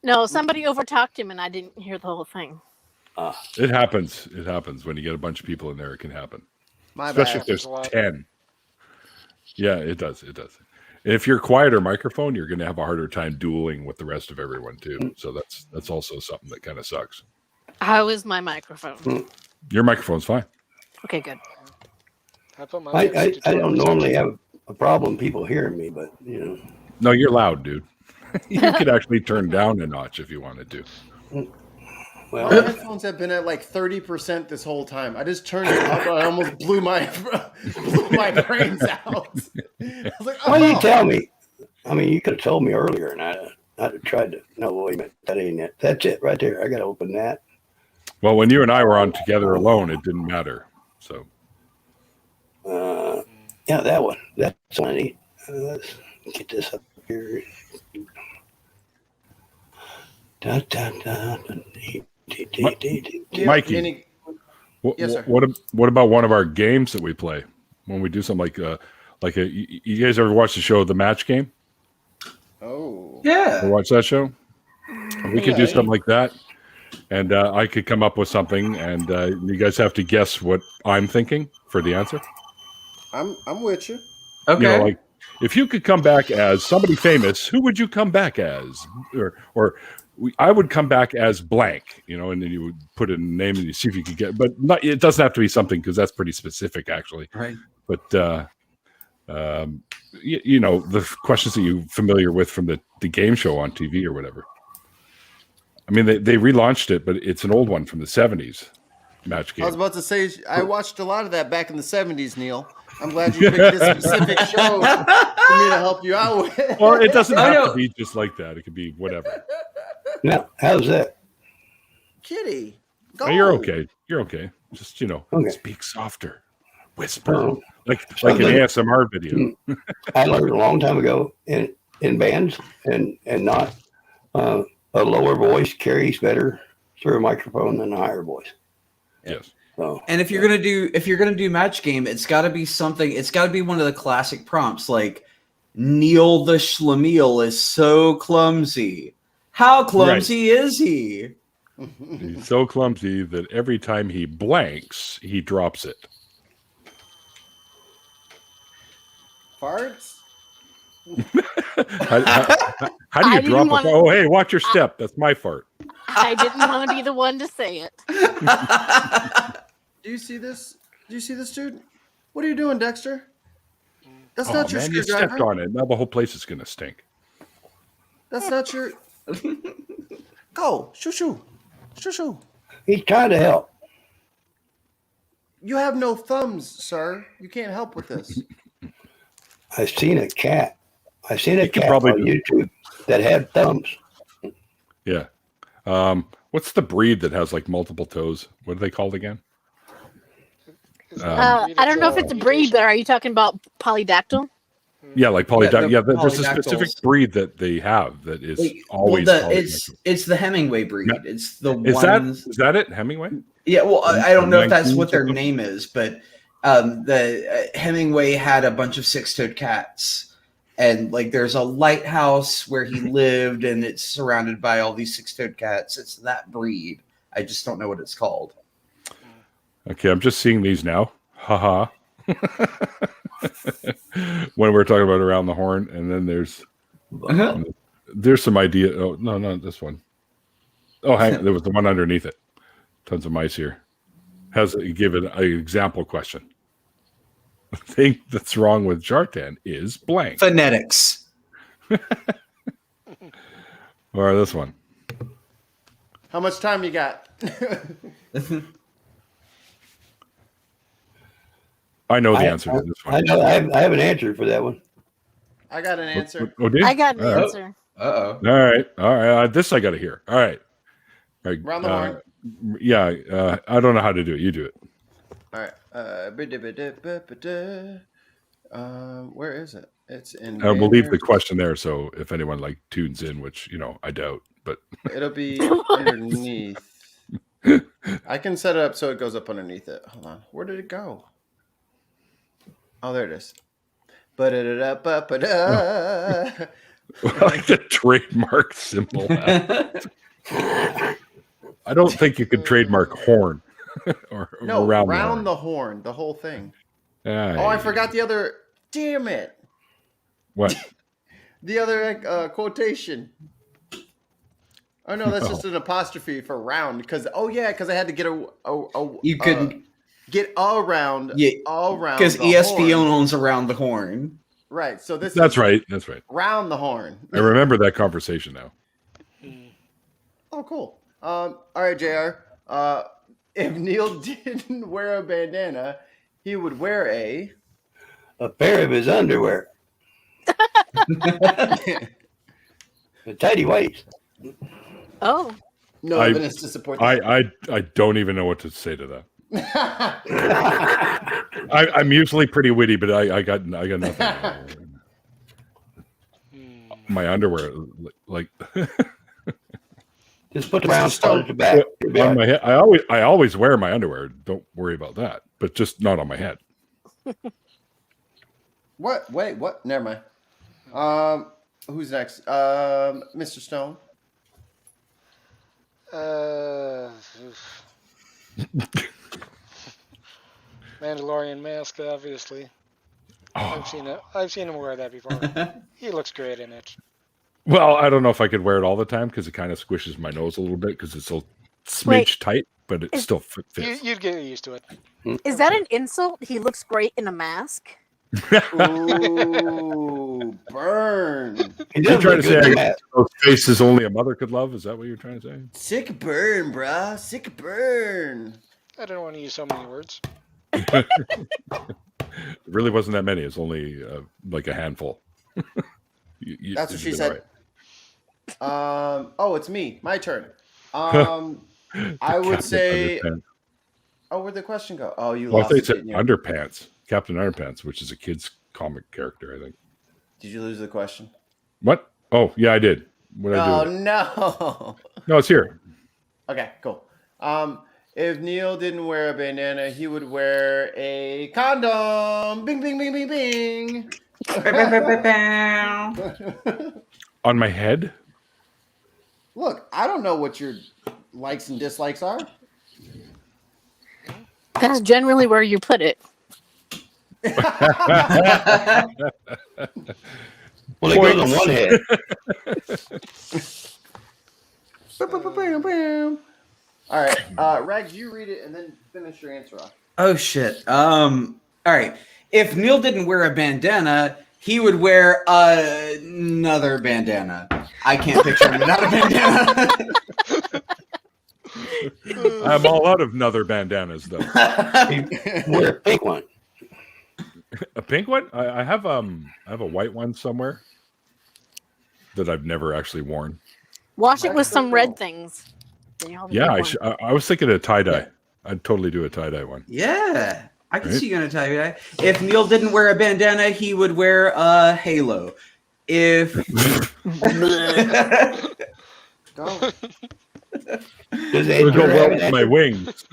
No, somebody overtalked him and I didn't hear the whole thing.
It happens. It happens when you get a bunch of people in there. It can happen,
My
especially
bad.
if there's 10. Yeah, it does. It does. If you're quieter microphone, you're going to have a harder time dueling with the rest of everyone too. So that's also something that kind of sucks.
How is my microphone?
Your microphone's fine.
Okay, good.
I put my
I don't normally have a problem people hearing me, but
No, you're loud, dude. You could actually turn down a notch if you wanted to.
My headphones have been at like 30% this whole time. I just turned it up and I almost blew my brains out. I was like,
why did you tell me? I mean, you could have told me earlier, and I'd have tried to. No, wait a minute, that ain't it. That's it right there. I got to open that.
Well, when you and I were on together alone, it didn't matter. So,
yeah, that one. That's what I need. Let's get this up here.
Mikey,
Yes, sir.
what about one of our games that we play when we do something like a? You guys ever watch the show The Match Game?
Oh,
Yeah.
Ever watch that show? We could do something like that, and I could come up with something, and you guys have to guess what I'm thinking for the answer.
I'm with you.
Okay.
You know, like if you could come back as somebody famous, who would you come back as? I would come back as blank, you know, and then you would put in a name and you see if you could get, but not, it doesn't have to be something because that's pretty specific actually.
Right.
But, you know, the questions that you're familiar with from the game show on TV or whatever. I mean, they relaunched it, but it's an old one from the 70s match game.
I was about to say, I watched a lot of that back in the 70s, Neil. I'm glad you picked this specific show for me to help you out with.
Well, it doesn't have to be just like that. It could be whatever.
Now, how's that?
Kitty, go.
Oh, you're okay. You're okay. Just, you know, speak softer. Whisper. Like an ASMR video.
I learned a long time ago in bands and not a lower voice carries better through a microphone than a higher voice.
Yes.
So,
And if you're gonna do match game, it's got to be something. It's got to be one of the classic prompts, like Neil the Schlemiel is so clumsy. How clumsy is he?
He's so clumsy that every time he blanks, he drops it.
Farts?
How do you drop a fart? Oh, hey, watch your step. That's my fart.
I didn't want to be the one to say it.
Do you see this? Do you see this, dude? What are you doing, Dexter? That's
Oh,
not your
man, you
screwdriver.
stepped on it. Now the whole place is going to stink.
That's not your. Go, shoo shoo, shoo shoo.
he's trying to help.
You have no thumbs, sir. You can't help with this.
I've seen a cat. I've seen a
You could
cat
probably
on
do-
YouTube that had thumbs.
Yeah. What's the breed that has like multiple toes? What are they called again?
I don't know if it's a breed, but are you talking about polydactyl?
Yeah, like polydactyl.
the
Yeah, there's a specific
polydactyls.
breed that they have that is
Like,
always.
it's the Hemingway breed.
Yeah.
It's the
Is that it? Hemingway?
Yeah, well, I don't know if that's what their
19
name is, but the Hemingway had a bunch of six-toed cats, and like there's a lighthouse where he lived, and it's surrounded by all these six-toed cats. It's that breed. I just don't know what it's called.
Okay, I'm just seeing these now. Haha. When we're talking about around the horn, and then there's some idea. Oh no, not this one. Oh, there was the one underneath it. Tons of mice here. Give it an example question. The thing that's wrong with Jartan is blank.
Phonetics.
Or this one.
How much time you got?
I know the answer to this one.
I know. I have an answer for that one.
I got an answer.
Oh, did you?
I got an
All right.
answer.
Uh-oh.
All right. This I got to hear. All right. Right.
Round the horn.
Yeah. I don't know how to do it. You do it.
All right. Where is it? It's in.
We'll leave the
banners.
question there. So if anyone like tunes in, which I doubt, but
It'll be underneath. I can set it up so it goes up underneath it. Hold on. Where did it go? Oh, there it is. Ba-da-da-da-ba-ba-da.
like the trademark symbol. I don't think you could trademark horn or
No,
round
the horn, the whole thing.
Yeah,
Oh, I forgot the other. Damn it!
What?
The other quotation. Oh no, that's just an apostrophe for round. Because I had to get
You couldn't
get all round.
Yeah,
all round.
because
the
ESPN
horn.
owns Around the Horn.
Right. So this.
That's
is
right. That's right.
Round the horn.
I remember that conversation now.
Oh, cool. All right, JR. If Neil didn't wear a bandana, he would wear a
pair of his underwear. The tidy whities.
Oh.
no evidence to support that.
I don't even know what to say to that. I'm usually pretty witty, but I got nothing. My underwear, like
Just put the round part at the back.
on my head. I always wear my underwear. Don't worry about that. But just not on my head.
What? Wait, what? Never mind. Who's next? Mr. Stone.
Mandalorian mask, obviously. I've seen him wear that before. He looks great in it.
Well, I don't know if I could wear it all the time because it kind of squishes my nose a little bit because it's so smidge tight, but it still fits.
You'd get used to it.
Is that an insult? He looks great in a mask.
Ooh, burn.
You're trying to say those faces only a mother could love? Is that what you're trying to say?
Sick burn, bruh. Sick burn.
I don't want to use so many words.
It really wasn't that many. It's only like a handful.
That's what she said. Right. It's me. My turn. I would say.
Underpants.
Oh, where'd the question go? Oh, you
Well,
lost
I
it.
think it's Underpants. Captain Underpants, which is a kid's comic character, I think.
Did you lose the question?
What? Oh, yeah, I did. What did I do?
Oh, no.
No, it's here.
Okay, cool. If Neil didn't wear a bandana, he would wear a condom. Bing, bing, bing, bing, bing.
On my head?
Look, I don't know what your likes and dislikes are.
That's generally where you put it.
Well, it goes on one head.
All right, Rags, you read it and then finish your answer off.
Oh shit. All right. If Neil didn't wear a bandana, he would wear another bandana. I can't picture him without a bandana.
I'm all out of another bandanas, though.
Wear a pink one.
A pink one? I have a white one somewhere that I've never actually worn.
Wash it with some red things.
Yeah, I was thinking of tie-dye. I'd totally do a tie-dye one.
Yeah. I can see you gonna tie dye. If Neil didn't wear a bandana, he would wear a halo. If
Go.
It would go well with my wings.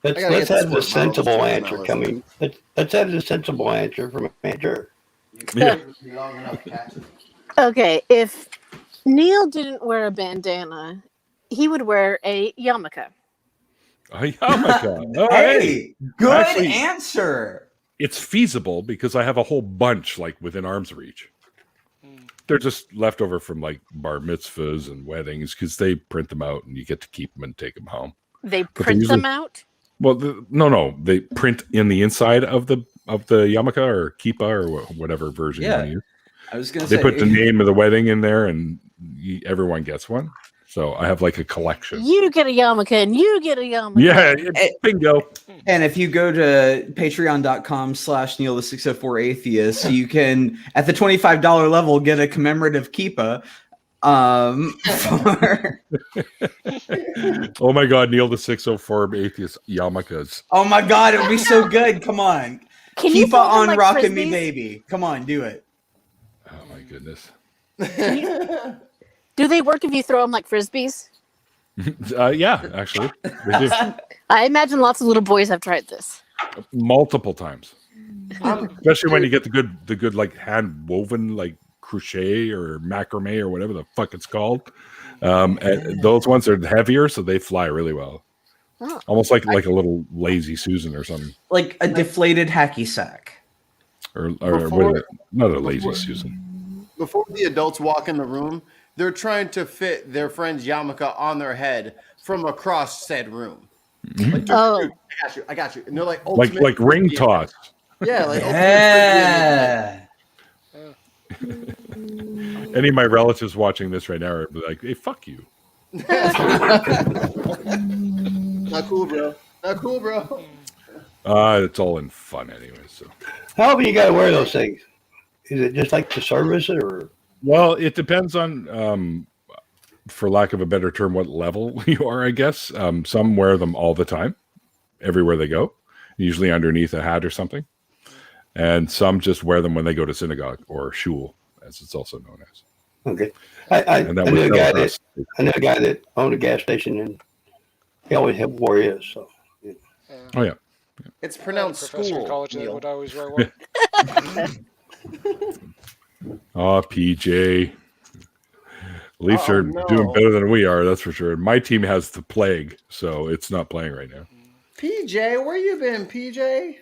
Let's have the sensible answer coming. Let's have the sensible answer from a manager.
Yeah.
Okay, if Neil didn't wear a bandana, he would wear a yarmulke.
A yarmulke. Oh,
hey, good
Actually,
answer.
It's feasible because I have a whole bunch like within arm's reach. They're just left over from like bar mitzvahs and weddings because they print them out and you get to keep them and take them home.
They print them out?
Well, no. They print in the inside of the yarmulke or kippah or whatever version you want to use.
I was going to
They
say
put the name of the wedding in there and everyone gets one. So I have like a collection.
You get a yarmulke and you get a yarmulke.
Yeah,
Hey.
bingo.
And if you go to patreon.com/Neil the 604 Atheist, you can, at the $25 level, get a commemorative kippa.
Oh my God, Neil the 604 Atheist yarmulkes.
Oh my God, it would be so good. Come on.
Can you
Kippa
throw them
on
like
Rockin' Me
frisbees?
Baby. Come on, do it.
Oh my goodness.
Do they work if you throw them like frisbees?
Yeah, actually, they do.
I imagine lots of little boys have tried this.
Multiple times, especially when you get the good like hand woven like crochet or macrame or whatever the fuck it's called. And those ones are heavier, so they fly really well.
Oh.
Almost like a little lazy Susan or something,
Like a deflated hacky sack.
or what is it? Not a lazy Susan.
Before the adults walk in the room, they're trying to fit their friend's yarmulke on their head from across said room. Like,
Oh.
dude, I got you. And they're like,
Like
ultimate
ring
frisbee.
toss.
Yeah, like
Yeah.
Any of my relatives watching this right now are like, "Hey, fuck you."
Not cool, bro. Not cool, bro.
It's all in fun anyway. So,
How often you got to wear those things? Is it just like to service it, or
well, it depends on, for lack of a better term, what level you are. I guess some wear them all the time, everywhere they go, usually underneath a hat or something, and some just wear them when they go to synagogue or shul, as it's also known as.
okay? I
And that
knew
was
a guy
across-
that owned a gas station, and he always had wore his. So
Oh yeah.
It's
I had a
pronounced
professor in
school.
college that
Neil.
would always wear one.
Oh, PJ. Leafs
Oh,
are
no.
doing better than we are, that's for sure. My team has the plague, so it's not playing right now.
PJ, where you been, PJ?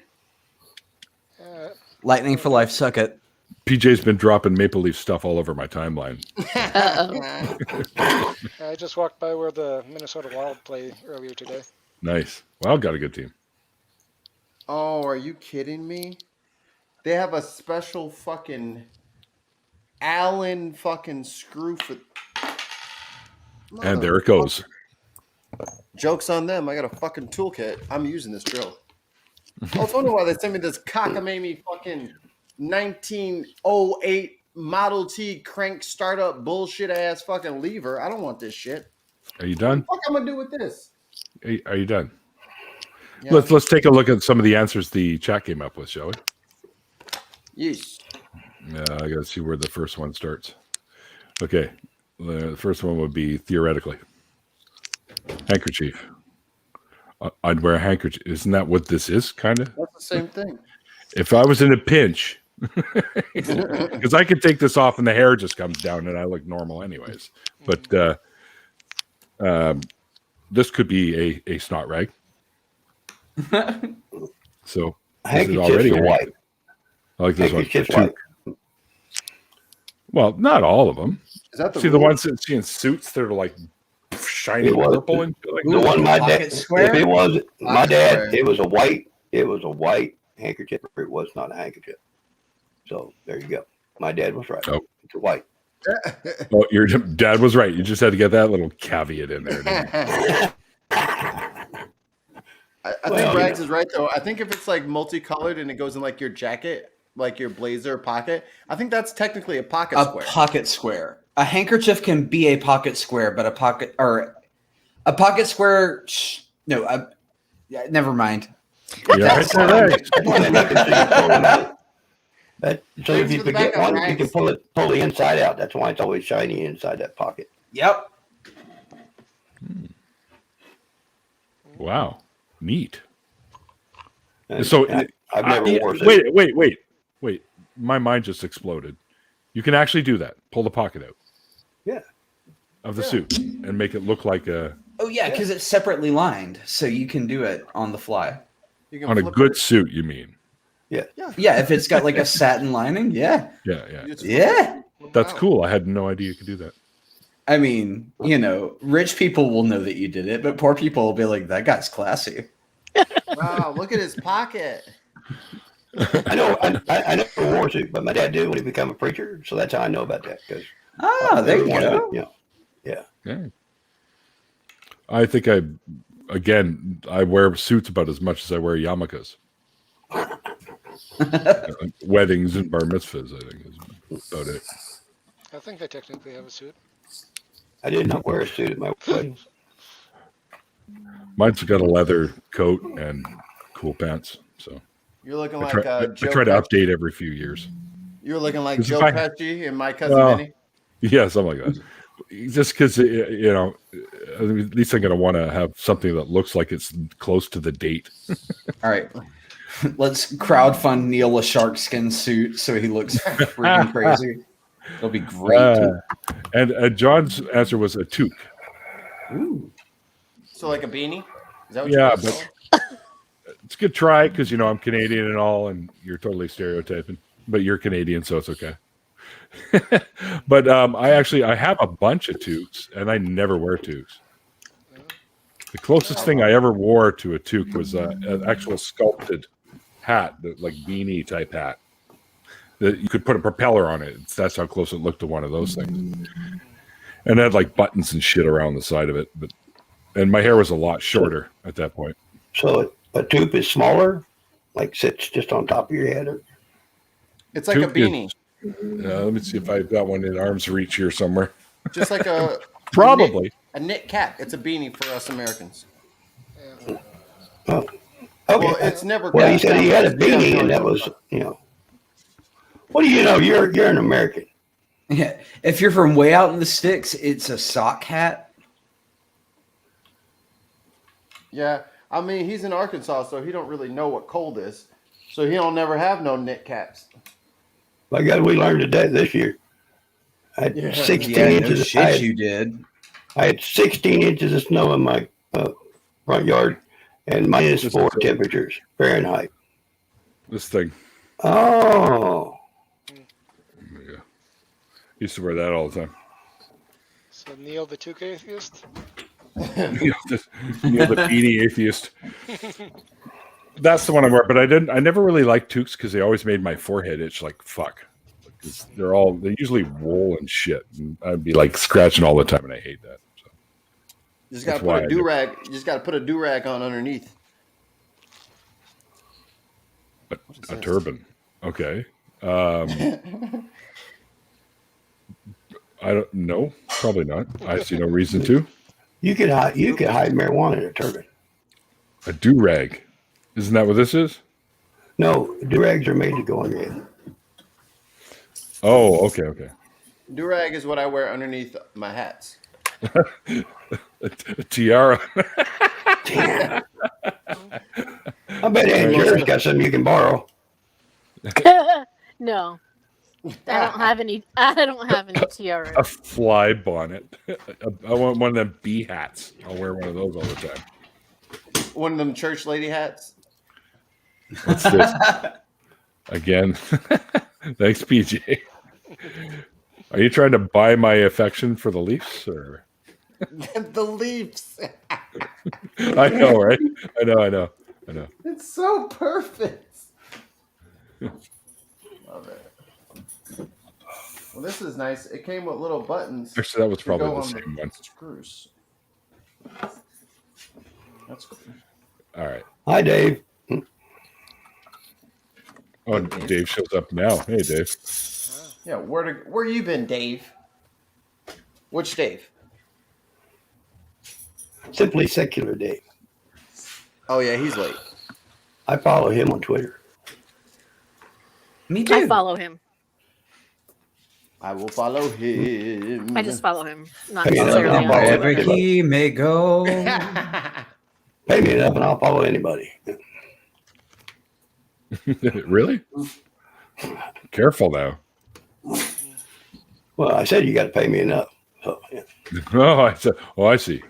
Uh,
Lightning for life, suck it.
PJ's been dropping Maple Leaf stuff all over my timeline.
Uh-oh.
I just walked by where the Minnesota Wild play earlier today.
Nice. Well, got a good team.
Oh, are you kidding me? They have a special fucking Allen fucking screw for.
And there it goes.
Joke's on them. I got a fucking toolkit. I'm using this drill. I was wondering why they sent me this cockamamie fucking 1908 Model T crank startup bullshit ass fucking lever. I don't want this shit.
Are you done?
What I'm gonna do with this?
Are you done?
Yeah.
Let's take a look at some of the answers the chat came up with, shall we?
Yes.
I gotta see where the first one starts. Okay. The first one would be theoretically. Handkerchief. I'd wear a handkerchief. Isn't that what this is, kind of?
That's the same thing.
If I was in a pinch, because I could take this off and the hair just comes down and I look normal anyways. But this could be a snot rag. So this is already
handkerchiefs are white.
I like this one.
Handkerchiefs
Two.
white.
Well, not all of them.
Is that
See the
rule?
ones that see in suits that are like shiny
It was-
purple and shit like
The
that?
one my
Pocket
dad,
square?
if it was my
Pocket
dad,
square.
it was a white handkerchief. It was not a handkerchief. So there you go. My dad was right.
Oh.
It's white.
Oh, your dad was right. You just had to get that little caveat in there. didn't you?
I
Well,
think
you
Rags
know.
is right though. I think if it's like multicolored and it goes in like your jacket, like your blazer pocket, I think that's technically a pocket
A
square.
pocket square. A handkerchief can be a pocket square, but a pocket square. Yeah, never mind.
Yeah, right there, right.
But so
Thanks
if you
for the
forget
backup,
one, you can
Rags.
pull the inside out. That's why it's always shiny inside that pocket.
Yep.
Wow, neat.
And
So
I've never worn it.
wait. My mind just exploded. You can actually do that. Pull the pocket out.
Yeah.
Of the suit and make it look like a
Oh yeah, because it's separately lined, so you can do it on the fly.
You can
on a
flip
good
it.
suit. You mean?
Yeah, if it's got like a satin lining, yeah,
Yeah.
You just flip
yeah.
it.
That's
Wow.
cool. I had no idea you could do that.
I mean, rich people will know that you did it, but poor people will be like, "That guy's classy."
Wow, look at his pocket.
I know. I never wore a suit, but my dad did when he became a preacher. So that's how I know about that. Because
Ah, there you go.
Yeah.
Yeah. I think I wear suits about as much as I wear yarmulkes. Weddings and bar mitzvahs, I think, is about it.
I think I technically have a suit.
I did not wear a suit at my wedding.
Mine's got a leather coat and cool pants. So
You're looking
I
like
try
Joe
to
Pesci.
update every few years.
You're looking like
Because
Joe
if
Pesci and My Cousin
Well,
Vinny.
Yeah, something like that. Just because, you know, at least I'm going to want to have something that looks like it's close to the date.
All right. Let's crowdfund Neil a shark skin suit so he looks freaking crazy. It'll be great.
And John's answer was a toque.
Ooh.
So like a beanie? Is that what
Yeah,
you're
but it's a good try because, you know, I'm Canadian and all, and you're totally stereotyping. But you're Canadian, so it's okay. But I have a bunch of toques, and I never wear toques. The closest thing I ever wore to a toque was an actual sculpted hat, like beanie type hat. That you could put a propeller on it. That's how close it looked to one of those things. And it had like buttons and shit around the side of it. And my hair was a lot shorter at that point.
So a toque is smaller, like sits just on top of your head.
It's like a
Toque is-
beanie.
let me see if I've got one in arm's reach here somewhere.
Just like a
Probably.
a knit cap. It's a beanie for us Americans.
Oh, okay.
Well, it's never.
Well, he
cast
said he
down,
had a
but it's
beanie,
cast
and that
down.
was, you know. What do you know? You're an American.
Yeah. If you're from way out in the sticks, it's a sock hat.
Yeah, I mean he's in Arkansas, so he don't really know what cold is. So he don't never have no knit caps.
By God, we learned today this year. I had
Yeah.
16
Yeah, no
inches.
shit you did.
I had 16 inches of snow in my front yard, and -4 temperatures Fahrenheit.
This thing.
Oh,
Yeah. Used to wear that all the time.
So Neil the Toque atheist.
Neil the beanie atheist. That's the one I wear, but I never really liked toques because they always made my forehead itch like fuck. Because they're usually wool and shit, and I'd be like scratching all the time, and I hate that. So.
You just gotta
That's why
put
I
a do rag. You just gotta put a do rag on underneath.
A turban, okay. I don't know, probably not. I see no reason to.
you could hide marijuana in a turban.
A do rag, isn't that what this is?
No, do-rags are made to go on your head.
Oh, okay.
Do rag is what I wear underneath my hats.
A tiara.
Damn. I bet Aunt Jerry's got something you can borrow.
No, I don't have any. I don't have any
A
tiaras.
fly bonnet. I want one of them bee hats. I'll wear one of those all the time.
One of them church lady hats.
What's this? Again. Thanks, PJ. Are you trying to buy my affection for the Leafs, or?
The Leafs.
I know, right? I know.
It's so perfect. Love it. Well, this is nice. It came with little buttons.
Actually, that was
to
probably
go
the
on
same one.
Screws. That's cool.
All right.
Hi, Dave.
Oh, Dave shows up now. Hey, Dave.
Yeah, where you been, Dave? Which Dave?
Simply Secular Dave.
Oh yeah, he's late.
I follow him on Twitter.
Me too.
I follow him.
I will follow him.
I just follow him, not
Hey,
necessarily.
I'm
on
following
Twitter.
Wherever he may go.
Pay me enough and I'll follow anybody.
Really? Careful now.
Well, I said you got to pay me enough. So, yeah.
I see.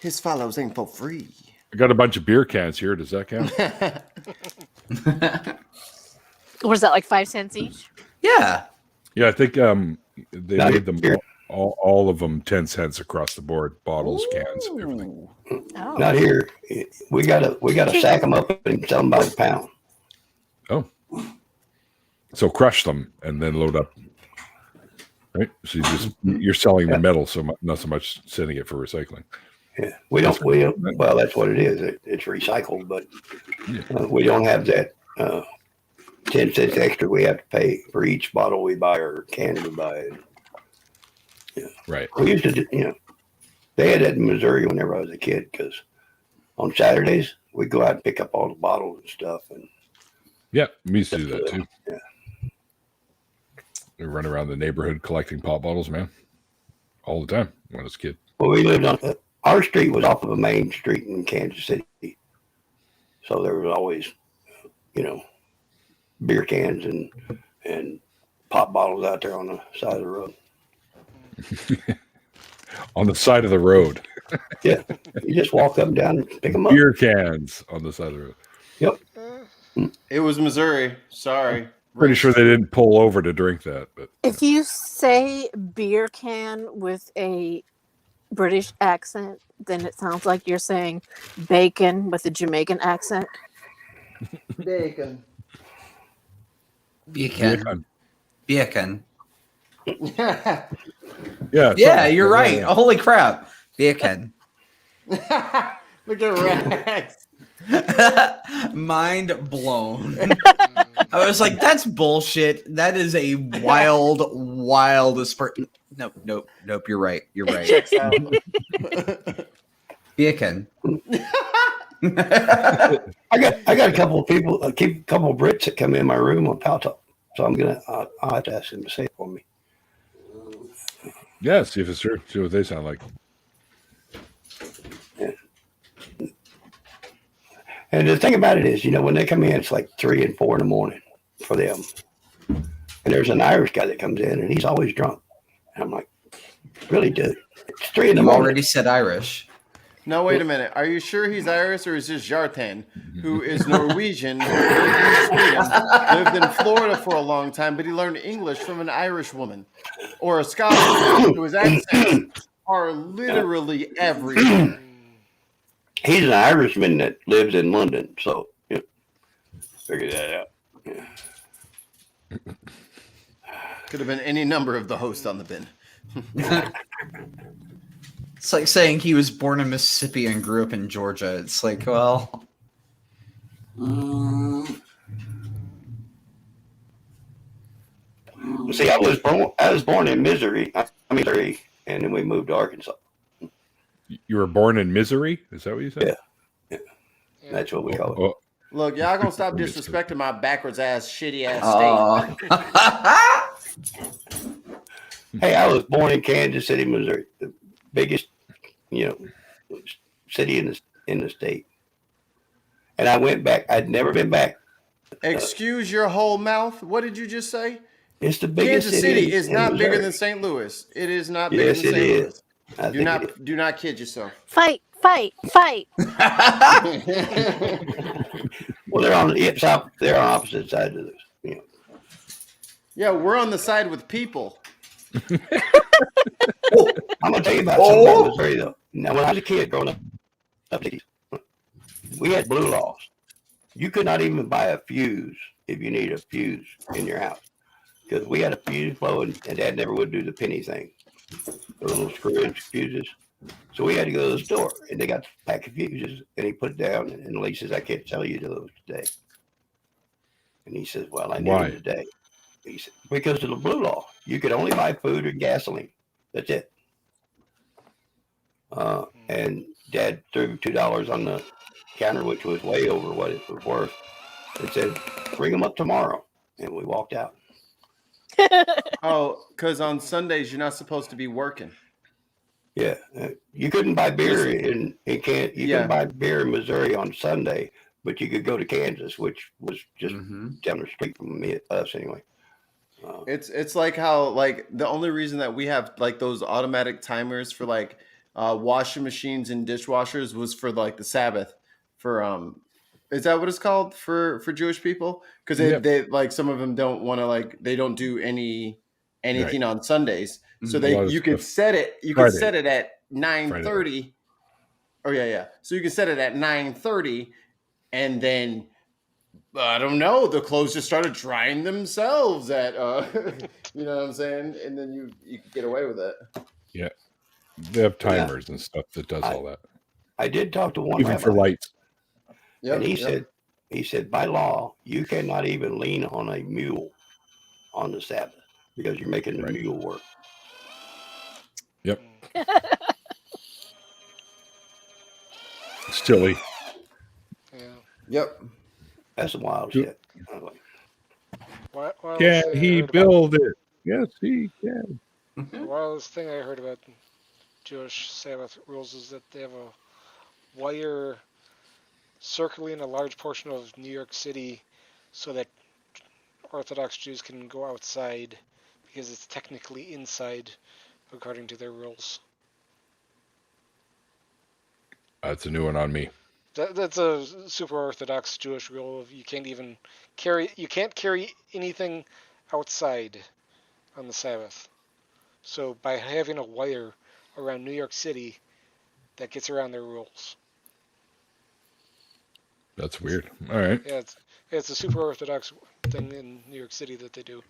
His follows ain't for free.
I got a bunch of beer cans here. Does that count?
What is that, like 5 cents each?
Yeah.
Yeah, I think they
Not
made them
here.
all of them 10 cents across the board. Bottles, cans, everything.
Oh.
Not here. We gotta sack them up and sell them by the pound.
Oh. So crush them and then load up. Right. So you're selling the metal, not so much sending it for recycling.
Yeah, we don't. Well, that's what it is. It's recycled, but we don't have that 10 cents extra we have to pay for each bottle we buy or can we buy. Yeah.
Right.
We used to do, they had that in Missouri whenever I was a kid, because on Saturdays we'd go out and pick up all the bottles and stuff. And
yeah, we used to do that too.
Yeah.
We run around the neighborhood collecting pop bottles, man, all the time when I was a kid.
Well, we lived on our street was off of a main street in Kansas City, so there was always, beer cans and pop bottles out there on the side of the road.
On the side of the road.
Yeah, you just walk up and down and pick them up.
Beer cans on the side of the road.
Yep.
It was Missouri. Sorry.
Pretty sure they didn't pull over to drink that, but
If you say beer can with a British accent, then it sounds like you're saying bacon with a Jamaican accent.
Bacon.
Bacon. Bacon.
yeah.
Yeah, you're right. Holy crap. Bacon.
Look at Rex.
Mind blown. I was like, that's bullshit. That is a wild Nope. You're right. Bacon.
I got a couple of people, a couple of Brits that come in my room on Paltalk, so I'll have to ask them to say it for me.
Yeah, see if it's true. See what they sound like.
Yeah. And the thing about it is, when they come in, it's like 3 and 4 in the morning for them. And there's an Irish guy that comes in, and he's always drunk. And I'm like, really, dude? It's 3 in the
You
morning.
already said Irish.
No, wait a minute. Are you sure he's Irish, or is this Jartan, who is Norwegian, who lived in Sweden, lived in Florida for a long time, but he learned English from an Irish woman, or a Scottish woman whose accents are literally everywhere?
He's an Irishman that lives in London, so figure that out. Yeah.
Could have been any number of the hosts on the bin.
It's like saying he was born in Mississippi and grew up in Georgia. It's like, well.
See, I was born in Missouri, and then we moved to Arkansas.
You were born in misery? Is that what you said?
Yeah. That's what we call it.
Oh,
Look, y'all gonna stop disrespecting my backwards ass, shitty ass state.
Hey, I was born in Kansas City, Missouri, the biggest, city in the state. And I went back. I'd never been back.
Excuse your whole mouth. What did you just say?
It's the biggest
Kansas City is
in
not
Missouri.
bigger than St. Louis. It is not bigger
Yes,
than
it
St.
is.
Louis.
I think it is.
Do not kid yourself.
Fight.
Well, they're on opposite sides of this.
Yeah, we're on the side with people.
I'm gonna tell you about something about Missouri though. Now, when I was a kid growing up, we had blue laws. You could not even buy a fuse if you needed a fuse in your house, because we had a fuse blowing, and Dad never would do the penny thing, the little screw-in fuses. So we had to go to the store, and they got a pack of fuses, and he put it down, and Lee says, "I can't tell you those today." And he says, "Well, I need them today." He said, "Because of the blue law, you could only buy food and gasoline. That's it." And Dad threw $2 on the counter, which was way over what it was worth, and said, "Bring them up tomorrow." And we walked out.
Oh, because on Sundays you're not supposed to be working.
Yeah, you couldn't buy beer in Kansas. You couldn't buy beer in Missouri on Sunday, but you could go to Kansas, which was just down the street from us anyway.
It's like how the only reason that we have those automatic timers for washing machines and dishwashers was for the Sabbath. For is that what it's called for Jewish people? Because they some of them don't want to they don't do anything on Sundays. So you could set it. You could set it at 9:30. Oh yeah. So you can set it at 9:30, and then I don't know. The clothes just started drying themselves at, you know what I'm saying? And then you could get away with it.
Yeah, they have timers and stuff that does all that.
I did talk to one
Even
rabbi,
for lights.
and he said by law you cannot even lean on a mule on the Sabbath because you're making the mule work.
Yep. Silly.
Yeah.
Yep.
That's some wild shit.
Can he build it? Yes, he can.
The wildest thing I heard about Jewish Sabbath rules is that they have a wire circling a large portion of New York City so that Orthodox Jews can go outside because it's technically inside according to their rules.
That's a new one on me.
That's a super Orthodox Jewish rule of you can't carry anything outside on the Sabbath. So by having a wire around New York City, that gets around their rules.
That's weird. All right.
Yeah, it's a super Orthodox thing in New York City that they do.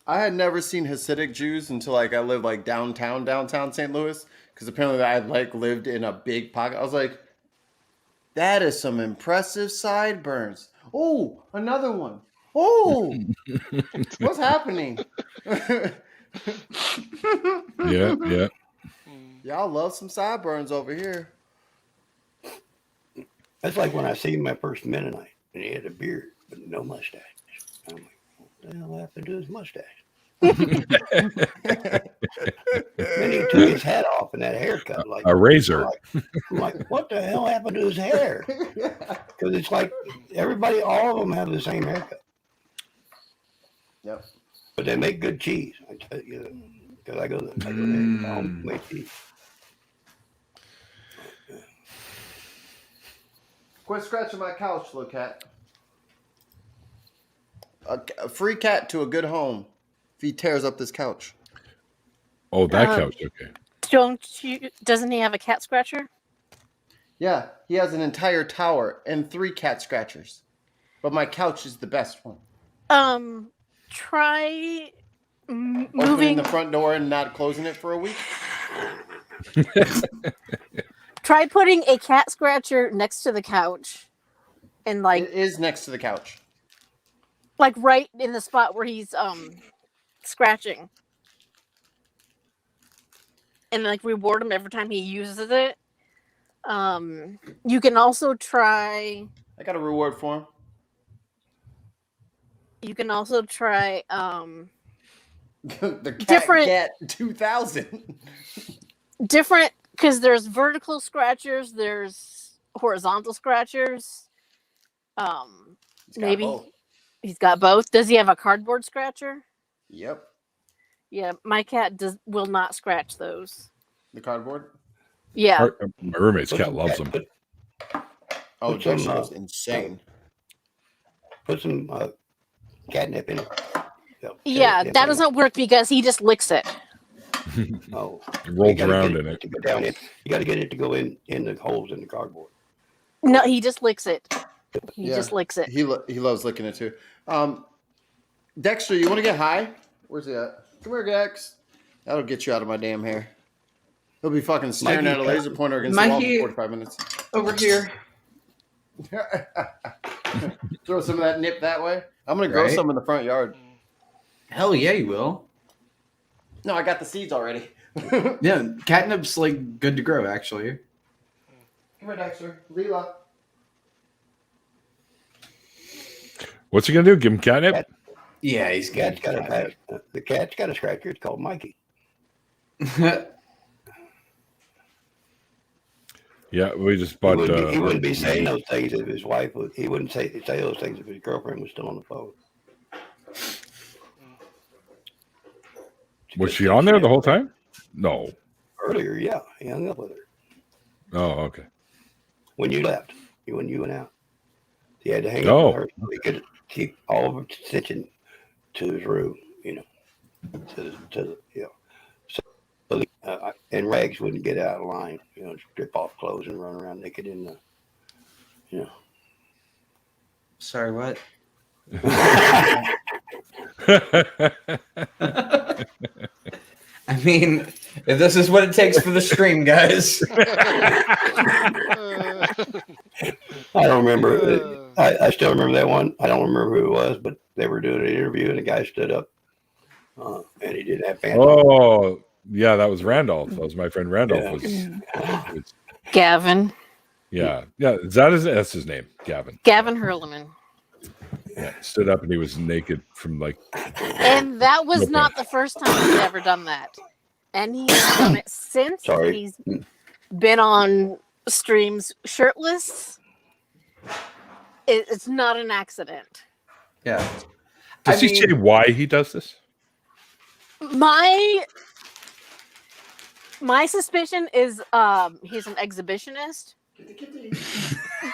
I had never seen Hasidic Jews until I lived downtown St. Louis, because apparently I had lived in a big pocket. I was like, that is some impressive sideburns. Oh, another one. Oh, what's happening?
Yeah.
Y'all love some sideburns over here.
That's like when I seen my first Mennonite, and he had a beard but no mustache. I'm like, what the hell happened to his mustache? Then he took his hat off and that haircut, like
a razor.
I'm like, what the hell happened to his hair? Because it's like all of them have the same haircut.
Yep.
But they make good cheese. I tell you, because I go there and make cheese.
Quit scratching my couch, little cat. A free cat to a good home if he tears up this couch.
Oh, that couch. Okay.
Doesn't he have a cat scratcher?
Yeah, he has an entire tower and 3 cat scratchers. But my couch is the best one.
Try
Opening
moving
the front door and not closing it for a week.
Try putting a cat scratcher next to the couch, and
It is next to the couch.
right in the spot where he's scratching, and reward him every time he uses it. You can also try.
I got a reward for him.
You can also try
The
different
Cat 2000.
different, because there's vertical scratchers, there's horizontal scratchers. Maybe he's got both. Does he have a cardboard scratcher?
Yep.
Yeah, my cat will not scratch those.
The cardboard?
Yeah.
My roommate's cat loves them.
Oh, that was insane.
Put some catnip in it.
Yeah, that doesn't work because he just licks it.
Oh,
it rolls around in it.
To go down in. You got to get it to go in the holes in the cardboard.
No, he just licks it. He just licks it.
He loves licking it too. Dexter, you want to get high? Where's he at? Come here, Dex. That'll get you out of my damn hair. He'll be fucking staring at a laser pointer against the wall for 45 minutes.
Over here.
Throw some of that nip that way. I'm going to grow some in the front yard.
Hell yeah, you will.
No, I got the seeds already.
Yeah, catnip's good to grow, actually.
Come here, Dexter. Leela.
What's he gonna do? Give him catnip?
Yeah, he's
The cat's got a scratcher. It's called Mikey.
Yeah, we just bought.
He wouldn't be saying those things if his wife would. He wouldn't say those things if his girlfriend was still on the phone.
Was she on there the whole time? No.
Earlier, yeah, he hung up with her.
Oh, okay.
When you left, when you went out, he had to hang up with her so he could keep all of her attention to his room. So and Rags wouldn't get out of line. Strip off clothes and run around naked in the.
Sorry, what? I mean, if this is what it takes for the stream, guys.
I don't remember. I still remember that one. I don't remember who it was, but they were doing an interview and a guy stood up and he didn't have pants on.
Oh, yeah, that was Randolph. That was my friend Randolph.
Yeah.
Gavin.
Yeah. That's his name, Gavin.
Gavin Hurleman.
Yeah, stood up and he was naked from like.
And that was not the first time he's ever done that. And he's done it since.
Sorry.
He's been on streams shirtless. It's not an accident.
Yeah.
Does he say why he does this?
My suspicion is he's an exhibitionist.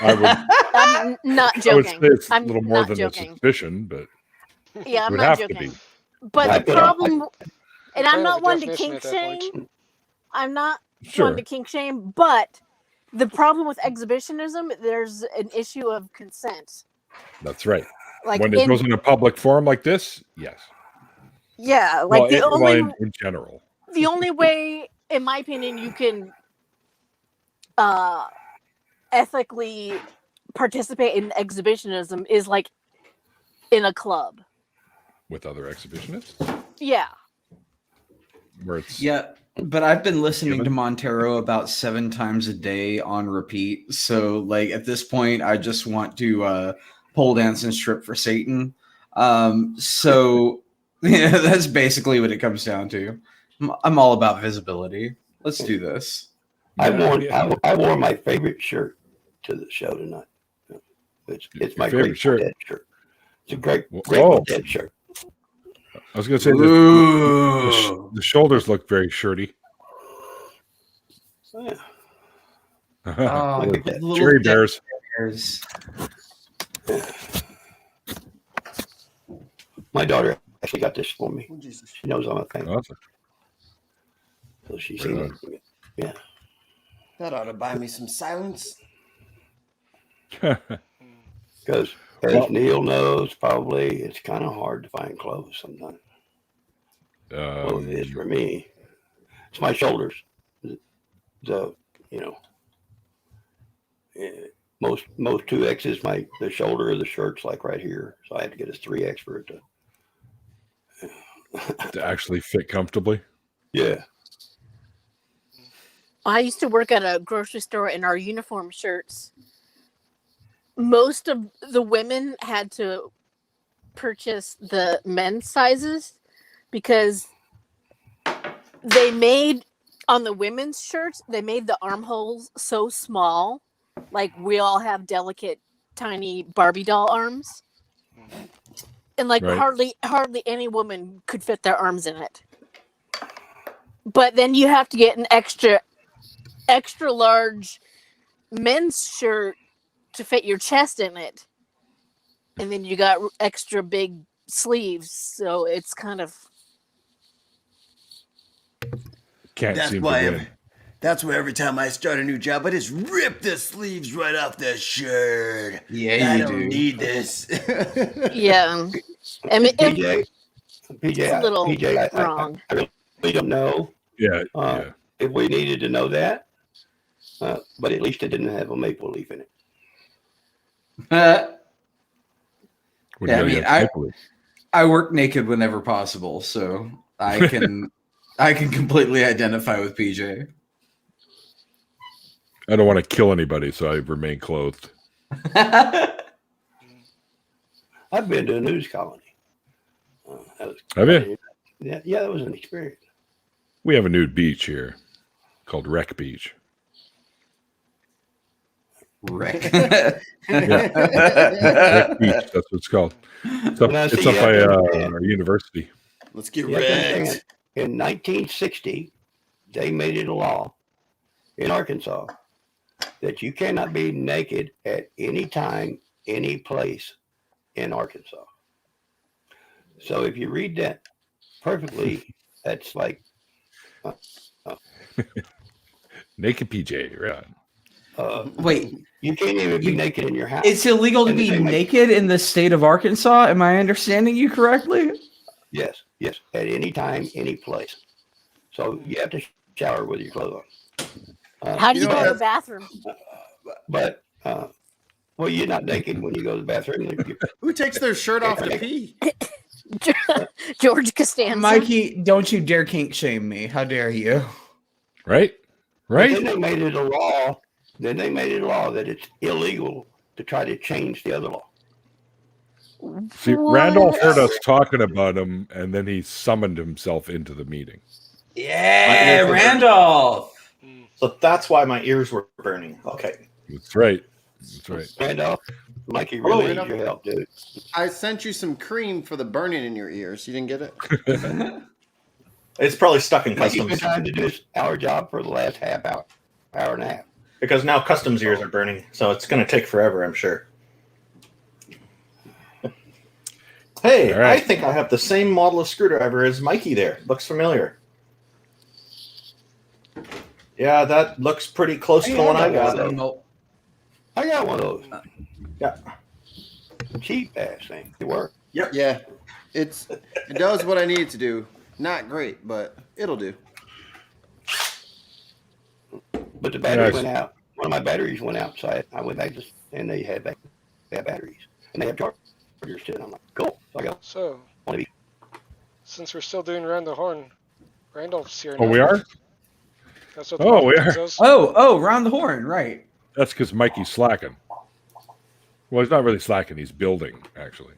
I'm not joking.
I would say it's a
I'm
little more
not
than
joking.
a suspicion, but
Yeah, I'm
would
not
have to
joking.
be.
But the problem, and I'm
Kind of
not
a
one to
definition
kink
at that
shame.
point.
I'm not
Sure.
one to kink shame, but the problem with exhibitionism, there's an issue of consent.
That's right.
Like
When it goes in a public forum like this, yes.
yeah, like
in general.
the only way, in my opinion, you can ethically participate in exhibitionism is like in a club.
With other exhibitionists,
Yeah.
where it's
Yeah, but I've been listening to Montero about 7 times a day on repeat. So, like, at this point, I just want to pole dance and strip for Satan. So, yeah, that's basically what it comes down to. I'm all about visibility. Let's do this.
I wore my favorite shirt to the show tonight. It's my
favorite
Grateful
shirt?
Dead shirt. It's a Grateful Dead shirt.
I was going to say the shoulders look very shirty.
Yeah.
Oh,
With
little
cherry
dead
bears.
bears.
My daughter actually got this for me. She knows I'm a fan.
Awesome.
So she's
Right
seen
on.
it. Yeah.
That ought to buy me some silence.
Because as Neil knows, probably it's kind of hard to find clothes sometimes. Well, it is for me. It's my shoulders. So, most 2Xs, the shoulder of the shirt's like right here. So I had to get a 3X for it
to actually fit comfortably.
Yeah.
I used to work at a grocery store, and our uniform shirts, most of the women had to purchase the men's sizes because they made, on the women's shirts, they made the armholes so small. Like, we all have delicate, tiny Barbie doll arms. And, like,
Right.
hardly any woman could fit their arms in it. But then you have to get an extra large men's shirt to fit your chest in it. And then you got extra big sleeves. So it's kind of...
Can't seem to win.
That's why every time I start a new job, I just rip the sleeves right off the shirt.
Yeah,
I
you
don't
do.
need this.
Yeah. I mean,
PJ,
it's a little wrong.
I really don't know
Yeah.
if we needed to know that, but at least it didn't have a maple leaf in it.
What
Yeah,
do
I
you
mean,
have to
I work naked whenever possible, so I can completely identify with PJ.
I don't want to kill anybody, so I remain clothed.
I've been to a news colony.
Have you?
Yeah, that was an experience.
We have a nude beach here called Wreck Beach.
Wreck.
Wreck Beach, that's what it's called. It's up,
Now, see,
it's up
you
by
have to understand.
our university.
Let's get
You have to
wrecked.
understand, in 1960, they made it a law in Arkansas that you cannot be naked at any time, any place in Arkansas. So if you read that perfectly, that's like
Naked PJ, right?
Wait,
You can't even be naked in your house.
it's illegal to
And
be
they make-
naked in the state of Arkansas. Am I understanding you correctly?
Yes, at any time, any place. So you have to shower with your clothes on.
How do
You
you
know
go to
what,
the bathroom?
But well, you're not naked when you go to the bathroom.
Who takes their shirt off to pee?
George Costanza.
Mikey, don't you dare kink shame me. How dare you?
Right?
Then
Right?
they made it a law. Then they made it a law that it's illegal to try to change the other law.
See, Randolph heard us talking about him, and then he summoned himself into the meeting.
Yeah, Randolph.
So that's why my ears were burning. Okay.
That's right. That's right.
Randolph, Mikey
Hello,
really needs
Randolph.
your help, dude.
I sent you some cream for the burning in your ears. You didn't get it?
It's probably stuck in
Mikey's been
customs
trying to do our job for the last half hour, hour and a half.
because now customs ears are burning. So it's going to take forever, I'm sure. Hey,
All right.
I think I have the same model of screwdriver as Mikey there. Looks familiar. Yeah, that looks pretty close to the one I got.
I got one of those.
Yeah.
Cheap ass thing. It worked.
Yeah. It does what I need it to do. Not great, but it'll do.
But the battery
Yes.
went out. One of my batteries went out, so I went back and they had batteries. And they have chargers too. And I'm like, cool. So I got
So,
one of each.
since we're still doing Round the Horn, Randolph's here.
Oh,
now.
we are?
That's what the
Oh, we
button
are.
says.
Oh, round the horn, right.
That's because Mikey's slacking. Well, he's not really slacking. He's building, actually.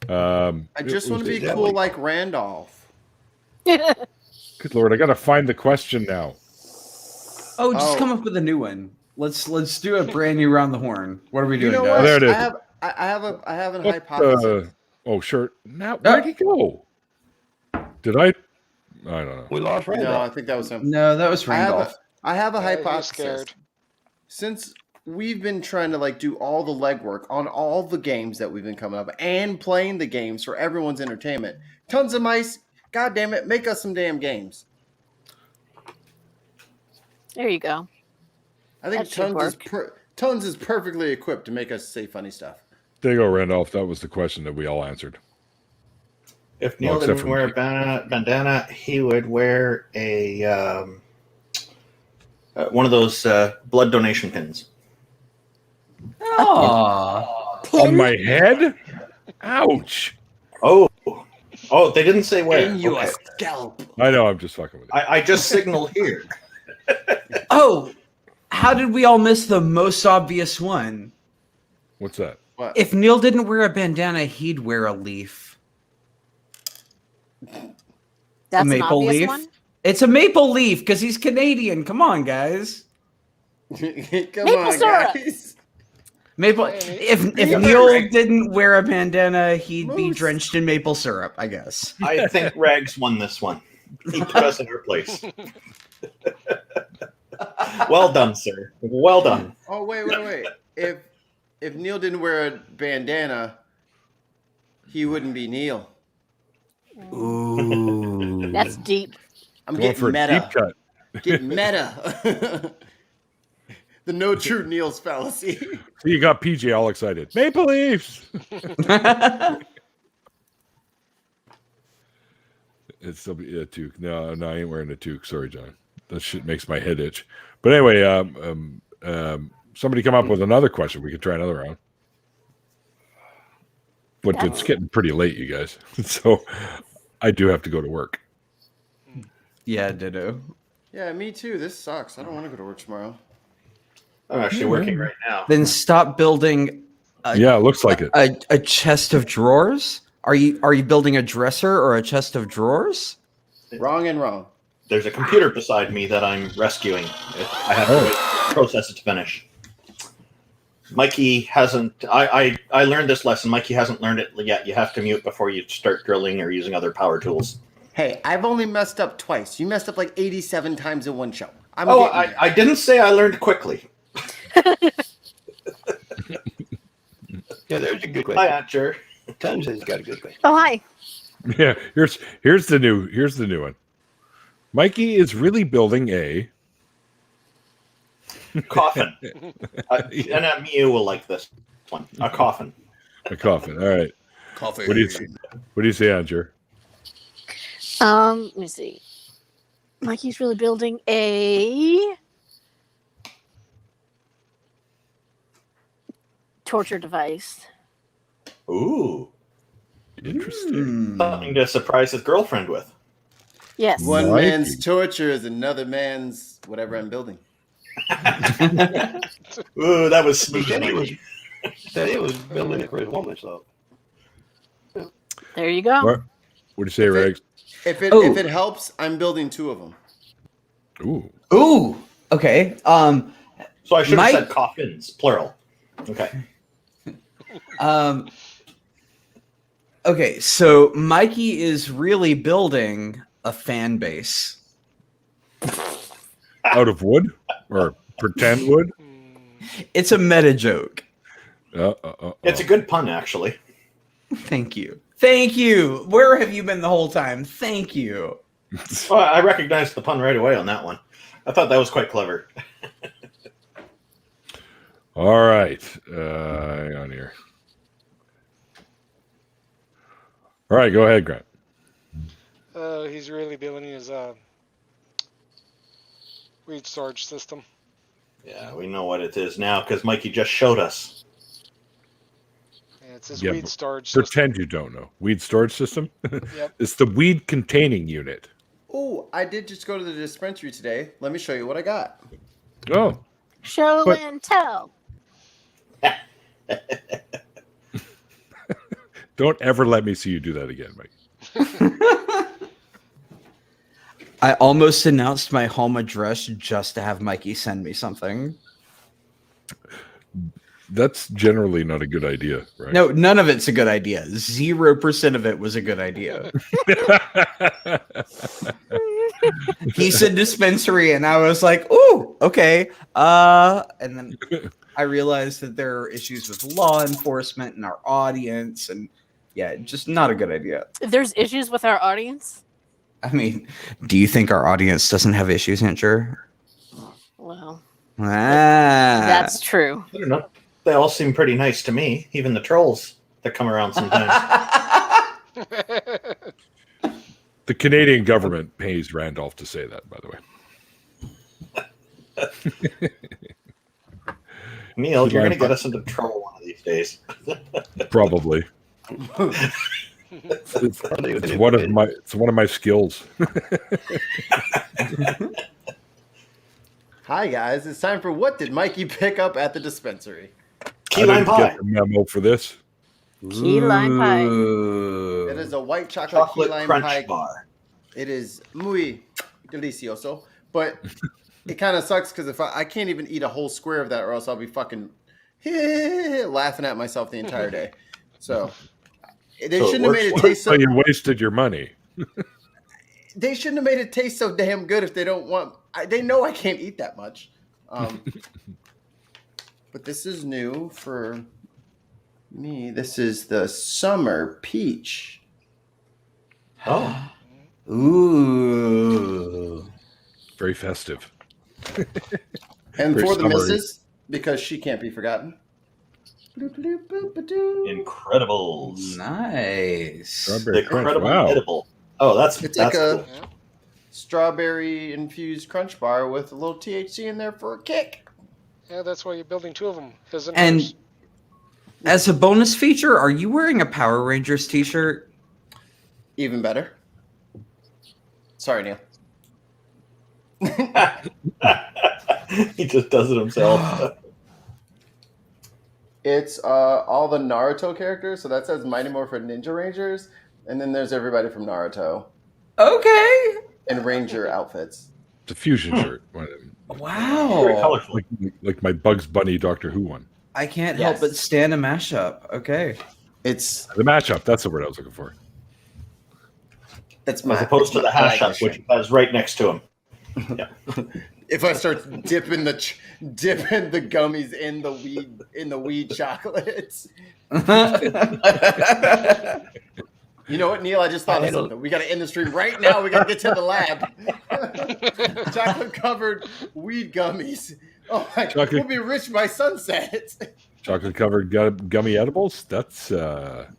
I just want to be
that
cool
like-
like Randolph.
Good Lord, I got to find the question now.
Oh, just
Oh.
come up with a new one. Let's do a brand new round the horn. What are we
You
doing,
know
guys?
what?
There it is.
I have an
What,
hypothesis.
oh, sure. Now, where'd he go? Did I don't know.
We lost
No, I
Randolph.
think that was him.
No, that was
I have
Randolph.
I have a
Yeah, he was
hypothesis.
scared.
Since we've been trying to like do all the legwork on all the games that we've been coming up and playing the games for everyone's entertainment, tons of mice. God damn it, make us some damn games.
There you go.
I think
That should
Tons is perfectly equipped to make us say funny stuff.
There you go, Randolph. That was the question that we all answered.
If Neil
except
didn't
for
wear a
Mikey.
bandana, he would wear a one of those blood donation pins.
Aww.
On my head? Ouch.
Oh, they didn't say where.
In your
Okay.
scalp.
I know, I'm just fucking with you.
I just signaled here.
Oh, how did we all miss the most obvious one?
What's that?
What?
If Neil didn't wear a bandana, he'd wear a leaf.
That's
a maple
an obvious
leaf.
one.
It's a maple leaf because he's Canadian. Come on, guys.
Come
Maple
on,
syrup.
guys.
Maple. If Neil didn't wear a bandana, he'd be
Moose.
drenched in maple syrup. I guess.
I think Rags won this one. He put us in our place. Well done, sir. Well done.
Oh wait. If Neil didn't wear a bandana, he wouldn't be Neil.
Ooh.
That's deep.
I'm
Going
getting
for a
meta.
deep cut.
Get meta. The no true Neil's fallacy.
So you got PJ all excited. Maple Leafs. It's still be a toque. No, I ain't wearing a toque. Sorry, John. That shit makes my head itch. But anyway, somebody come up with another question. We could try another round. But it's getting pretty late, you guys. So I do have to go to work.
Yeah, ditto.
Yeah, me too. This sucks. I don't want to go to work tomorrow.
I'm actually working right now.
Then stop building
Yeah, it looks like it.
a chest of drawers. Are you building a dresser or a chest of drawers?
Wrong and wrong.
There's a computer beside me that I'm rescuing. I have to wait for the process it to finish. Mikey hasn't. I learned this lesson. Mikey hasn't learned it yet. You have to mute before you start drilling or using other power tools.
Hey, I've only messed up twice. You messed up like 87 times in one show. I'm
Oh,
getting there.
I didn't say I learned quickly.
Yeah, there's a good
Hi,
question.
Aunt Jer.
Tons has got a good question.
Oh, hi.
Yeah, here's the new one. Mikey is really building a
Coffin. And Mew will like this one. A coffin.
A coffin. All right.
Coffee.
What do you say, Andrew?
Let me see. Mikey's really building a torture device.
Ooh.
Interesting.
Something to surprise his girlfriend with.
Yes.
One
Mikey.
man's torture is another man's whatever I'm building.
Ooh, that was
He said he
sneaky.
was building it for his woman, so.
There you go.
What do you say,
If it-
Regs?
If
Oh.
it helps, I'm building 2 of them.
Ooh.
Ooh. Okay.
So I should have
Mike-
said coffins, plural. Okay.
Okay, so Mikey is really building a fan base.
Out of wood or pretend wood?
It's a meta joke.
It's a good pun, actually.
Thank you. Thank you. Where have you been the whole time? Thank you.
Well, I recognized the pun right away on that one. I thought that was quite clever.
All right. Hang on here. All right, go ahead, Grant.
He's really building his weed storage system.
Yeah, we know what it is now because Mikey just showed us.
Yeah, it's his
Yeah,
weed storage system.
Pretend you don't know. Weed storage system?
Yep.
It's the weed containing unit.
Oh, I did just go to the dispensary today. Let me show you what I got.
Oh.
Show
But-
and tell.
Don't ever let me see you do that again, Mike.
I almost announced my home address just to have Mikey send me something.
That's generally not a good idea, right?
No, none of it's a good idea. 0% of it was a good idea. He said dispensary, and I was like, "Ooh, okay." And then I realized that there are issues with law enforcement and our audience, and yeah, just not a good idea.
There's issues with our audience.
I mean, do you think our audience doesn't have issues, Hincher?
Well,
Ah.
that's true.
I don't know. They all seem pretty nice to me, even the trolls that come around sometimes.
The Canadian government pays Randolph to say that, by the way.
Neil, you're going to get us into trouble one of these days.
Probably. It's one of my skills.
Hi guys, it's time for what did Mikey pick up at the dispensary?
Key
I
lime
didn't
pie.
get the memo for this.
Key lime pie.
It is a white chocolate, key
Chocolate
lime
crunch
pie.
bar.
It is muy delicioso, but it kind of sucks because if I can't even eat a whole square of that, or else I'll be fucking laughing at myself the entire day. So they
So it
shouldn't have made it
works
taste
So
so.
you wasted your money.
They shouldn't have made it taste so damn good if they don't want. They know I can't eat that much. But this is new for me. This is the summer peach.
Oh.
Ooh.
Very festive.
And
Very
for the
summery.
missus, because she can't be forgotten.
Incredibles.
Nice.
Strawberry
The
crunch.
incredible
Wow.
edible. Oh, that's
It's like a
cool.
strawberry infused crunch bar with a little THC in there for a kick.
Yeah, that's why you're building 2 of them. His and
And
hers.
as a bonus feature, are you wearing a Power Rangers t-shirt?
Even better. Sorry, Neil.
He just does it himself.
It's all the Naruto characters. So that says Mighty Morphin Ninja Rangers. And then there's everybody from Naruto
Okay.
in Ranger outfits.
It's a fusion shirt. One of them.
Very
Wow.
colorful.
Like my Bugs Bunny Doctor Who one.
I can't
Yes.
help but stand a mashup. Okay.
It's
The mashup. That's the word I was looking for.
That's my
As opposed to the
I like
hash up,
this
which
shit.
was right next to him.
If I start dipping the gummies in the weed chocolates. You know what, Neil? I just thought of something. We got to end the stream right now. We got to get to the lab. Chocolate covered weed gummies Oh my!
Chocolate-
We'll be rich by sunset.
Chocolate covered gummy edibles. That sounds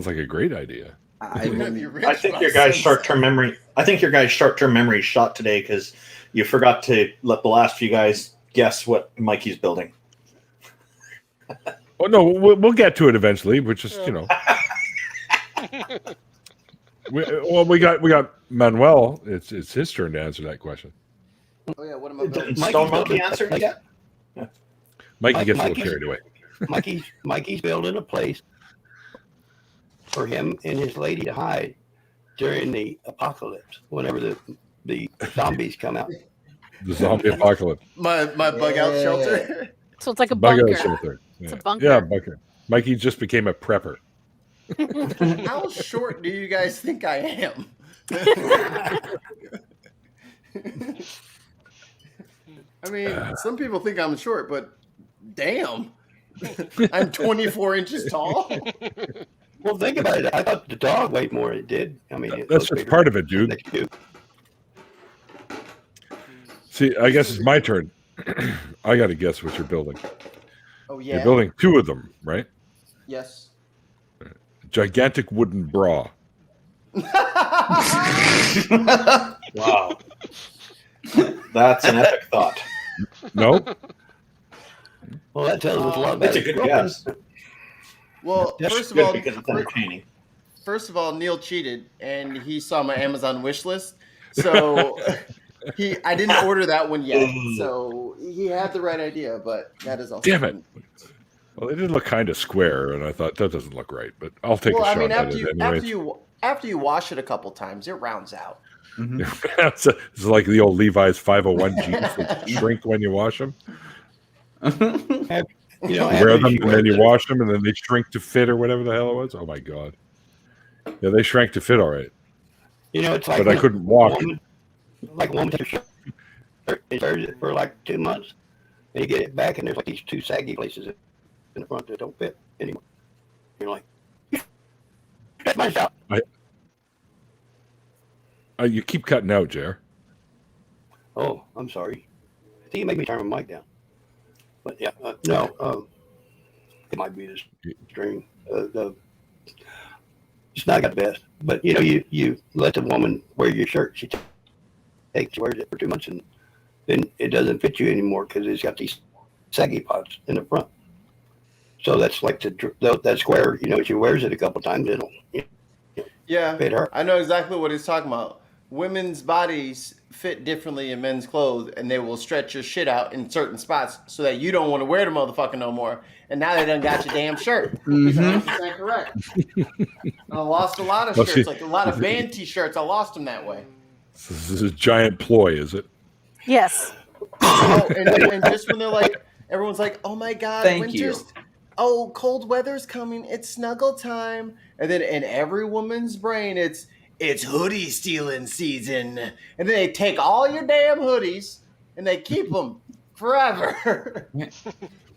like a great idea.
I
We're gonna be
mean,
rich
I think
by
your guys'
sunset.
short-term memory. I think your guys' short-term memory is shot today because you forgot to let the last few guys guess what Mikey's building.
Oh no, we'll get to it eventually. We're just we got Manuel. It's his turn to answer that question.
Oh yeah, what am I
Didn't
building?
Stone Monkey answer it yet?
Mikey gets a little
Mikey's-
carried away.
Mikey's building a place for him and his lady to hide during the apocalypse, whenever the zombies come out.
The zombie apocalypse.
My bug out shelter.
So it's like a
Bug out
bunker.
shelter.
It's
Yeah.
a bunker.
Yeah, bunker. Mikey just became a prepper.
How short do you guys think I am? I mean, some people think I'm short, but damn, I'm 24 inches tall.
Well, think about it. I thought the dog weighed more than it did. I mean, it
That's
looked
just
bigger
part of it,
than
dude.
they do.
See, I guess it's my turn. I got to guess what you're building.
Oh
You're
yeah.
building two of them, right?
Yes.
Gigantic wooden bra.
Wow, that's an epic thought.
No?
Well, that tells us a lot about
That's a
his
good
girlfriend.
guess.
Well,
That's
first of
good
all,
because it's entertaining.
first of all, Neil cheated, and he saw my Amazon wish list. So I didn't order that one yet. So he had the right idea, but that is also.
Damn it. Well, they did look kind of square, and I thought that doesn't look right, but I'll take
Well,
a
I
shot
mean,
at
after
it
you
anyway.
after you wash it a couple times, it rounds out.
It's like the old Levi's 501 jeans that shrink when you wash them.
You know,
You
after
wear them,
she
and then
wears
you
it,
wash them, and then they shrink to fit or whatever the hell it was. Oh, my God. Yeah, they shrank to fit all right,
you know, it's like
but I
when
couldn't walk.
a woman takes her shirt and wears it for like 2 months, and you get it back, and there's like these two saggy places in the front that don't fit anymore. You're like, that's my shop.
You keep cutting out, Jer.
Oh, I'm sorry. I think you made me turn my mic down. But yeah, no, it might be this string. It's not got the best, but you know, you let the woman wear your shirt. She wears it for 2 months, and then it doesn't fit you anymore because it's got these saggy spots in the front. So that's like that square. You know, she wears it a couple times, it'll
Yeah,
fit her.
I know exactly what he's talking about. Women's bodies fit differently in men's clothes, and they will stretch your shit out in certain spots so that you don't want to wear the motherfucker no more. And now they done got your damn shirt.
Mhm.
100% correct. I lost a lot of
Well,
shirts,
see-
like a lot of band T-shirts. I lost them that way.
This is a giant ploy, is it?
Yes.
Oh, and just when they're like, everyone's like, "Oh my God,
Thank you.
winter's oh, cold weather's coming. It's snuggle time." And then in every woman's brain, it's hoodie stealing season. And then they take all your damn hoodies and they keep them forever.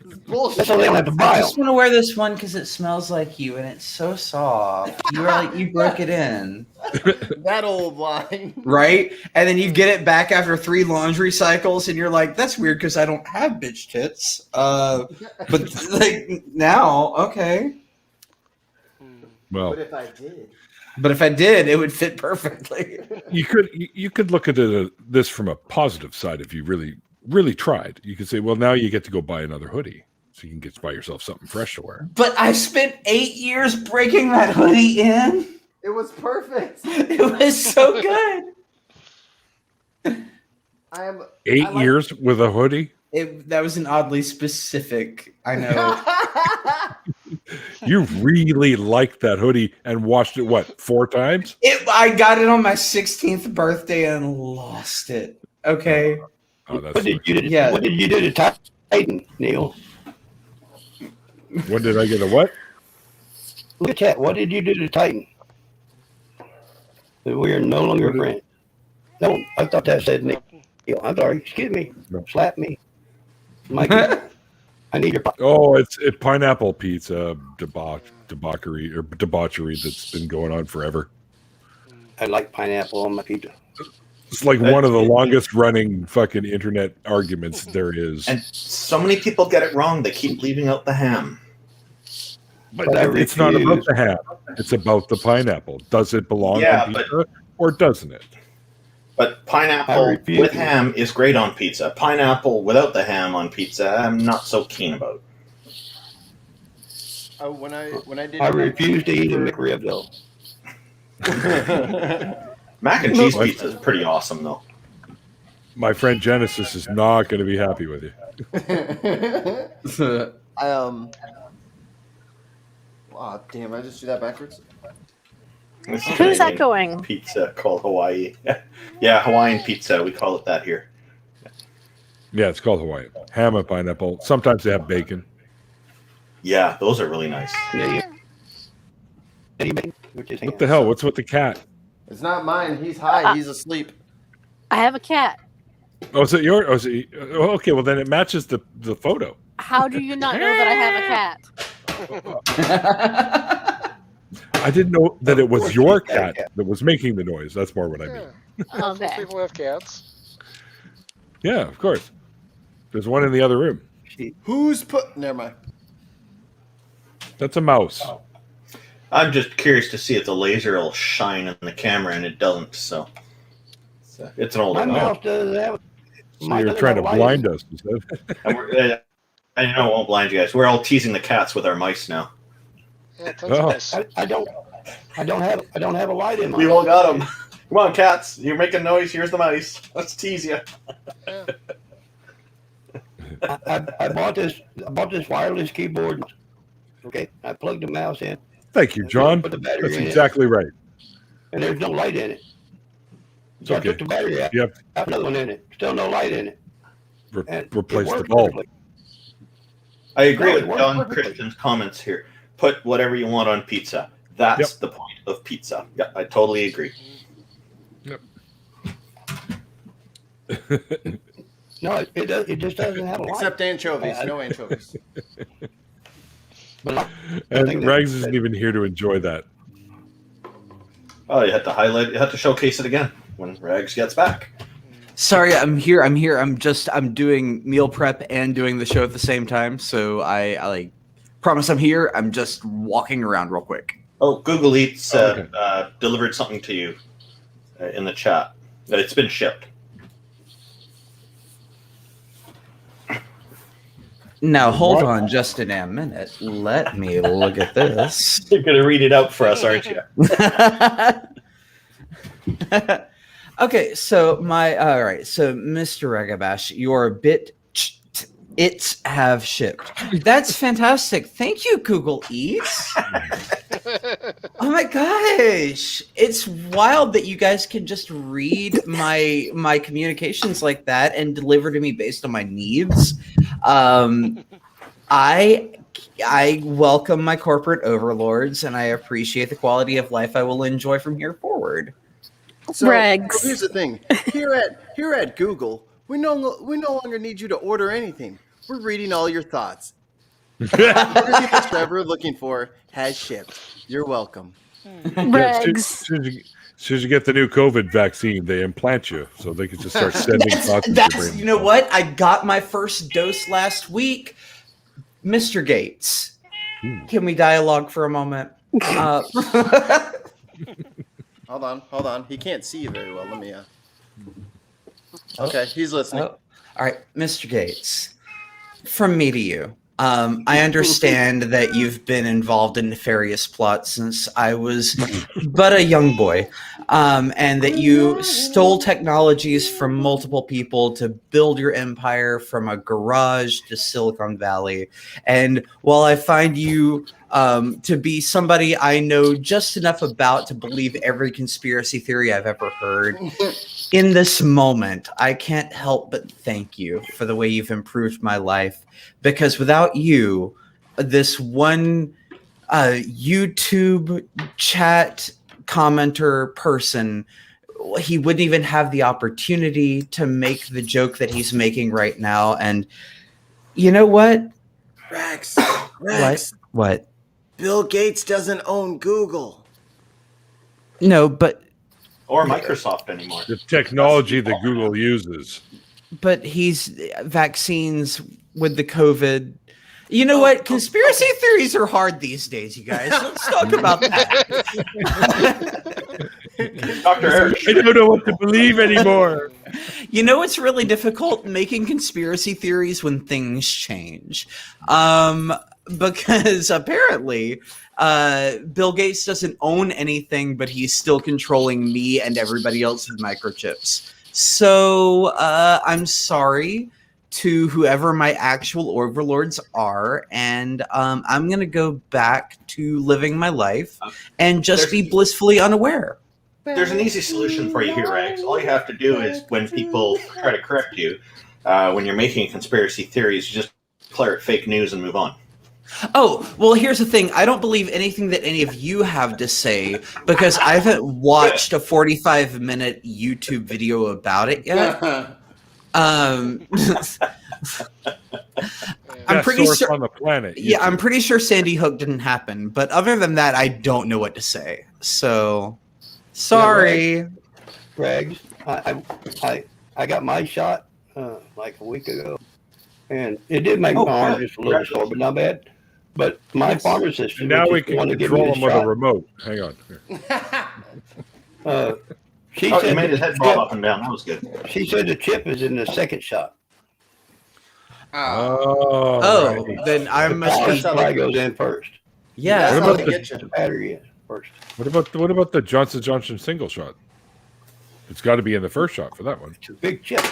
It's bullshit.
That's why they don't have to
I
buy
just
them.
want to wear this one because it smells like you and it's so soft. You were like, you broke it in,
That old line.
right? And then you get it back after 3 laundry cycles, and you're like, that's weird because I don't have bitch tits. But like now, okay.
Well,
But if I did.
But if I did, it would fit perfectly.
you could look at this from a positive side if you really tried. You could say, well, now you get to go buy another hoodie, so you can buy yourself something fresh to wear.
But I spent 8 years breaking that hoodie in.
It was perfect.
It was so good.
I
8
like-
years with a hoodie?
That was an oddly specific. I know.
You really liked that hoodie and washed it, what, 4 times?
I got it on my 16th birthday and lost it. Okay.
Oh, that's
What did you do?
Yeah.
What did you do to Titan, Neil?
When did I get a what?
Look at that. What did you do to Titan? We are no longer friends. No, I thought that said Neil. I'm sorry. Excuse me.
No.
Slap me. Mikey, I need your.
Oh, it's Pineapple Pizza debauchery that's been going on forever.
I like pineapple on my pizza.
It's like one of the longest running fucking internet arguments there is.
And so many people get it wrong. They keep leaving out the ham.
But it's not about the ham. It's about the pineapple. Does it belong on pizza or doesn't it?
But pineapple with ham is great on pizza. Pineapple without the ham on pizza, I'm not so keen about.
Oh, when I did.
I refuse to eat a McRib though.
Mac and cheese pizza is pretty awesome, though.
My friend Genesis is not going to be happy with you.
Oh, damn, I just do that backwards?
Who's that going?
Pizza called Hawaii. Yeah, Hawaiian pizza. We call it that here.
Yeah, it's called Hawaiian. Ham and pineapple. Sometimes they have bacon.
Yeah, those are really nice.
What the hell? What's with the cat?
It's not mine. He's high. He's asleep.
I have a cat.
Oh, is it yours? Oh, okay, well, then it matches the photo.
How do you not know that I have a cat?
I didn't know that it was your cat that was making the noise. That's more what I mean.
Most people have cats.
Yeah, of course. There's one in the other room.
Who's put? Never mind.
That's a mouse.
I'm just curious to see if the laser will shine in the camera, and it doesn't. So it's an older mouse.
So you're trying to blind us.
I know it won't blind you guys. We're all teasing the cats with our mice now.
Yeah, tons of mice.
I don't have a light in my.
We all got them. Come on, cats! You're making noise. Here's the mice. Let's tease you.
I bought this wireless keyboard. Okay, I plugged the mouse in.
Thank you, John.
Put the battery
That's
in
exactly right.
And there's no light in it. So I took the battery out.
Yep.
Got another one in it. Still no light in it.
Replace the bulb.
I agree with John Christian's comments here. Put whatever you want on pizza. That's the point of pizza. Yeah, I totally agree.
Yep.
No, it just doesn't have a light.
Except anchovies. No anchovies.
And Rags isn't even here to enjoy that.
Oh, you had to highlight. You had to showcase it again when Rags gets back.
Sorry, I'm here. I'm doing meal prep and doing the show at the same time. So I promise I'm here. I'm just walking around real quick.
Oh, Google Eats delivered something to you in the chat. It's been shipped.
Now, hold on just a damn minute. Let me look at this.
You're going to read it out for us, aren't you?
Okay, so all right. So, Mr. Ragabash, your bits have shipped. That's fantastic. Thank you, Google Eats. Oh my gosh. It's wild that you guys can just read my communications like that and deliver to me based on my needs. I welcome my corporate overlords, and I appreciate the quality of life I will enjoy from here forward.
So
Regs.
here's the thing. Here at Google, we no longer need you to order anything. We're reading all your thoughts. Everything that Trevor looking for has shipped. You're welcome.
Regs.
As soon as you get the new COVID vaccine, they implant you, so they can just start sending thoughts.
You know what? I got my first dose last week. Mr. Gates, can we dialogue for a moment?
Hold on. He can't see you very well. Let me. Okay, he's listening.
All right, Mr. Gates. From me to you. I understand that you've been involved in nefarious plots since I was but a young boy, and that you stole technologies from multiple people to build your empire from a garage to Silicon Valley. And while I find you to be somebody I know just enough about to believe every conspiracy theory I've ever heard, in this moment, I can't help but thank you for the way you've improved my life. Because without you, this one YouTube chat commenter person, he wouldn't even have the opportunity to make the joke that he's making right now. And you know what?
Rex.
What?
Bill Gates doesn't own Google.
No, but
or Microsoft anymore.
The technology that Google uses.
But he's vaccines with the COVID. You know what? Conspiracy theories are hard these days, you guys. Let's talk about that.
Dr. Eric,
I don't know what to believe anymore.
You know, it's really difficult making conspiracy theories when things change. Because apparently Bill Gates doesn't own anything, but he's still controlling me and everybody else with microchips. So I'm sorry to whoever my actual overlords are, and I'm going to go back to living my life and just be blissfully unaware.
there's an easy solution for you here, Rags. All you have to do is, when people try to correct you, when you're making conspiracy theories, you just declare it fake news and move on.
Oh, well, here's the thing. I don't believe anything that any of you have to say because I haven't watched a 45-minute YouTube video about it yet. I'm pretty sure
on the planet.
Yeah, I'm pretty sure Sandy Hook didn't happen, but other than that, I don't know what to say. So, sorry.
Rags, I got my shot like a week ago, and it did make my arm just a little sore, but not bad. But my pharmacist
and now we can control him with a remote. Hang on.
She
said
he
made his head bob up and down. That was good.
She said the chip is in the second shot.
Oh,
right.
then I must be.
Probably goes in first.
Yeah.
What about
the battery in first?
What about the Johnson & Johnson single shot? It's got to be in the first shot for that one.
It's a big chip.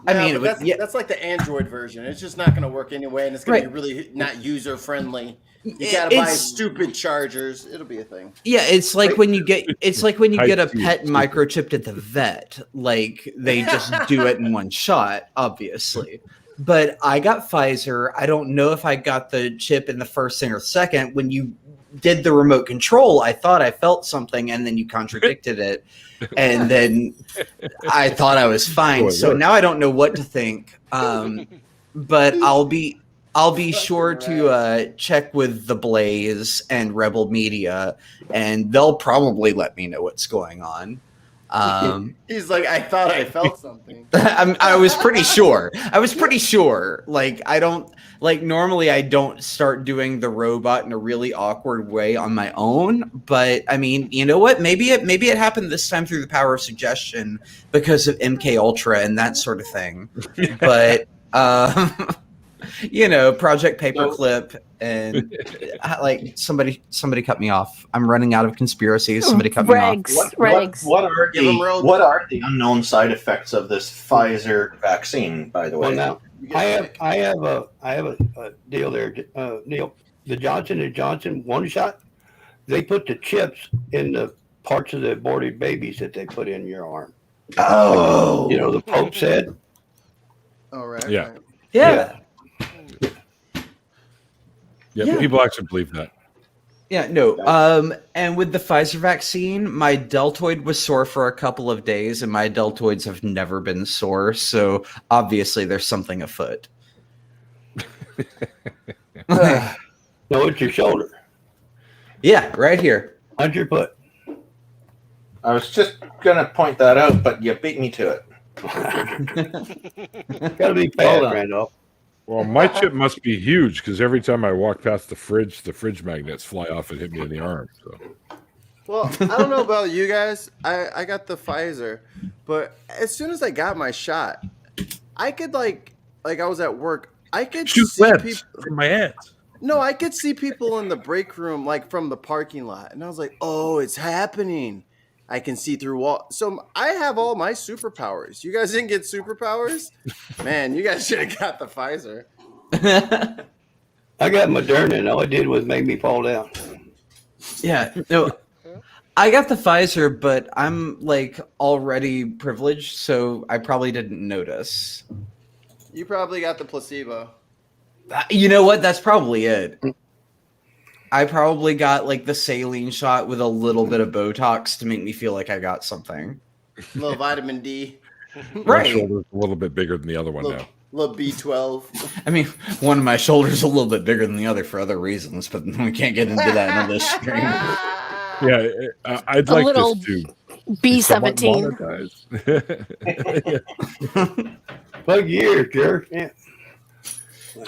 I mean,
but that's like the Android version. It's just not going to work anyway, and it's going to be really not user friendly. You got to buy stupid chargers. It'll be a thing.
Yeah, it's like when you get a pet microchipped at the vet. Like they just do it in one shot, obviously. But I got Pfizer. I don't know if I got the chip in the first thing or second. When you did the remote control, I thought I felt something, and then you contradicted it. And then I thought I was fine. So now I don't know what to think. But I'll be sure to check with the Blaze and Rebel Media, and they'll probably let me know what's going on.
He's like, I thought I felt something.
I was pretty sure. Normally I don't start doing the robot in a really awkward way on my own, but I mean, you know what? Maybe it happened this time through the power of suggestion because of MK Ultra and that sort of thing. But Project Paperclip and somebody cut me off. I'm running out of conspiracies. Somebody cut me off.
What are the unknown side effects of this Pfizer vaccine, by the way?
Well, now I have a deal there, Neil. The Johnson & Johnson one shot, they put the chips in the parts of the aborted babies that they put in your arm.
Oh,
the Pope said.
All right.
Yeah.
Yeah.
Yeah, people actually believe that.
Yeah, no. And with the Pfizer vaccine, my deltoid was sore for a couple of days, and my deltoids have never been sore. So obviously, there's something afoot.
No, it's your shoulder.
Yeah, right here.
How'd your foot?
I was just gonna point that out, but you beat me to it.
Gotta be fast, Randolph.
Well, my chip must be huge because every time I walk past the fridge magnets fly off and hit me in the arm. So.
Well, I don't know about you guys. I got the Pfizer, but as soon as I got my shot, I could like I was at work. I could
shoot
see
webs
people
from my hands.
No, I could see people in the break room, like from the parking lot, and I was like, "Oh, it's happening." I can see through wall. So I have all my superpowers. You guys didn't get superpowers? Man, you guys should have got the Pfizer.
I got Moderna, and all it did was make me fall down.
Yeah, no, I got the Pfizer, but I'm already privileged, so I probably didn't notice.
You probably got the placebo.
You know what? That's probably it. I probably got the saline shot with a little bit of Botox to make me feel like I got something.
A little vitamin D.
My shoulder's a little bit bigger than the other one now.
Little B12.
I mean, one of my shoulders a little bit bigger than the other for other reasons, but we can't get into that in this stream.
Yeah, I'd like this too.
B17.
Plug your ears, Jerry. Yeah.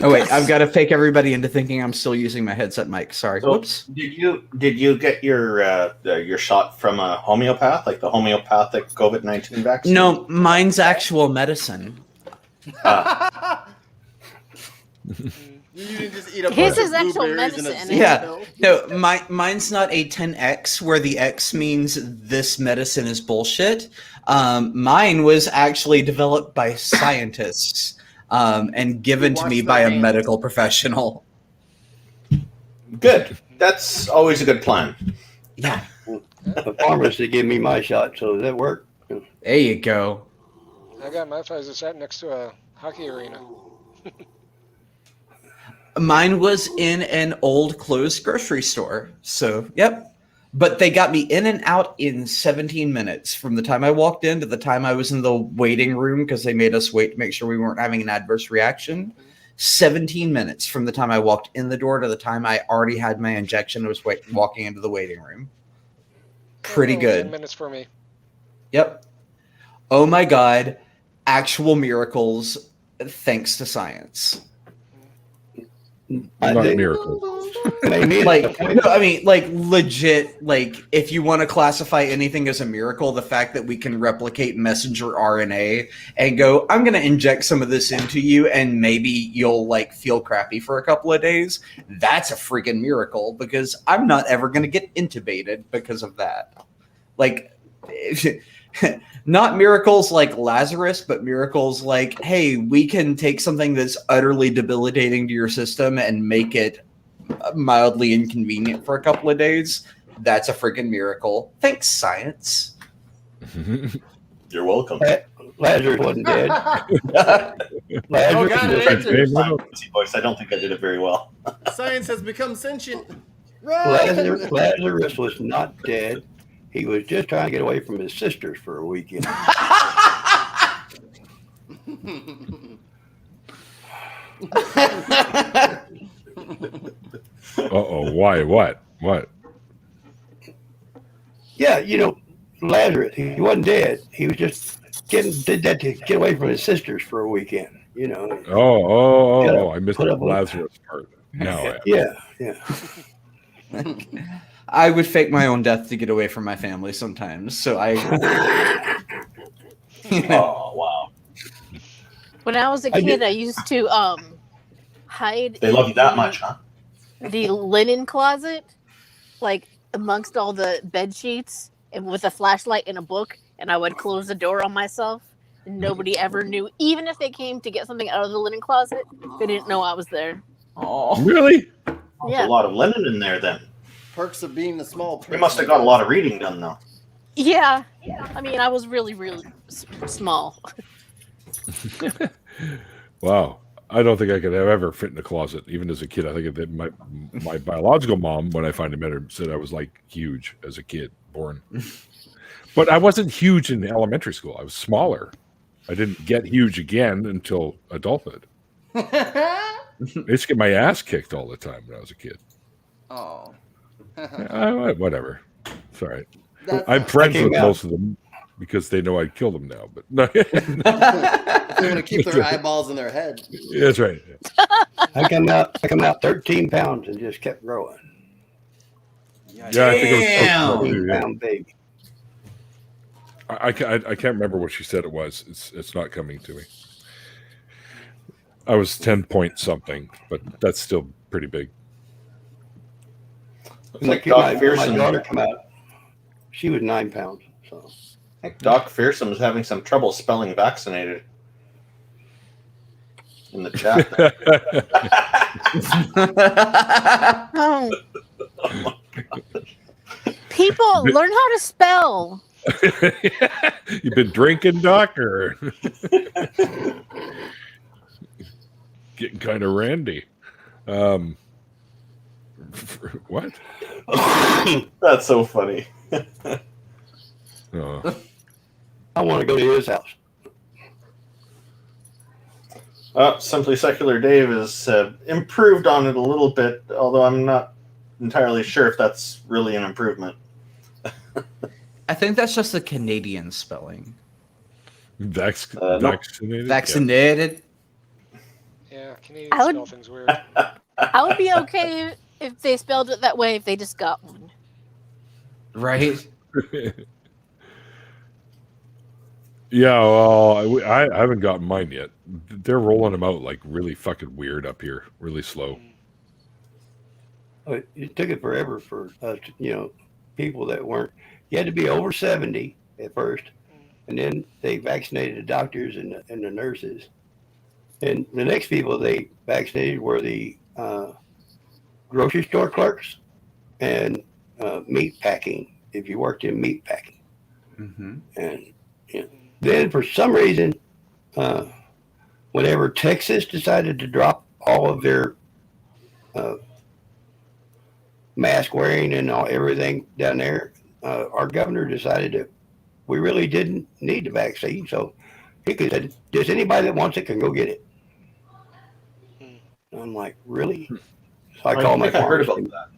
Oh wait, I've got to fake everybody into thinking I'm still using my headset mic. Sorry.
So,
Whoops.
Did you get your shot from a homeopath, like the homeopathic COVID-19 vaccine?
No, mine's actual medicine.
You didn't just eat a
His
bunch
is
of
actual
blueberries and a
medicine.
Yeah. No, mine's not a 10X, where the X means this medicine is bullshit. Mine was actually developed by scientists and given to
Wash
me
their
by a
hands.
medical professional.
Good. That's always a good plan.
Yeah.
The pharmacist gave me my shot, so does that work?
There you go.
I got my Pfizer shot next to a hockey arena.
Mine was in an old closed grocery store. So, yep. But they got me in and out in 17 minutes from the time I walked in to the time I was in the waiting room, because they made us wait to make sure we weren't having an adverse reaction. 17 minutes from the time I walked in the door to the time I already had my injection and was walking into the waiting room. Pretty
10
good.
minutes for me.
Yep. Oh my God. Actual miracles thanks to science.
Not miracles.
Like, no, I mean, like, legit, like, if you want to classify anything as a miracle, the fact that we can replicate messenger RNA and go, I'm going to inject some of this into you and maybe you'll, like, feel crappy for a couple of days, that's a freaking miracle, because I'm not ever going to get intubated because of that. Like, not miracles like Lazarus, but miracles like, hey, we can take something that's utterly debilitating to your system and make it mildly inconvenient for a couple of days. That's a freaking miracle. Thanks, science.
You're welcome.
Lazarus wasn't dead.
Oh, God, it answered.
Voice. I don't think I did it very well.
Science has become sentient. Right.
Lazarus was not dead. He was just trying to get away from his sisters for a weekend.
Uh-oh. Why? What?
Yeah, you know, Lazarus, he wasn't dead. He was just did that to get away from his sisters for a weekend, you know.
Oh, I missed
put
the
up
Lazarus part. No.
Yeah.
I would fake my own death to get away from my family sometimes. So I.
Oh, wow.
When I was a kid, I used to hide.
They love you that much, huh?
The linen closet, like amongst all the bed sheets, and with a flashlight and a book, and I would close the door on myself. And nobody ever knew, even if they came to get something out of the linen closet, they didn't know I was there.
Oh,
really?
Yeah.
A lot of linen in there then.
Perks of being a small person.
They must have got a lot of reading done though.
Yeah. I mean, I was really, really small.
Wow. I don't think I could have ever fit in a closet, even as a kid. I think that my biological mom, when I finally met her, said I was like huge as a kid, born. But I wasn't huge in elementary school. I was smaller. I didn't get huge again until adulthood. I used to get my ass kicked all the time when I was a kid.
Oh.
Whatever. It's all right. I'm friends with most of them because they know I'd kill them now. But no.
They want to keep their eyeballs in their head.
That's right.
I come out 13 pounds and just kept growing.
Yeah, I think it was
13 pound baby.
I can't remember what she said it was. It's not coming to me. I was 10 point something, but that's still pretty big.
Like
my
Doc Fearsome.
daughter come out. She was 9 pounds. So
Doc Fearsome is having some trouble spelling vaccinated in the chat.
Oh. People, learn how to spell.
You've been drinking, Doc, or getting kind of randy. What?
That's so funny.
I want to go to his house.
Simply Secular Dave has improved on it a little bit, although I'm not entirely sure if that's really an improvement.
I think that's just the Canadian spelling.
Vaccinated.
Vaccinated.
Yeah, Canadians
I would-
spell things weird.
I would be okay if they spelled it that way if they just got one.
Right.
Yeah, well, I haven't gotten mine yet. They're rolling them out like really fucking weird up here, really slow.
It took it forever for us, people that weren't. You had to be over 70 at first, and then they vaccinated the doctors and the nurses. And the next people they vaccinated were the grocery store clerks and meat packing, if you worked in meat packing.
Mm-hmm.
And then for some reason, whenever Texas decided to drop all of their mask wearing and everything down there, our governor decided that we really didn't need the vaccine. So he could say, just anybody that wants it can go get it. And I'm like, really? So I called my
think I heard
pharmacy.
about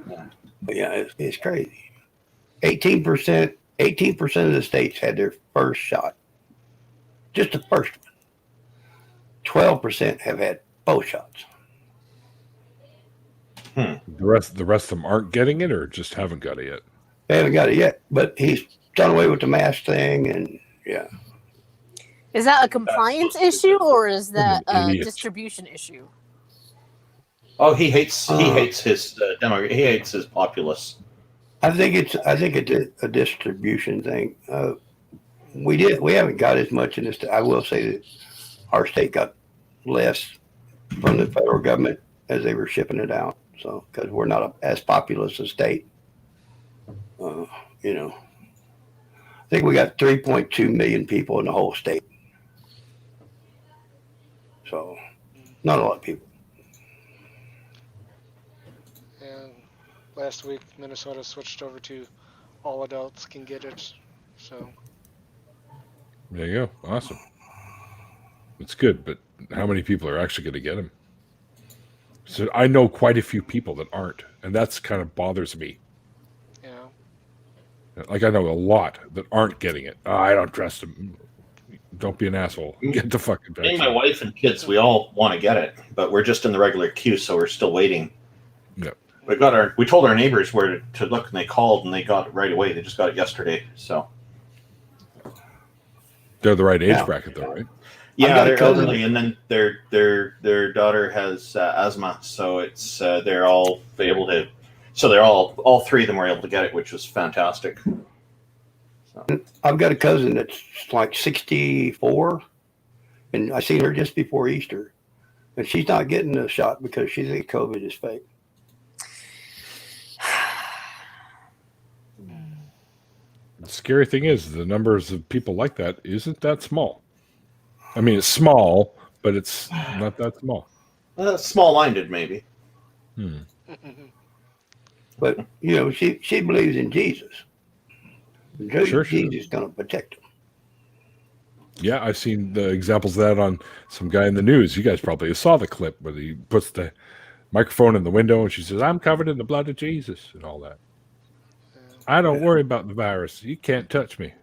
that.
But yeah, it's crazy. 18% of the states had their first shot. Just the first one. 12% have had both shots.
The rest of them aren't getting it, or just haven't got it yet.
They haven't got it yet, but he's done away with the mask thing, and yeah.
Is that a compliance issue or is that a
idiot.
distribution issue?
Oh, he hates his demo. He hates his populace.
I think it's a distribution thing. We haven't got as much in this. I will say that our state got less from the federal government as they were shipping it out. So because we're not as populous a state, I think we got 3.2 million people in the whole state. So not a lot of people.
And last week, Minnesota switched over to all adults can get it. So
There you go. Awesome. It's good, but how many people are actually going to get them? So I know quite a few people that aren't, and that's kind of bothers me.
yeah,
Like I know a lot that aren't getting it. I don't trust them. Don't be an asshole. Get the fucking
Me and my
vaccine.
wife and kids, we all want to get it, but we're just in the regular queue, so we're still waiting.
Yeah.
We told our neighbors where to look, and they called, and they got it right away. They just got it yesterday. So
They're the right age
Yeah.
bracket, though, right?
yeah,
got a
they're
cousin-
elderly, and then their daughter has asthma, so it's they're all able to. So they're all three of them were able to get it, which was fantastic.
I've got a cousin that's like 64, and I seen her just before Easter, and she's not getting the shot because she thinks COVID is fake.
The scary thing is the numbers of people like that isn't that small. I mean, it's small, but it's not that small.
Small-minded, maybe.
But she believes in Jesus.
Sure.
Jesus is going to protect him.
Yeah, I've seen the examples of that on some guy in the news. You guys probably saw the clip where he puts the microphone in the window and she says, "I'm covered in the blood of Jesus," and all that. I don't worry about the virus. You can't touch me.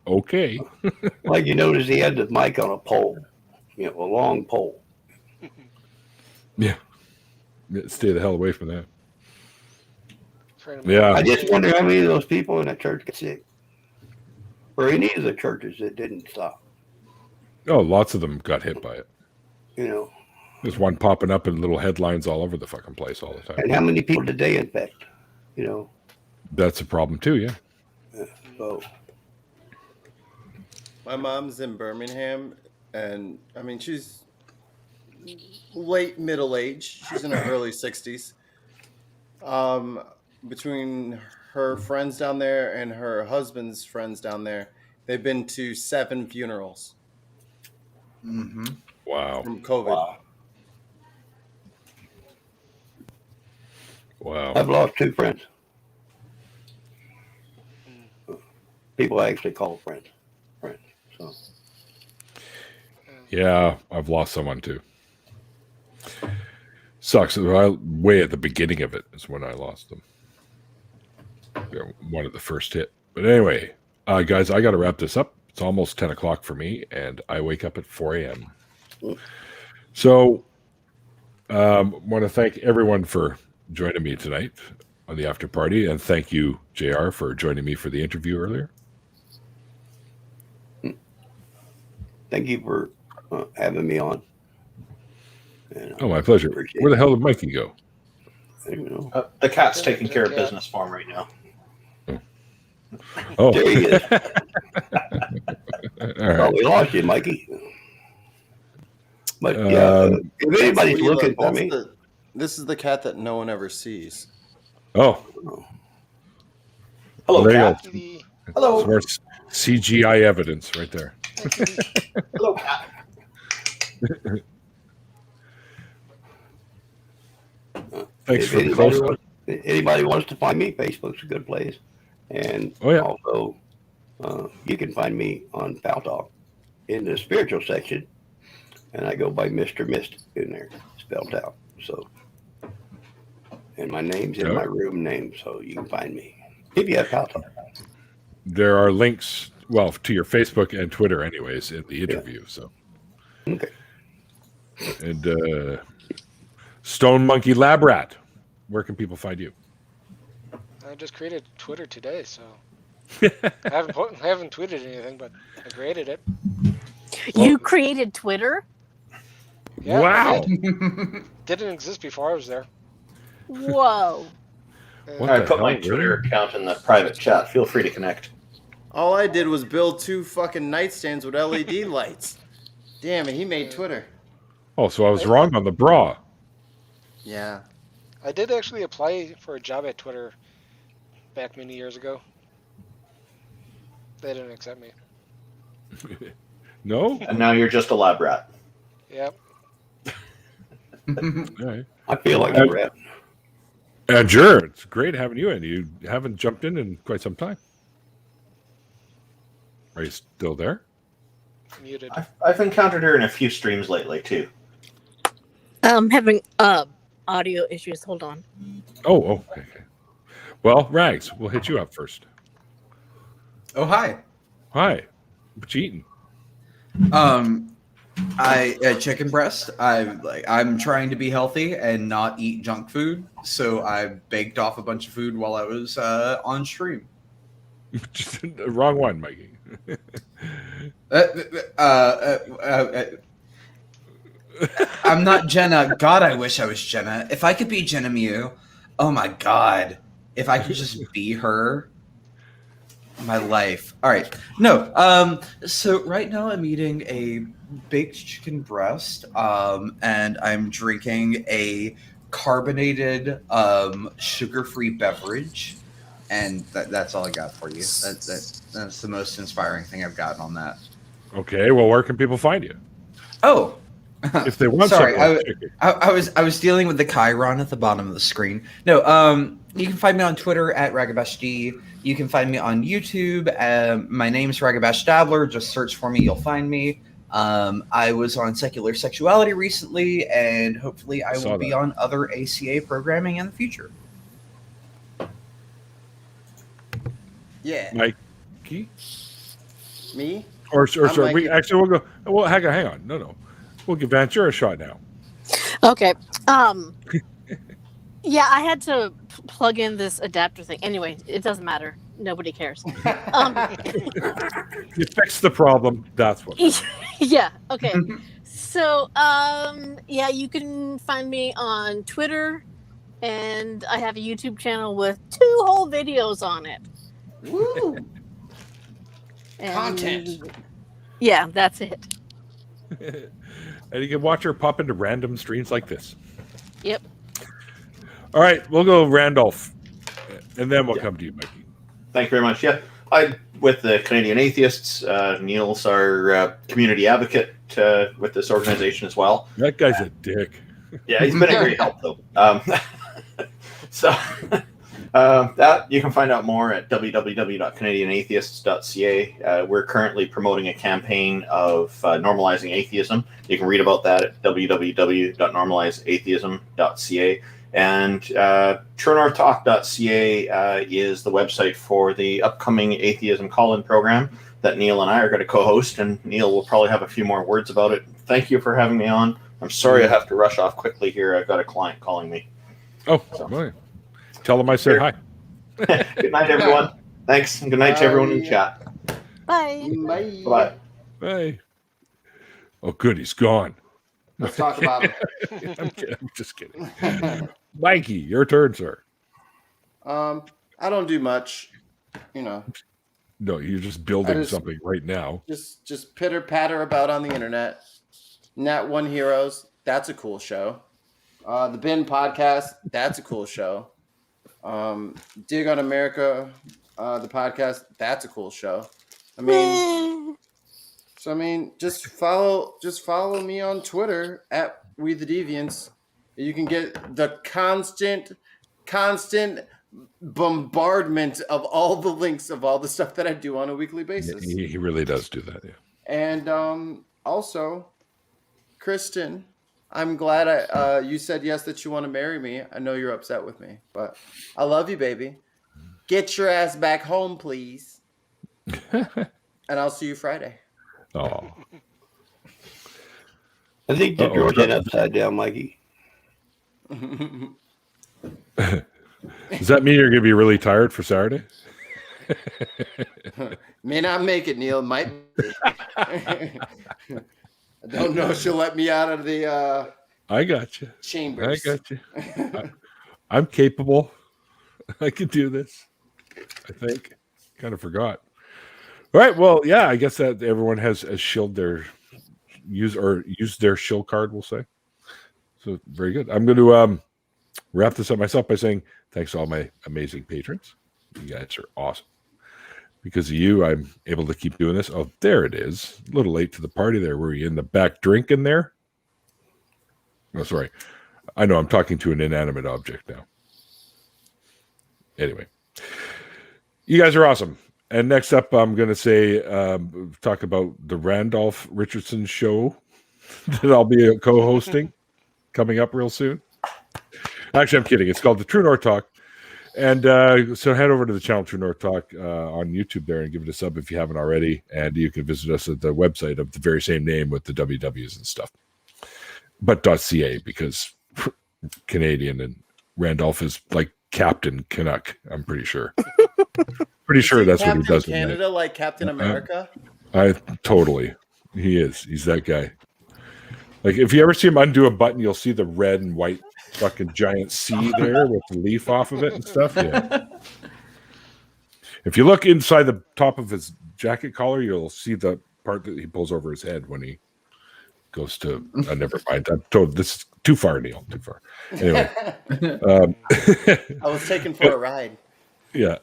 Okay.
Like you notice, he had the mic on a pole, a long pole.
Yeah. Stay the hell away from that.
trying to
Yeah.
I just wonder how many of those people in that church got sick, or any of the churches that didn't stop.
Oh, lots of them got hit by it. There's one popping up in little headlines all over the fucking place all the time.
And how many people did they infect?
That's a problem too, yeah.
So
My mom's in Birmingham, and I mean, she's late middle age. She's in her early 60s. Between her friends down there and her husband's friends down there, they've been to 7 funerals
Mm-hmm.
Wow.
from COVID.
Wow.
I've lost 2 friends. People I actually call friends. So
Yeah, I've lost someone too. Sucks. Way at the beginning of it is when I lost them. They're one of the first hit. But anyway, guys, I got to wrap this up. It's almost 10 o'clock for me, and I wake up at 4 a.m. So want to thank everyone for joining me tonight on the after party, and thank you, JR, for joining me for the interview earlier.
Thank you for having me on. And,
Oh, my pleasure. Where the hell did Mikey go?
The cat's taking care of business for him right now.
Oh,
there he is.
All right.
Oh, we lost you, Mikey. But yeah, if anybody's looking for me,
this is the cat that no one ever sees.
Oh,
Hello,
there
cat.
you go.
Hello.
Some more CGI evidence right there.
Hello, cat.
Thanks
if
for the close up.
anybody wants to find me, Facebook's a good place. And also, you can find me on Foul Talk in the spiritual section. And I go by Mr. Mist in there, spelled out. So, and my name's in my room name, so you can find me if you have Foul Talk.
There are links, well, to your Facebook and Twitter, anyways, in the interview. So,
okay.
And Stone Monkey Lab Rat, where can people find you?
I just created Twitter today, so I haven't tweeted anything, but I created it.
You created Twitter?
Yeah,
Wow.
Didn't exist before I was there.
Whoa.
I put my Twitter account in the private chat. Feel free to connect.
All I did was build 2 fucking nightstands with LED lights. Damn it, he made Twitter.
Oh, so I was wrong on the bra.
Yeah.
I did actually apply for a job at Twitter back many years ago. They didn't accept me.
No?
And now you're just a lab rat.
Yep.
All right.
I feel like a rat.
And sure, it's great having you in. You haven't jumped in quite some time. Are you still there?
Muted.
I've encountered her in a few streams lately, too.
I'm having audio issues. Hold on.
Oh, okay. Well, Rags, we'll hit you up first.
Oh, hi.
Hi. What you eating?
Chicken breast. I'm trying to be healthy and not eat junk food, so I baked off a bunch of food while I was on stream.
Just the wrong one, Mikey.
I'm not Jenna. God, I wish I was Jenna. If I could be Jenna Mew, oh my God. If I could just be her, my life. All right. No. So right now I'm eating a baked chicken breast, and I'm drinking a carbonated, sugar-free beverage, and that's all I got for you. That's the most inspiring thing I've gotten on that.
Okay. Well, where can people find you?
Oh.
If they want
Sorry,
something.
I was dealing with the Chiron at the bottom of the screen. No, you can find me on Twitter at RagaBashD. You can find me on YouTube. My name's Ragabash Dabbler. Just search for me, you'll find me. I was on Secular Sexuality recently, and hopefully I will be on other ACA programming in the future.
Yeah.
Mikey?
Me?
Or sorry,
Mikey.
we'll go. Well, hang on. No. We'll give Ventura a shot now.
Okay. Yeah, I had to plug in this adapter thing. Anyway, it doesn't matter. Nobody cares.
You fixed the problem. That's what.
Yeah. Okay. So, yeah, you can find me on Twitter, and I have a YouTube channel with 2 whole videos on it.
Woo!
And,
Content.
Yeah, that's it.
And you can watch her pop into random streams like this.
Yep.
All right, we'll go Randolph, and then we'll come to you, Mikey.
Thank you very much. Yeah, I with the Canadian Atheists. Neil's our community advocate with this organization as well.
That guy's a dick.
Yeah, he's been a great help though. So That you can find out more at www.canadianatheists.ca. We're currently promoting a campaign of normalizing atheism. You can read about that at www.normalizeatheism.ca. And truenorthtalk.ca is the website for the upcoming atheism call-in program that Neil and I are going to co-host, and Neil will probably have a few more words about it. Thank you for having me on. I'm sorry I have to rush off quickly here. I've got a client calling me.
Oh, boy. Tell them I said hi.
Good night, everyone. Thanks, and good night to everyone in the chat.
Bye.
Bye.
Bye.
Hey. Oh, good. He's gone.
Let's talk about him.
I'm just kidding. Mikey, your turn, sir.
I don't do much, you know.
No, you're just building something right now.
Just pitter patter about on the internet. Nat One Heroes, that's a cool show. The Bin Podcast, that's a cool show. Dig on America, the podcast, that's a cool show. I mean, just follow me on Twitter at We the Deviants. You can get the constant bombardment of all the links of all the stuff that I do on a weekly basis.
He really does do that, yeah.
And also, Kristen, I'm glad you said yes that you want to marry me. I know you're upset with me, but I love you, baby. Get your ass back home, please. And I'll see you Friday.
Oh.
I think the door's upside down, Mikey.
Does that mean you're going to be really tired for Saturday?
May not make it, Neil. Might be. I don't know if she'll let me out of the
I got you.
chambers.
I got you. I'm capable. I can do this. I think. Kind of forgot. All right. Well, yeah, I guess that everyone has shilled their used their shill card, we'll say. So very good. I'm going to wrap this up myself by saying thanks to all my amazing patrons. You guys are awesome. Because of you, I'm able to keep doing this. Oh, there it is. A little late to the party there. Were you in the back drinking there? Oh, sorry. I know I'm talking to an inanimate object now. Anyway. You guys are awesome. And next up, I'm going to say, talk about the Randolph Richardson show that I'll be co-hosting coming up real soon. Actually, I'm kidding. It's called the True North Talk. And so head over to the channel True North Talk on YouTube there and give it a sub if you haven't already. And you can visit us at the website of the very same name with the WWs and stuff. But .ca, because Canadian and Randolph is like Captain Canuck, I'm pretty sure. Pretty sure that's
Captain
what he does.
Canada, like Captain America?
I totally. He is. He's that guy. Like, if you ever see him undo a button, you'll see the red and white fucking giant C there with the leaf off of it and stuff. Yeah. If you look inside the top of his jacket collar, you'll see the part that he pulls over his head when he goes to. Never mind. I'm told this is too far, Neil. Too far. Anyway,
I was taken for a ride.
Yeah,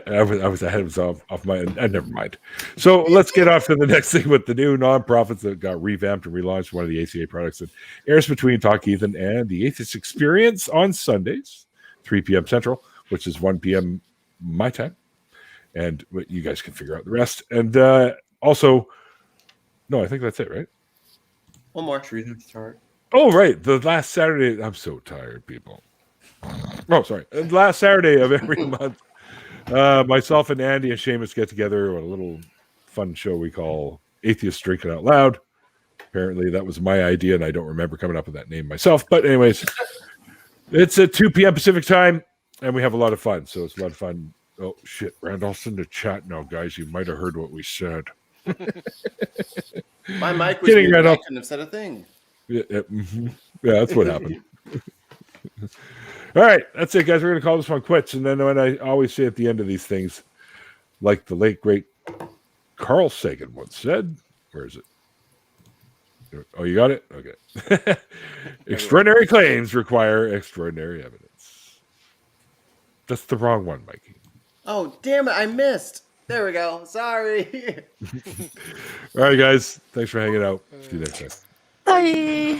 I was ahead of my. Never mind. So let's get off to the next thing with the new nonprofits that got revamped and relaunched. One of the ACA products that airs between Talk Ethan and the Atheist Experience on Sundays, 3 p.m. Central, which is 1 p.m. my time, and you guys can figure out the rest. And also, no, I think that's it, right?
One more.
Oh, right, the last Saturday. I'm so tired, people. Oh, sorry. Last Saturday of every month, myself and Andy and Seamus get together on a little fun show we call Atheist Drinking Out Loud. Apparently, that was my idea, and I don't remember coming up with that name myself. But anyways, it's at 2 p.m. Pacific time, and we have a lot of fun. So it's a lot of fun. Oh, shit. Randolph's in the chat now, guys. You might have heard what we said.
My mic was muted. I couldn't have said a thing.
Yeah, that's what happened. All right, that's it, guys. We're going to call this one quits. And then when I always say at the end of these things, like the late, great Carl Sagan once said, where is it? Oh, you got it? Okay. Extraordinary claims require extraordinary evidence. That's the wrong one, Mikey.
Oh, damn it. I missed. There we go. Sorry.
All right, guys. Thanks for hanging out. See you next time.
Bye.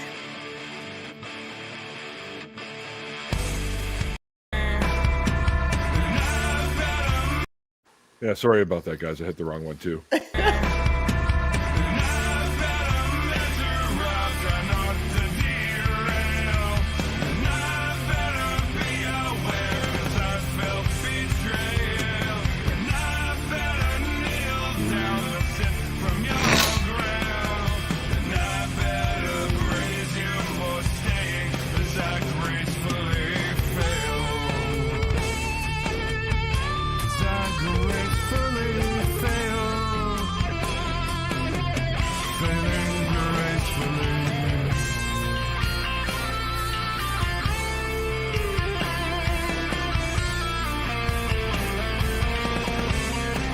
Yeah, sorry about that, guys. I hit the wrong one too.